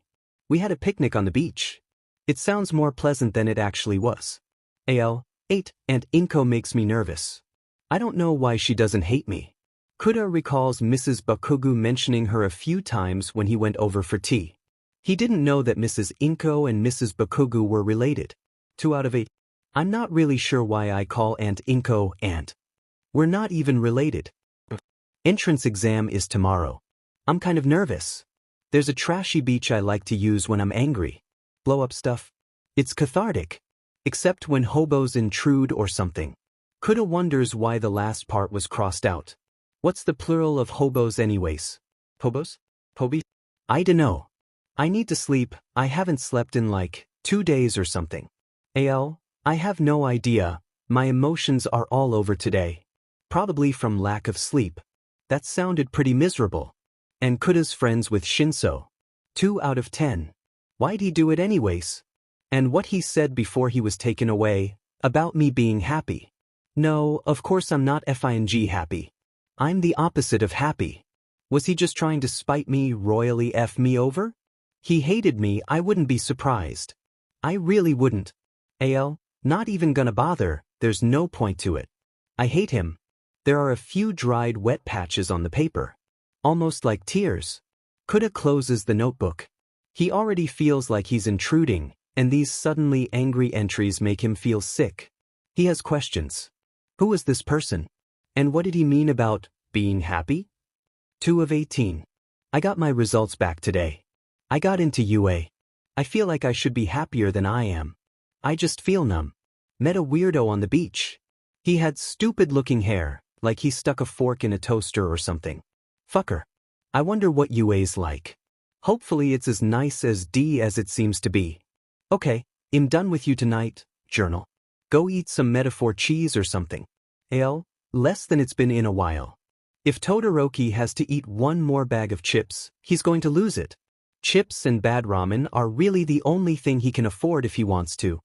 We had a picnic on the beach. It sounds more pleasant than it actually was. AL, 8, Aunt Inko makes me nervous. I don't know why she doesn't hate me. Kuda recalls Mrs. Bakugo mentioning her a few times when he went over for tea. He didn't know that Mrs. Inko and Mrs. Bakugo were related. 2 out of 8. I'm not really sure why I call Aunt Inko Aunt. We're not even related. Entrance exam is tomorrow. I'm kind of nervous. There's a trashy beach I like to use when I'm angry. Blow up stuff. It's cathartic. Except when hobos intrude or something. Kuda wonders why the last part was crossed out. What's the plural of hobos anyways? Hobos? Hobi? I dunno. I need to sleep, I haven't slept in like 2 days or something. AL, I have no idea, my emotions are all over today. Probably from lack of sleep. That sounded pretty miserable. And Kuda's friends with Shinso. 2 out of 10. Why'd he do it anyways? And what he said before he was taken away, about me being happy. No, of course I'm not fing happy. I'm the opposite of happy. Was he just trying to spite me, royally F me over? He hated me, I wouldn't be surprised. I really wouldn't. AL, not even gonna bother, there's no point to it. I hate him. There are a few dried wet patches on the paper. Almost like tears. Kuda closes the notebook. He already feels like he's intruding, and these suddenly angry entries make him feel sick. He has questions. Who was this person? And what did he mean about being happy? 2 of 18. I got my results back today. I got into UA. I feel like I should be happier than I am. I just feel numb. Met a weirdo on the beach. He had stupid-looking hair, like he stuck a fork in a toaster or something. Fucker. I wonder what UA's like. Hopefully it's as nice as D as it seems to be. Okay, I'm done with you tonight, journal. Go eat some metaphor cheese or something. Ale, less than it's been in a while. If Todoroki has to eat one more bag of chips, he's going to lose it. Chips and bad ramen are really the only thing he can afford if he wants to.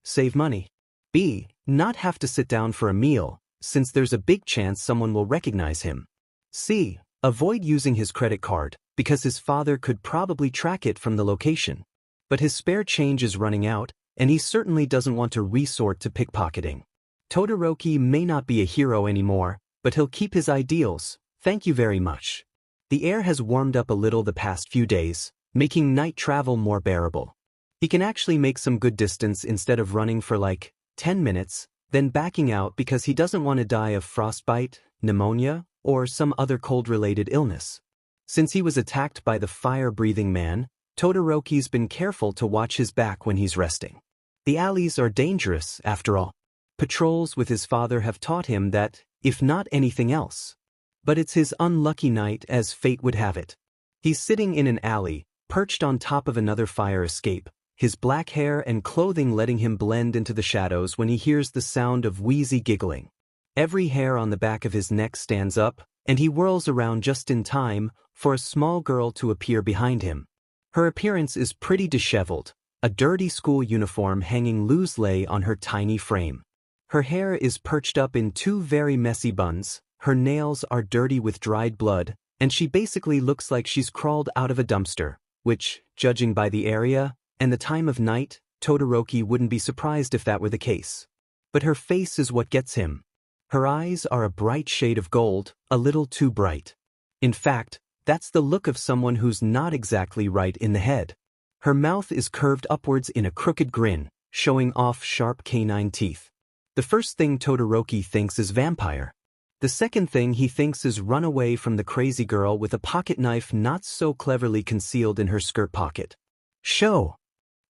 Save money. B. Not have to sit down for a meal, since there's a big chance someone will recognize him. C. Avoid using his credit card, because his father could probably track it from the location. But his spare change is running out, and he certainly doesn't want to resort to pickpocketing. Todoroki may not be a hero anymore, but he'll keep his ideals, thank you very much. The air has warmed up a little the past few days, making night travel more bearable. He can actually make some good distance instead of running for like 10 minutes, then backing out because he doesn't want to die of frostbite, pneumonia, or some other cold-related illness. Since he was attacked by the fire-breathing man, Todoroki's been careful to watch his back when he's resting. The alleys are dangerous, after all. Patrols with his father have taught him that, if not anything else. But it's his unlucky night as fate would have it. He's sitting in an alley, perched on top of another fire escape, his black hair and clothing letting him blend into the shadows when he hears the sound of wheezy giggling. Every hair on the back of his neck stands up, and he whirls around just in time for a small girl to appear behind him. Her appearance is pretty disheveled, a dirty school uniform hanging loosely on her tiny frame. Her hair is perched up in 2 very messy buns, her nails are dirty with dried blood, and she basically looks like she's crawled out of a dumpster, which, judging by the area and the time of night, Todoroki wouldn't be surprised if that were the case. But her face is what gets him. Her eyes are a bright shade of gold, a little too bright. In fact, that's the look of someone who's not exactly right in the head. Her mouth is curved upwards in a crooked grin, showing off sharp canine teeth. The first thing Todoroki thinks is vampire. The second thing he thinks is run away from the crazy girl with a pocket knife not so cleverly concealed in her skirt pocket. "Show!"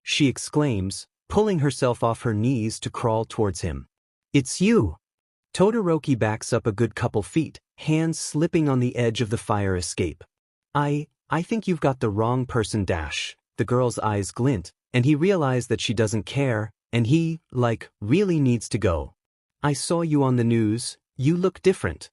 she exclaims, pulling herself off her knees to crawl towards him. "It's you!" Todoroki backs up a good couple feet, hands slipping on the edge of the fire escape. I think you've got the wrong person, dash. The girl's eyes glint, and he realizes that she doesn't care, and he, really needs to go. "I saw you on the news, you look different."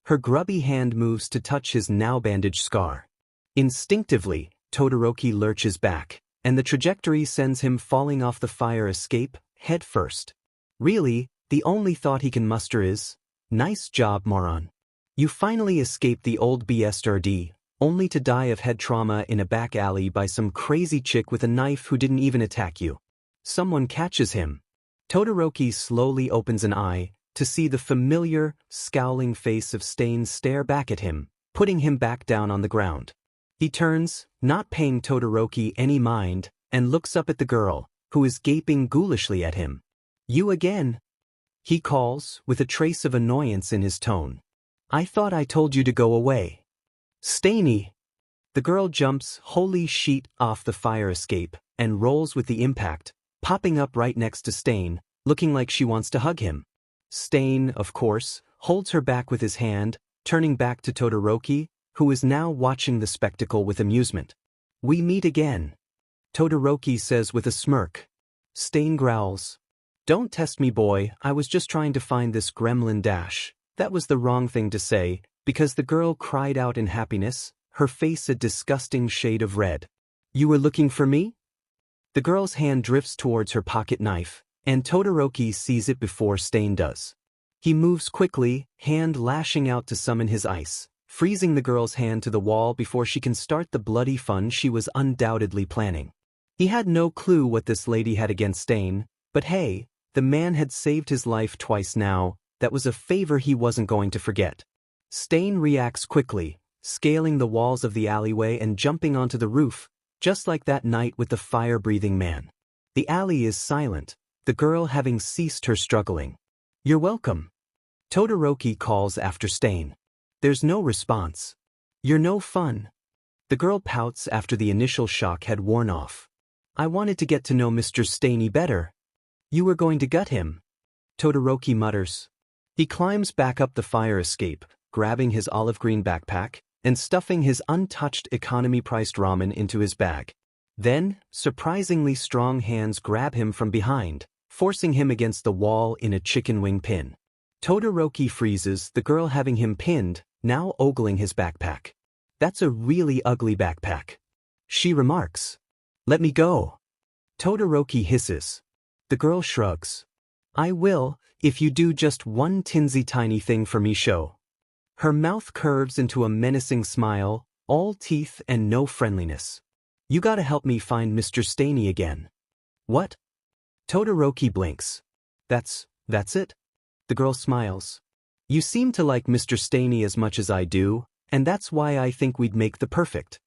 Her grubby hand moves to touch his now bandaged scar. Instinctively, Todoroki lurches back, and the trajectory sends him falling off the fire escape, head first. Really, the only thought he can muster is, "Nice job, moron. You finally escaped the old BSRD, only to die of head trauma in a back alley by some crazy chick with a knife who didn't even attack you." Someone catches him. Todoroki slowly opens an eye, to see the familiar, scowling face of Stain stare back at him, putting him back down on the ground. He turns, not paying Todoroki any mind, and looks up at the girl, who is gaping ghoulishly at him. "You again?" he calls, with a trace of annoyance in his tone. "I thought I told you to go away." "Stainy!" The girl jumps, holy shit, off the fire escape, and rolls with the impact, popping up right next to Stain, looking like she wants to hug him. Stain, of course, holds her back with his hand, turning back to Todoroki, who is now watching the spectacle with amusement. "We meet again," Todoroki says with a smirk. Stain growls. "Don't test me, boy, I was just trying to find this gremlin, dash." That was the wrong thing to say, because the girl cried out in happiness, her face a disgusting shade of red. "You were looking for me?" The girl's hand drifts towards her pocket knife, and Todoroki sees it before Stain does. He moves quickly, hand lashing out to summon his ice, freezing the girl's hand to the wall before she can start the bloody fun she was undoubtedly planning. He had no clue what this lady had against Stain, but hey, the man had saved his life twice now. That was a favor he wasn't going to forget. Stain reacts quickly, scaling the walls of the alleyway and jumping onto the roof, just like that night with the fire-breathing man. The alley is silent, the girl having ceased her struggling. "You're welcome." Todoroki calls after Stain. There's no response. "You're no fun." The girl pouts after the initial shock had worn off. "I wanted to get to know Mr. Stainy better." "You were going to gut him," Todoroki mutters. He climbs back up the fire escape, grabbing his olive green backpack and stuffing his untouched economy-priced ramen into his bag. Then, surprisingly strong hands grab him from behind, forcing him against the wall in a chicken wing pin. Todoroki freezes, the girl having him pinned, now ogling his backpack. "That's a really ugly backpack," she remarks. "Let me go." Todoroki hisses. The girl shrugs. "I will, if you do just one tinsy tiny thing for me, show." Her mouth curves into a menacing smile, all teeth and no friendliness. "You gotta help me find Mr. Stainy again." "What?" Todoroki blinks. That's it?" The girl smiles. "You seem to like Mr. Stainy as much as I do, and that's why I think we'd make the perfect.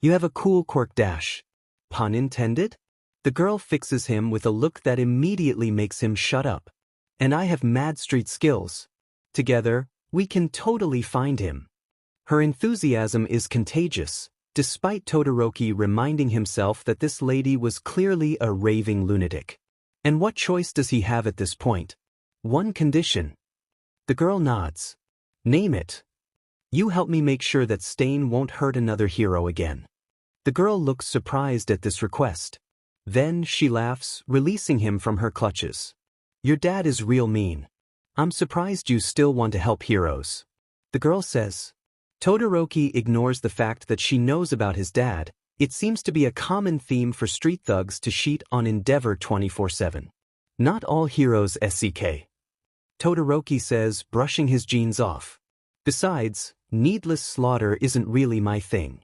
You have a cool quirk dash. Pun intended?" The girl fixes him with a look that immediately makes him shut up. "And I have mad street skills. Together, we can totally find him." Her enthusiasm is contagious, despite Todoroki reminding himself that this lady was clearly a raving lunatic. And what choice does he have at this point? One condition. The girl nods. "Name it." "You help me make sure that Stain won't hurt another hero again." The girl looks surprised at this request. Then she laughs, releasing him from her clutches. "Your dad is real mean. I'm surprised you still want to help heroes," the girl says. Todoroki ignores the fact that she knows about his dad. It seems to be a common theme for street thugs to cheat on Endeavor 24/7. "Not all heroes SCK," Todoroki says, brushing his jeans off. "Besides, needless slaughter isn't really my thing."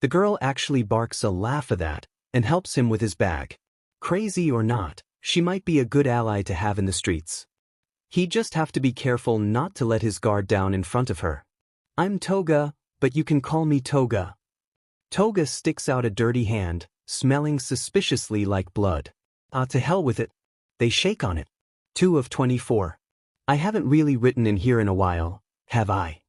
The girl actually barks a laugh at that and helps him with his bag. Crazy or not, she might be a good ally to have in the streets. He'd just have to be careful not to let his guard down in front of her. "I'm Toga, but you can call me Toga." Toga sticks out a dirty hand, smelling suspiciously like blood. To hell with it." They shake on it. 2 of 24. "I haven't really written in here in a while, have I?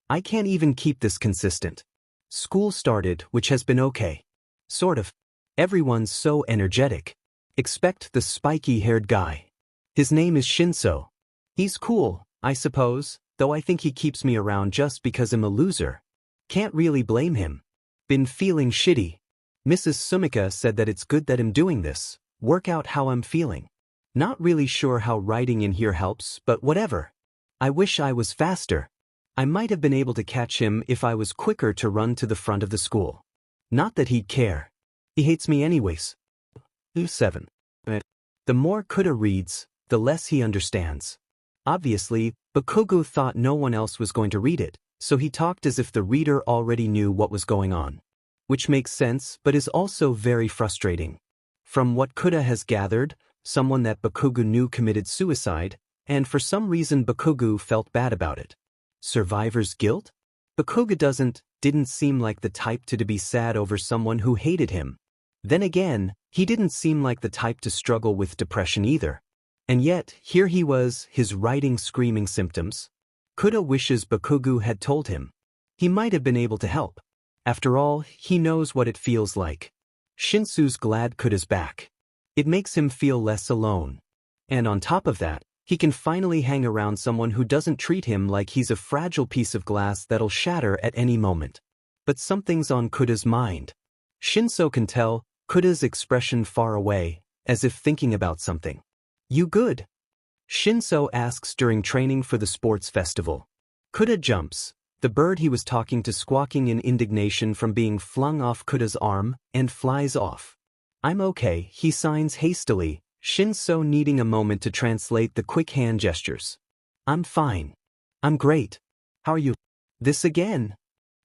I can't even keep this consistent. School started, which has been okay. Sort of. Everyone's so energetic. Expect the spiky-haired guy. His name is Shinso. He's cool, I suppose, though I think he keeps me around just because I'm a loser. Can't really blame him. Been feeling shitty. Mrs. Sumika said that it's good that I'm doing this, work out how I'm feeling. Not really sure how writing in here helps, but whatever. I wish I was faster. I might have been able to catch him if I was quicker to run to the front of the school. Not that he'd care. He hates me anyways." 7. The more Kuda reads, the less he understands. Obviously, Bakugo thought no one else was going to read it, so he talked as if the reader already knew what was going on. Which makes sense but is also very frustrating. From what Kuda has gathered, someone that Bakugo knew committed suicide, and for some reason Bakugo felt bad about it. Survivor's guilt? Bakugo didn't seem like the type to be sad over someone who hated him. Then again, he didn't seem like the type to struggle with depression either. And yet, here he was, his writing screaming symptoms. Kuda wishes Bakugo had told him. He might have been able to help. After all, he knows what it feels like. Shinsu's glad Kuda's back. It makes him feel less alone. And on top of that, he can finally hang around someone who doesn't treat him like he's a fragile piece of glass that'll shatter at any moment. But something's on Kuda's mind. Shinso can tell, Kuda's expression far away, as if thinking about something. "You good?" Shinso asks during training for the sports festival. Kuda jumps, the bird he was talking to squawking in indignation from being flung off Kuda's arm, and flies off. "I'm okay," he signs hastily, Shinso needing a moment to translate the quick hand gestures. "I'm fine. I'm great. How are you?" "This again?"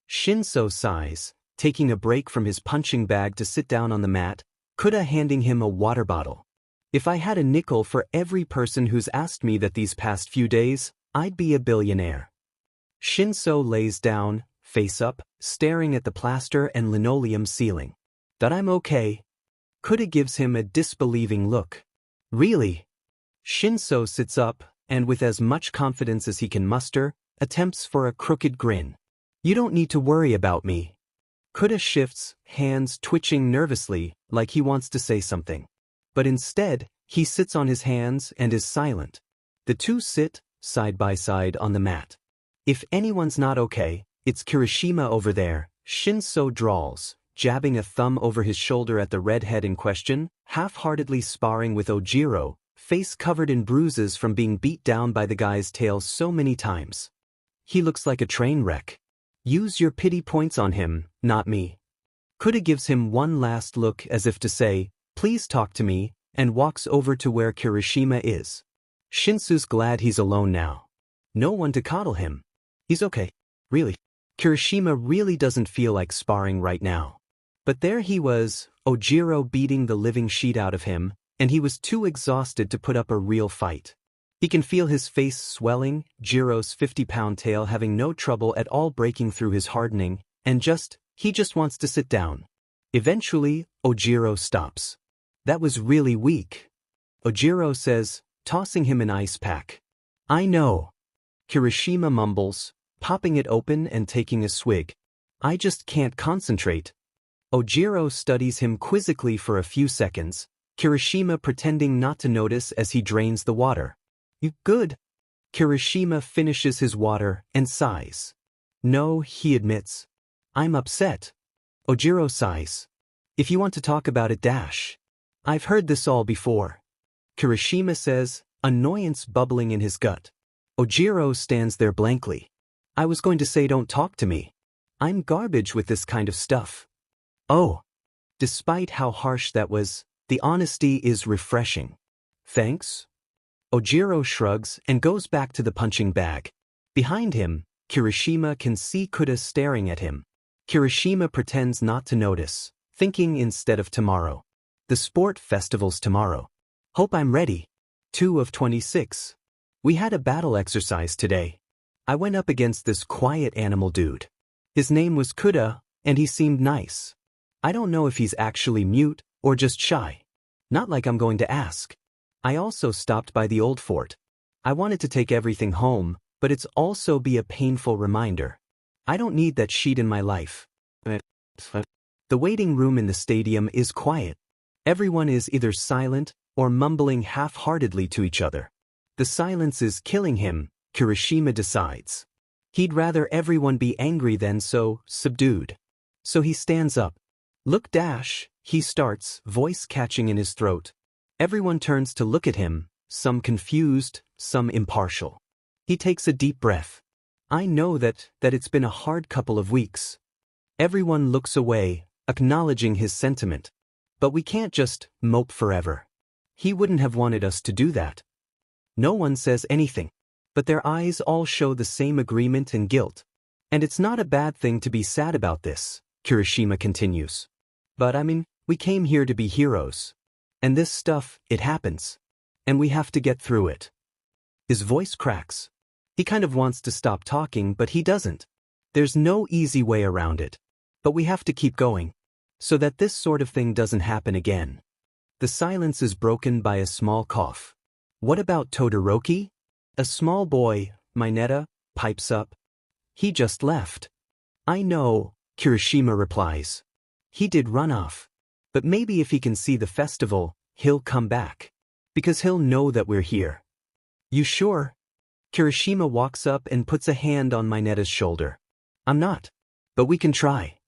Shinso sighs, taking a break from his punching bag to sit down on the mat, Kuda handing him a water bottle. If I had a nickel for every person who's asked me that these past few days, I'd be a billionaire. Shinso lays down, face up, staring at the plaster and linoleum ceiling. That I'm okay. Kuda gives him a disbelieving look. Really? Shinso sits up, and with as much confidence as he can muster, attempts for a crooked grin. You don't need to worry about me. Kuda shifts, hands twitching nervously, like he wants to say something. But instead, he sits on his hands and is silent. The two sit, side by side on the mat. If anyone's not okay, it's Kirishima over there, Shinso drawls, jabbing a thumb over his shoulder at the redhead in question, half-heartedly sparring with Ojiro, face covered in bruises from being beat down by the guy's tail so many times. He looks like a train wreck. Use your pity points on him, not me. Kuda gives him one last look as if to say, please talk to me, and walks over to where Kirishima is. Shinsu's glad he's alone now. No one to coddle him. He's okay. Really. Kirishima really doesn't feel like sparring right now. But there he was, Ojiro beating the living shit out of him, and he was too exhausted to put up a real fight. He can feel his face swelling, Jiro's 50-pound tail having no trouble at all breaking through his hardening, and he just wants to sit down. Eventually, Ojiro stops. That was really weak. Ojiro says, tossing him an ice pack. I know. Kirishima mumbles, popping it open and taking a swig. I just can't concentrate. Ojiro studies him quizzically for a few seconds, Kirishima pretending not to notice as he drains the water. You good? Kirishima finishes his water and sighs. No, he admits. I'm upset. Ojiro sighs. If you want to talk about it, I've heard this all before. Kirishima says, annoyance bubbling in his gut. Ojiro stands there blankly. I was going to say don't talk to me. I'm garbage with this kind of stuff. Oh. Despite how harsh that was, the honesty is refreshing. Thanks? Ojiro shrugs and goes back to the punching bag. Behind him, Kirishima can see Kuda staring at him. Kirishima pretends not to notice, thinking instead of tomorrow. The sport festival's tomorrow. Hope I'm ready. 2 of 26. We had a battle exercise today. I went up against this quiet animal dude. His name was Kuda, and he seemed nice. I don't know if he's actually mute or just shy. Not like I'm going to ask. I also stopped by the old fort. I wanted to take everything home, but it's also be a painful reminder. I don't need that sheet in my life. The waiting room in the stadium is quiet. Everyone is either silent or mumbling half-heartedly to each other. The silence is killing him, Kirishima decides. He'd rather everyone be angry than so subdued. So he stands up. Look, he starts, voice catching in his throat. Everyone turns to look at him, some confused, some impartial. He takes a deep breath. I know that it's been a hard couple of weeks. Everyone looks away, acknowledging his sentiment. But we can't just mope forever. He wouldn't have wanted us to do that. No one says anything, but their eyes all show the same agreement and guilt. And it's not a bad thing to be sad about this, Kirishima continues. But we came here to be heroes. And this stuff, it happens. And we have to get through it. His voice cracks. He kind of wants to stop talking, but he doesn't. There's no easy way around it. But we have to keep going, so that this sort of thing doesn't happen again. The silence is broken by a small cough. What about Todoroki? A small boy, Mineta, pipes up. He just left. I know, Kirishima replies. He did run off. But maybe if he can see the festival, he'll come back. Because he'll know that we're here. You sure? Kirishima walks up and puts a hand on Mineta's shoulder. I'm not. But we can try.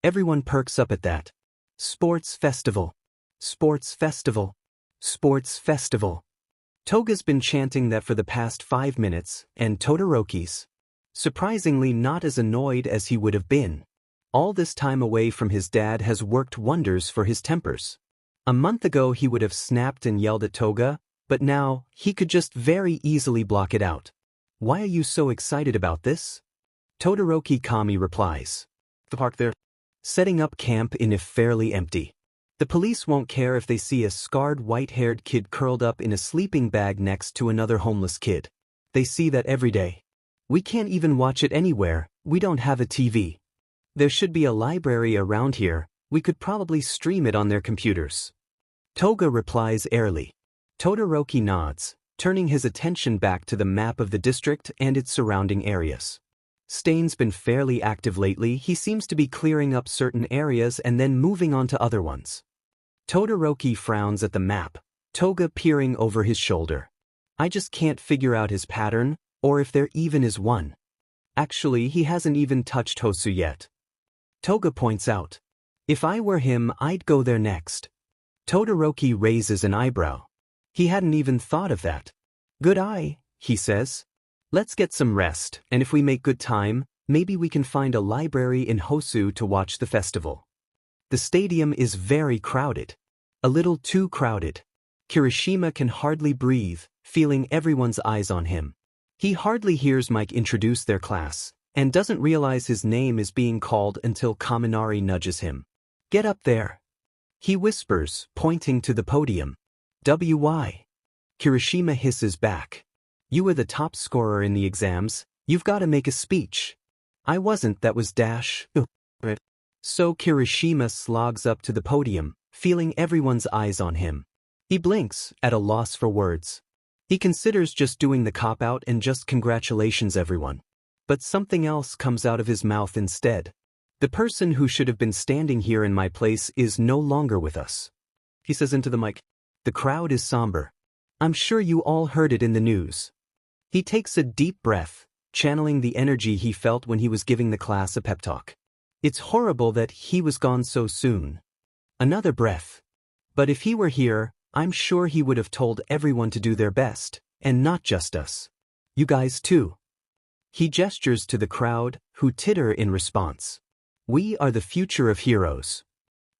Everyone perks up at that. Sports festival. Sports festival. Sports festival. Toga's been chanting that for the past 5 minutes, and Todoroki's surprisingly not as annoyed as he would have been. All this time away from his dad has worked wonders for his tempers. A month ago he would have snapped and yelled at Toga, but now he could just very easily block it out. Why are you so excited about this? Todoroki Kami replies. The park there. Setting up camp in if fairly empty. The police won't care if they see a scarred white-haired kid curled up in a sleeping bag next to another homeless kid. They see that every day. We can't even watch it anywhere, we don't have a TV. There should be a library around here, we could probably stream it on their computers. Toga replies airily. Todoroki nods, turning his attention back to the map of the district and its surrounding areas. Stain's been fairly active lately, he seems to be clearing up certain areas and then moving on to other ones. Todoroki frowns at the map, Toga peering over his shoulder. I just can't figure out his pattern, or if there even is one. Actually, he hasn't even touched Hosu yet. Toga points out. If I were him, I'd go there next. Todoroki raises an eyebrow. He hadn't even thought of that. Good eye, he says. Let's get some rest, and if we make good time, maybe we can find a library in Hosu to watch the festival. The stadium is very crowded. A little too crowded. Kirishima can hardly breathe, feeling everyone's eyes on him. He hardly hears Mike introduce their class, and doesn't realize his name is being called until Kaminari nudges him. Get up there. He whispers, pointing to the podium. Why? Kirishima hisses back. You were the top scorer in the exams, you've got to make a speech. I wasn't, that was Dash. So Kirishima slogs up to the podium, feeling everyone's eyes on him. He blinks, at a loss for words. He considers just doing the cop-out and just congratulations everyone. But something else comes out of his mouth instead. The person who should have been standing here in my place is no longer with us. He says into the mic. The crowd is somber. I'm sure you all heard it in the news. He takes a deep breath, channeling the energy he felt when he was giving the class a pep talk. It's horrible that he was gone so soon. Another breath. But if he were here, I'm sure he would have told everyone to do their best, and not just us. You guys too. He gestures to the crowd, who titter in response. We are the future of heroes.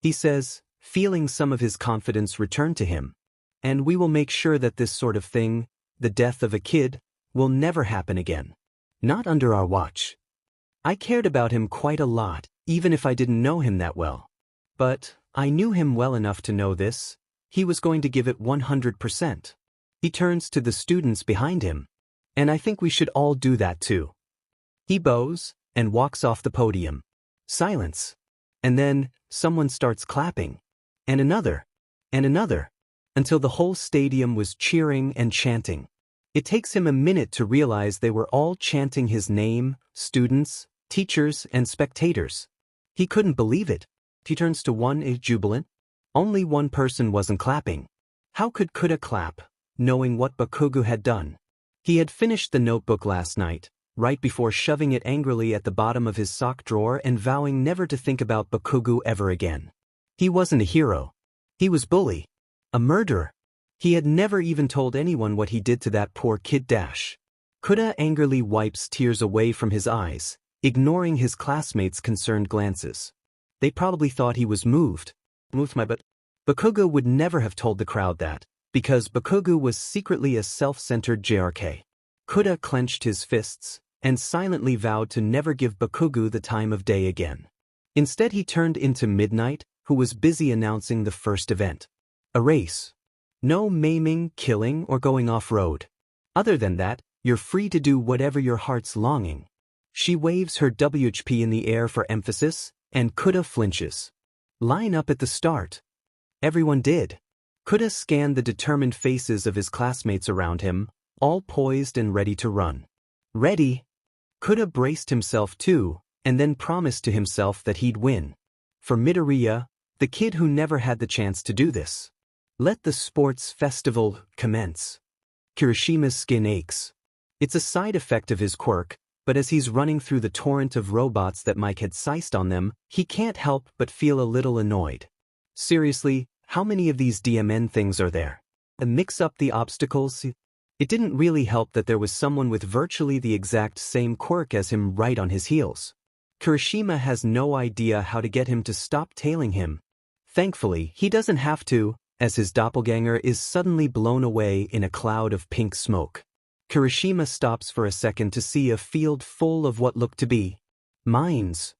He says, feeling some of his confidence return to him. And we will make sure that this sort of thing, the death of a kid, will never happen again. Not under our watch. I cared about him quite a lot, even if I didn't know him that well. But I knew him well enough to know this. He was going to give it 100%. He turns to the students behind him. And I think we should all do that too. He bows and walks off the podium. Silence. And then someone starts clapping. And another. And another. Until the whole stadium was cheering and chanting. It takes him a minute to realize they were all chanting his name, students, teachers, and spectators. He couldn't believe it. He turns to one, is jubilant. Only one person wasn't clapping. How could Kuda clap, knowing what Bakugo had done? He had finished the notebook last night, right before shoving it angrily at the bottom of his sock drawer and vowing never to think about Bakugo ever again. He wasn't a hero. He was bully. A murderer. He had never even told anyone what he did to that poor kid Dash. Kuda angrily wipes tears away from his eyes, ignoring his classmates' concerned glances. They probably thought he was moved my butt. Bakugo would never have told the crowd that, because Bakugo was secretly a self-centered JRK. Kuda clenched his fists, and silently vowed to never give Bakugo the time of day again. Instead he turned into Midnight, who was busy announcing the first event. A race. No maiming, killing, or going off-road. Other than that, you're free to do whatever your heart's longing. She waves her WHP in the air for emphasis, and Kuda flinches. Line up at the start. Everyone did. Kuda scanned the determined faces of his classmates around him, all poised and ready to run. Ready? Kuda braced himself too, and then promised to himself that he'd win. For Midoriya, the kid who never had the chance to do this. Let the sports festival commence. Kirishima's skin aches. It's a side effect of his quirk, but as he's running through the torrent of robots that Mike had sized on them, he can't help but feel a little annoyed. Seriously, how many of these DMN things are there? And mix up the obstacles? It didn't really help that there was someone with virtually the exact same quirk as him right on his heels. Kirishima has no idea how to get him to stop tailing him. Thankfully, he doesn't have to, as his doppelganger is suddenly blown away in a cloud of pink smoke. Kirishima stops for a second to see a field full of what looked to be mines.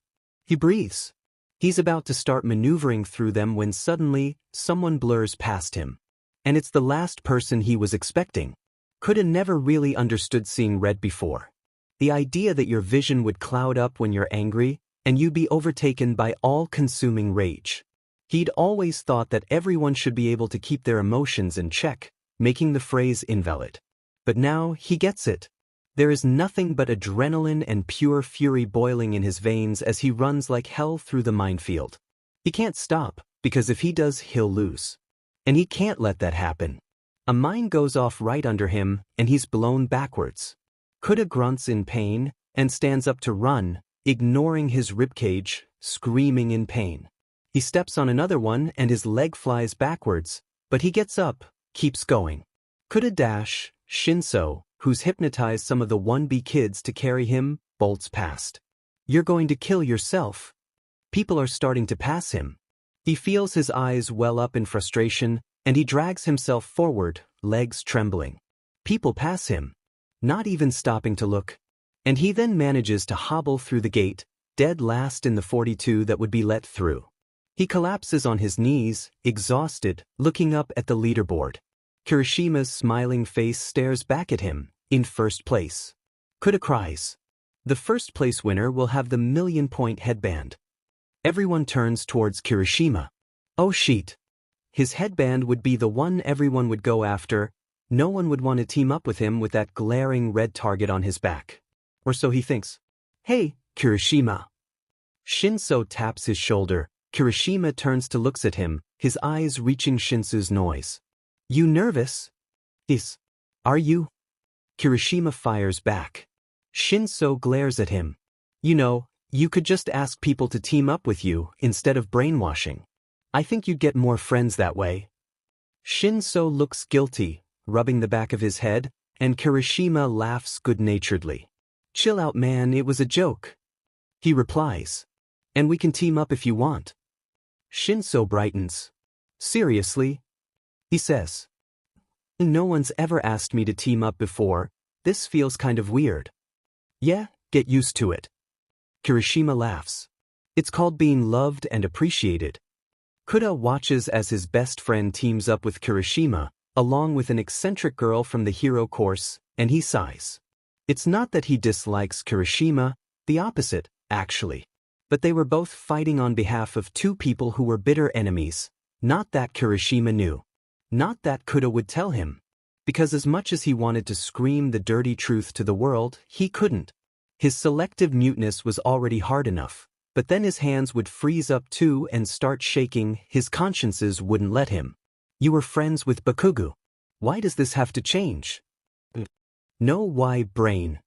He breathes. He's about to start maneuvering through them when suddenly, someone blurs past him. And it's the last person he was expecting. Kuda never really understood seeing red before. The idea that your vision would cloud up when you're angry, and you'd be overtaken by all-consuming rage. He'd always thought that everyone should be able to keep their emotions in check, making the phrase invalid. But now, he gets it. There is nothing but adrenaline and pure fury boiling in his veins as he runs like hell through the minefield. He can't stop, because if he does, he'll lose. And he can't let that happen. A mine goes off right under him, and he's blown backwards. Kuda grunts in pain, and stands up to run, ignoring his ribcage, screaming in pain. He steps on another one and his leg flies backwards, but he gets up, keeps going. Kuda dash, Shinso, who's hypnotized some of the 1B kids to carry him, bolts past. You're going to kill yourself. People are starting to pass him. He feels his eyes well up in frustration, and he drags himself forward, legs trembling. People pass him, not even stopping to look. And he then manages to hobble through the gate, dead last in the 42 that would be let through. He collapses on his knees, exhausted, looking up at the leaderboard. Kirishima's smiling face stares back at him, in first place. Kuda cries. The first place winner will have the 1,000,000-point headband. Everyone turns towards Kirishima. Oh shit. His headband would be the one everyone would go after. No one would want to team up with him with that glaring red target on his back. Or so he thinks. Hey, Kirishima. Shinso taps his shoulder. Kirishima turns to looks at him, his eyes reaching Shinso's nose. You nervous? Yes. Are you? Kirishima fires back. Shinso glares at him. You know, you could just ask people to team up with you instead of brainwashing. I think you'd get more friends that way. Shinso looks guilty, rubbing the back of his head, and Kirishima laughs good-naturedly. Chill out, man, it was a joke. He replies. And we can team up if you want. Shinso brightens. Seriously? He says. No one's ever asked me to team up before. This feels kind of weird. Yeah, get used to it. Kirishima laughs. It's called being loved and appreciated. Kuda watches as his best friend teams up with Kirishima, along with an eccentric girl from the hero course, and he sighs. It's not that he dislikes Kirishima, the opposite, actually. But they were both fighting on behalf of two people who were bitter enemies. Not that Kirishima knew. Not that Kuda would tell him. Because as much as he wanted to scream the dirty truth to the world, he couldn't. His selective muteness was already hard enough, but then his hands would freeze up too and start shaking. His consciences wouldn't let him. You were friends with Bakugo. Why does this have to change? No, why, brain?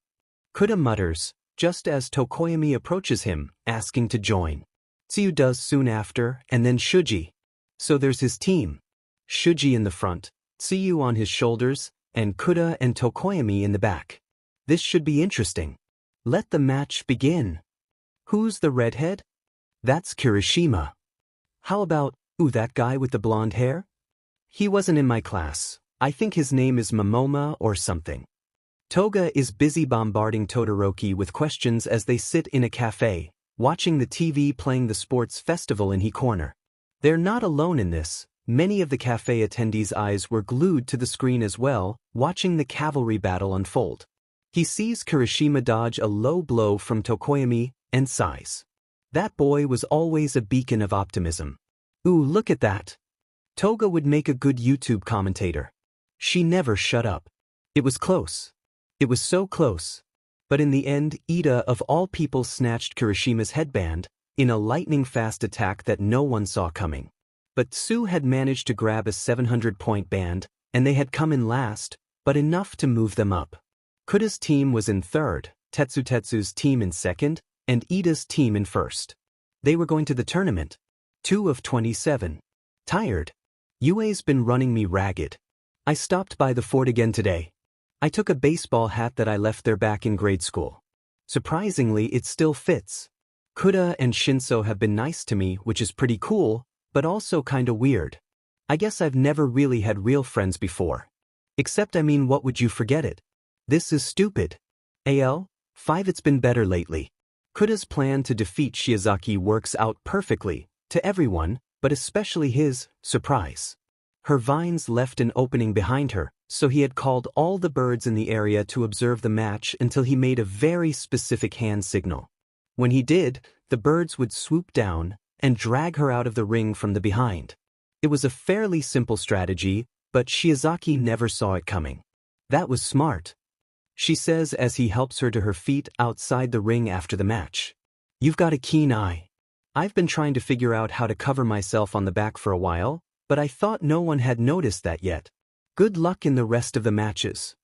Kuda mutters, just as Tokoyami approaches him, asking to join. Tsuyu does soon after, and then Shuji. So there's his team. Shuji in the front, Tsuyu on his shoulders, and Kuda and Tokoyami in the back. This should be interesting. Let the match begin. Who's the redhead? That's Kirishima. How about, that guy with the blonde hair? He wasn't in my class. I think his name is Momoma or something. Toga is busy bombarding Todoroki with questions as they sit in a cafe, watching the TV playing the sports festival in He Corner. They're not alone in this. Many of the cafe attendees' eyes were glued to the screen as well, watching the cavalry battle unfold. He sees Kirishima dodge a low blow from Tokoyami and sighs. That boy was always a beacon of optimism. Ooh, look at that. Toga would make a good YouTube commentator. She never shut up. It was close. It was so close. But in the end, Ida of all people snatched Kirishima's headband, in a lightning-fast attack that no one saw coming. But Tsu had managed to grab a 700-point band, and they had come in last, but enough to move them up. Kuda's team was in third, Tetsu's team in second, and Ida's team in first. They were going to the tournament. 2 of 27. Tired. Yue's been running me ragged. I stopped by the fort again today. I took a baseball hat that I left there back in grade school. Surprisingly, it still fits. Kuda and Shinso have been nice to me, which is pretty cool, but also kinda weird. I guess I've never really had real friends before. Except what would you forget it? This is stupid. AL, 5 it's been better lately. Kuda's plan to defeat Shiozaki works out perfectly, to everyone, but especially his surprise. Her vines left an opening behind her, so he had called all the birds in the area to observe the match until he made a very specific hand signal. When he did, the birds would swoop down and drag her out of the ring from the behind. It was a fairly simple strategy, but Shiozaki never saw it coming. That was smart, she says as he helps her to her feet outside the ring after the match. You've got a keen eye. I've been trying to figure out how to cover myself on the back for a while, but I thought no one had noticed that yet. Good luck in the rest of the matches.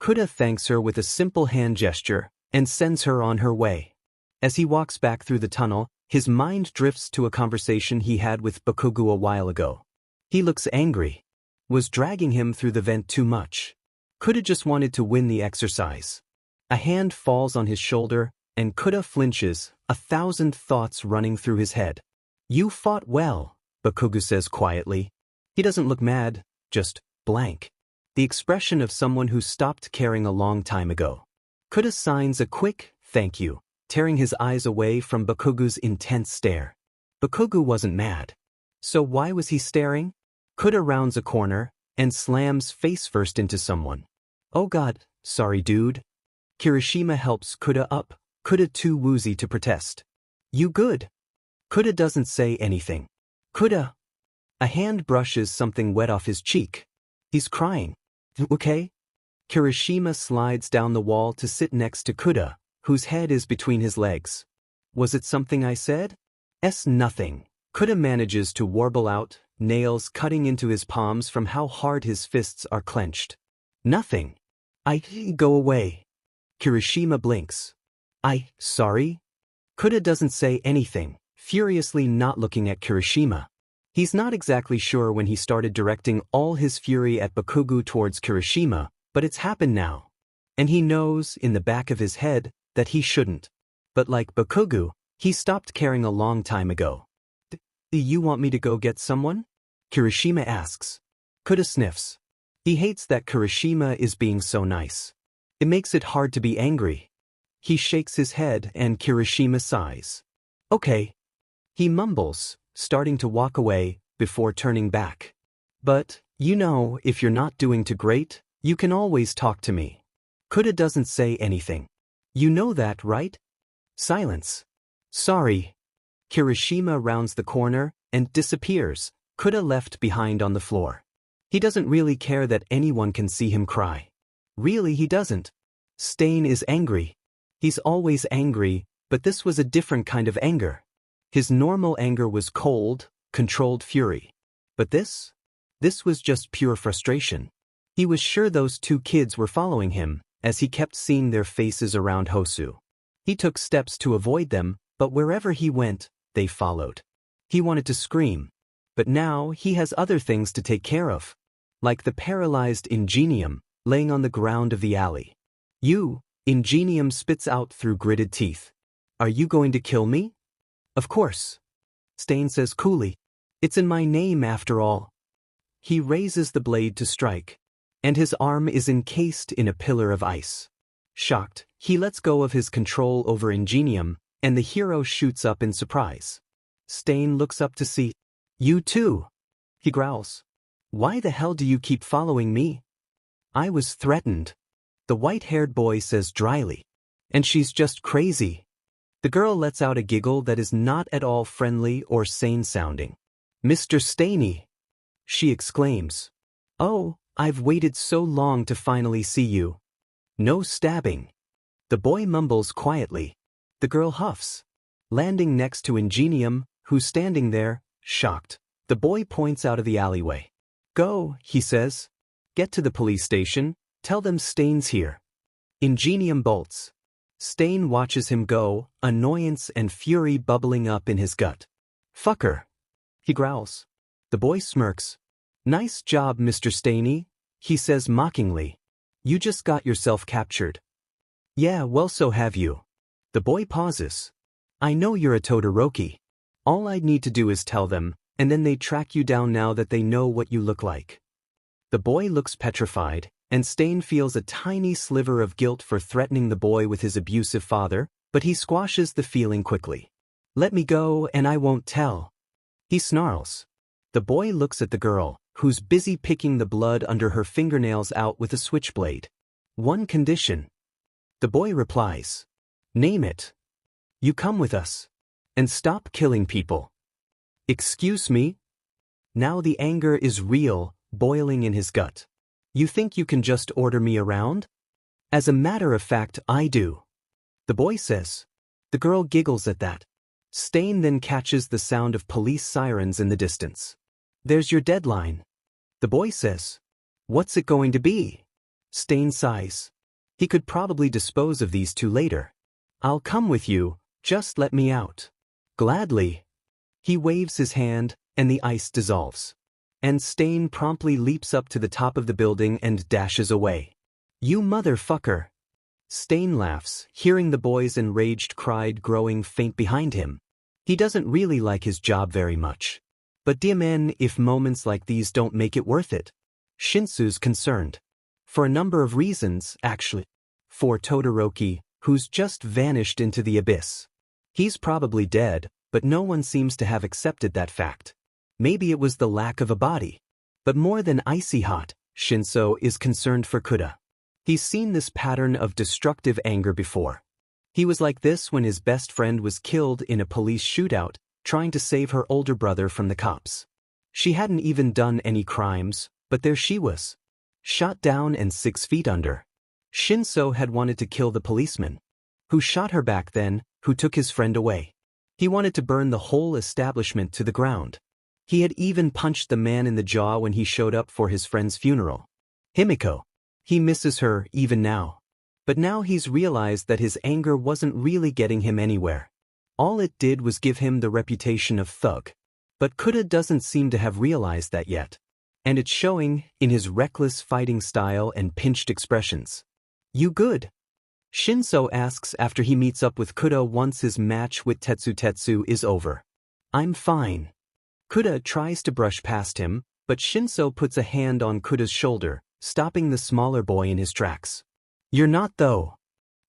Kuda thanks her with a simple hand gesture and sends her on her way. As he walks back through the tunnel, his mind drifts to a conversation he had with Bakugo a while ago. He looks angry. Was dragging him through the vent too much? Kuda just wanted to win the exercise. A hand falls on his shoulder, and Kuda flinches, 1,000 thoughts running through his head. You fought well, Bakugo says quietly. He doesn't look mad, just blank. The expression of someone who stopped caring a long time ago. Kuda signs a quick thank you, tearing his eyes away from Bakugo's intense stare. Bakugo wasn't mad. So why was he staring? Kuda rounds a corner and slams face first into someone. Oh god, sorry dude. Kirishima helps Kuda up, Kuda too woozy to protest. You good? Kuda doesn't say anything. Kuda. A hand brushes something wet off his cheek. He's crying. Okay? Kirishima slides down the wall to sit next to Kuda, whose head is between his legs. Was it something I said? Nothing. Kuda manages to warble out, nails cutting into his palms from how hard his fists are clenched. Nothing. Go away. Kirishima blinks. Sorry? Kuda doesn't say anything, furiously not looking at Kirishima. He's not exactly sure when he started directing all his fury at Bakugo towards Kirishima, but it's happened now. And he knows, in the back of his head, that he shouldn't. But like Bakugo, he stopped caring a long time ago. You want me to go get someone? Kirishima asks. Kuda sniffs. He hates that Kirishima is being so nice. It makes it hard to be angry. He shakes his head and Kirishima sighs. Okay. He mumbles, starting to walk away, before turning back. But, if you're not doing too great, you can always talk to me. Kuda doesn't say anything. You know that, right? Silence. Sorry. Kirishima rounds the corner and disappears, Kuda left behind on the floor. He doesn't really care that anyone can see him cry. Really, he doesn't. Stain is angry. He's always angry, but this was a different kind of anger. His normal anger was cold, controlled fury. But this was just pure frustration. He was sure those two kids were following him, as he kept seeing their faces around Hosu. He took steps to avoid them, but wherever he went, they followed. He wanted to scream. But now he has other things to take care of. Like the paralyzed Ingenium, laying on the ground of the alley. Ingenium spits out through gritted teeth. Are you going to kill me? Of course. Stain says coolly. It's in my name after all. He raises the blade to strike. And his arm is encased in a pillar of ice. Shocked, he lets go of his control over Ingenium, and the hero shoots up in surprise. Stain looks up to see. You too. He growls. Why the hell do you keep following me? I was threatened. The white-haired boy says dryly. And she's just crazy. The girl lets out a giggle that is not at all friendly or sane-sounding. Mr. Stainy! She exclaims. Oh, I've waited so long to finally see you. No stabbing. The boy mumbles quietly. The girl huffs. Landing next to Ingenium, who's standing there, shocked. The boy points out of the alleyway. Go, he says. Get to the police station, tell them Stain's here. Ingenium bolts. Stain watches him go, annoyance and fury bubbling up in his gut. Fucker. He growls. The boy smirks. Nice job, Mr. Stainy, he says mockingly. You just got yourself captured. Yeah, well, so have you. The boy pauses. I know you're a Todoroki. All I'd need to do is tell them, and then they track you down now that they know what you look like. The boy looks petrified, and Stain feels a tiny sliver of guilt for threatening the boy with his abusive father, But he squashes the feeling quickly. Let me go and I won't tell. He snarls. The boy looks at the girl, who's busy picking the blood under her fingernails out with a switchblade. One condition. The boy replies. Name it. You come with us. And stop killing people. Excuse me? Now the anger is real, boiling in his gut. You think you can just order me around? As a matter of fact, I do. The boy says. The girl giggles at that. Stain then catches the sound of police sirens in the distance. There's your deadline. The boy says. What's it going to be? Stain sighs. He could probably dispose of these two later. I'll come with you, just let me out. Gladly. He waves his hand, and the ice dissolves. And Stain promptly leaps up to the top of the building and dashes away. You motherfucker. Stain laughs, hearing the boy's enraged cry growing faint behind him. He doesn't really like his job very much. But DMN, if moments like these don't make it worth it. Shinsu's concerned. For a number of reasons, actually. For Todoroki, who's just vanished into the abyss. He's probably dead, but no one seems to have accepted that fact. Maybe it was the lack of a body. But more than icy hot, Shinso is concerned for Kuda. He's seen this pattern of destructive anger before. He was like this when his best friend was killed in a police shootout, trying to save her older brother from the cops. She hadn't even done any crimes, but there she was. Shot down and 6 feet under. Shinso had wanted to kill the policeman. Who shot her back then, who took his friend away. He wanted to burn the whole establishment to the ground. He had even punched the man in the jaw when he showed up for his friend's funeral. Himiko. He misses her even now. But now he's realized that his anger wasn't really getting him anywhere. All it did was give him the reputation of thug. But Kuda doesn't seem to have realized that yet. And it's showing in his reckless fighting style and pinched expressions. You good? Shinso asks after he meets up with Kuda once his match with Tetsu is over. I'm fine. Kuda tries to brush past him, but Shinso puts a hand on Kuda's shoulder, stopping the smaller boy in his tracks. You're not though.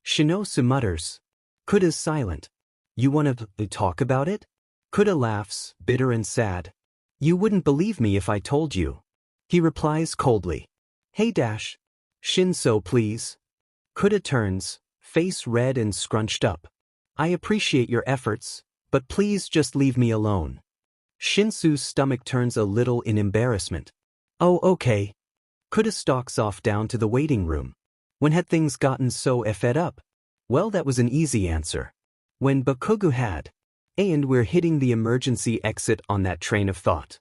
Shinosu mutters. Kuda's silent. You want to talk about it? Kuda laughs, bitter and sad. You wouldn't believe me if I told you. He replies coldly. Hey Dash. Shinso please. Kuda turns, face red and scrunched up. I appreciate your efforts, but please just leave me alone. Shinsu's stomach turns a little in embarrassment. Oh okay. Kuda stalks off down to the waiting room. When had things gotten so fed up? Well, that was an easy answer. When Bakugo had. And we're hitting the emergency exit on that train of thought.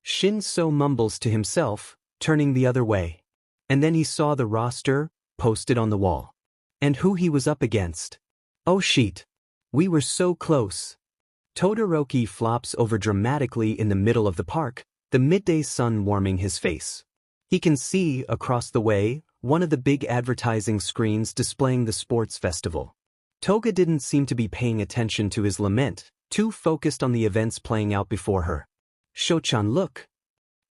Shinso mumbles to himself, turning the other way. And then he saw the roster, posted on the wall. And who he was up against. Oh shit. We were so close. Todoroki flops over dramatically in the middle of the park, the midday sun warming his face. He can see, across the way, one of the big advertising screens displaying the sports festival. Toga didn't seem to be paying attention to his lament, too focused on the events playing out before her. Sho-chan, look.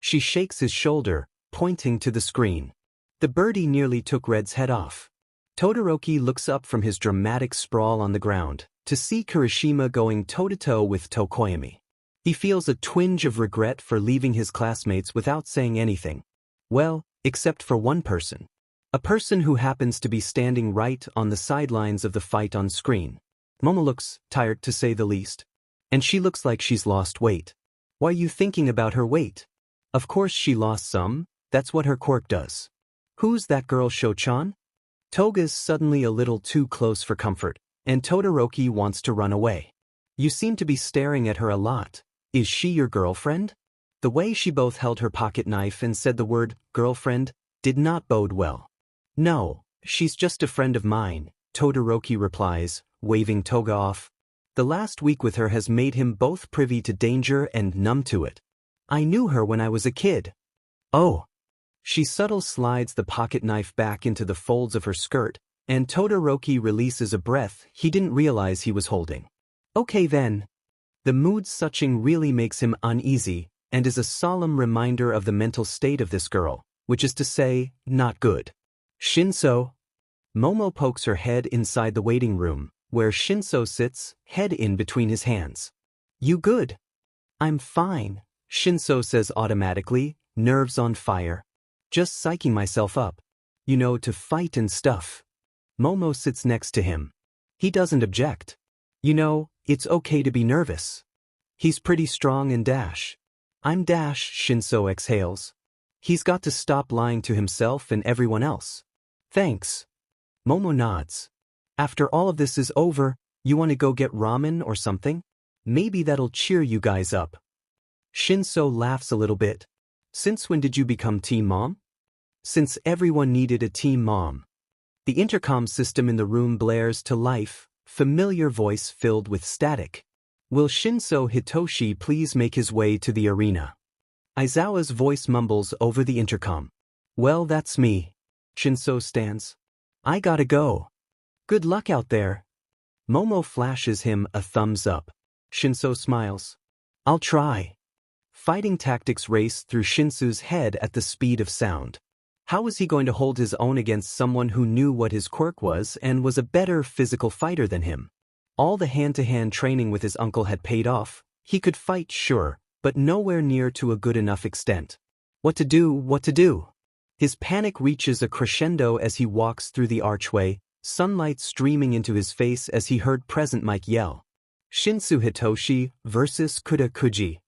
She shakes his shoulder, pointing to the screen. The birdie nearly took Red's head off. Todoroki looks up from his dramatic sprawl on the ground, to see Kirishima going toe-to-toe with Tokoyami. He feels a twinge of regret for leaving his classmates without saying anything. Well, except for one person. A person who happens to be standing right on the sidelines of the fight on screen. Momo looks tired to say the least. And she looks like she's lost weight. Why are you thinking about her weight? Of course she lost some, that's what her quirk does. Who's that girl, Sho-chan? Toga's suddenly a little too close for comfort, and Todoroki wants to run away. You seem to be staring at her a lot. Is she your girlfriend? The way she both held her pocket knife and said the word, girlfriend, did not bode well. No, she's just a friend of mine, Todoroki replies, waving Toga off. The last week with her has made him both privy to danger and numb to it. I knew her when I was a kid. Oh. She subtle slides the pocket knife back into the folds of her skirt, and Todoroki releases a breath he didn't realize he was holding. Okay then. The mood switching really makes him uneasy, and is a solemn reminder of the mental state of this girl, which is to say, not good. Shinso. Momo pokes her head inside the waiting room, where Shinso sits, head in between his hands. You good? I'm fine, Shinso says automatically, nerves on fire. Just psyching myself up. You know, to fight and stuff. Momo sits next to him. He doesn't object. You know, it's okay to be nervous. He's pretty strong and Dash. I'm Dash, Shinso exhales. He's got to stop lying to himself and everyone else. Thanks. Momo nods. After all of this is over, you want to go get ramen or something? Maybe that'll cheer you guys up. Shinso laughs a little bit. Since when did you become Team Mom? Since everyone needed a Team Mom. The intercom system in the room blares to life, familiar voice filled with static. Will Shinso Hitoshi please make his way to the arena? Aizawa's voice mumbles over the intercom. Well, that's me. Shinso stands. I gotta go. Good luck out there. Momo flashes him a thumbs up. Shinso smiles. I'll try. Fighting tactics race through Shinsu's head at the speed of sound. How was he going to hold his own against someone who knew what his quirk was and was a better physical fighter than him? All the hand-to-hand training with his uncle had paid off. He could fight, sure, but nowhere near to a good enough extent. What to do? His panic reaches a crescendo as he walks through the archway, sunlight streaming into his face as he heard Present Mike yell. Shinsu Hitoshi versus Kuda Kuji.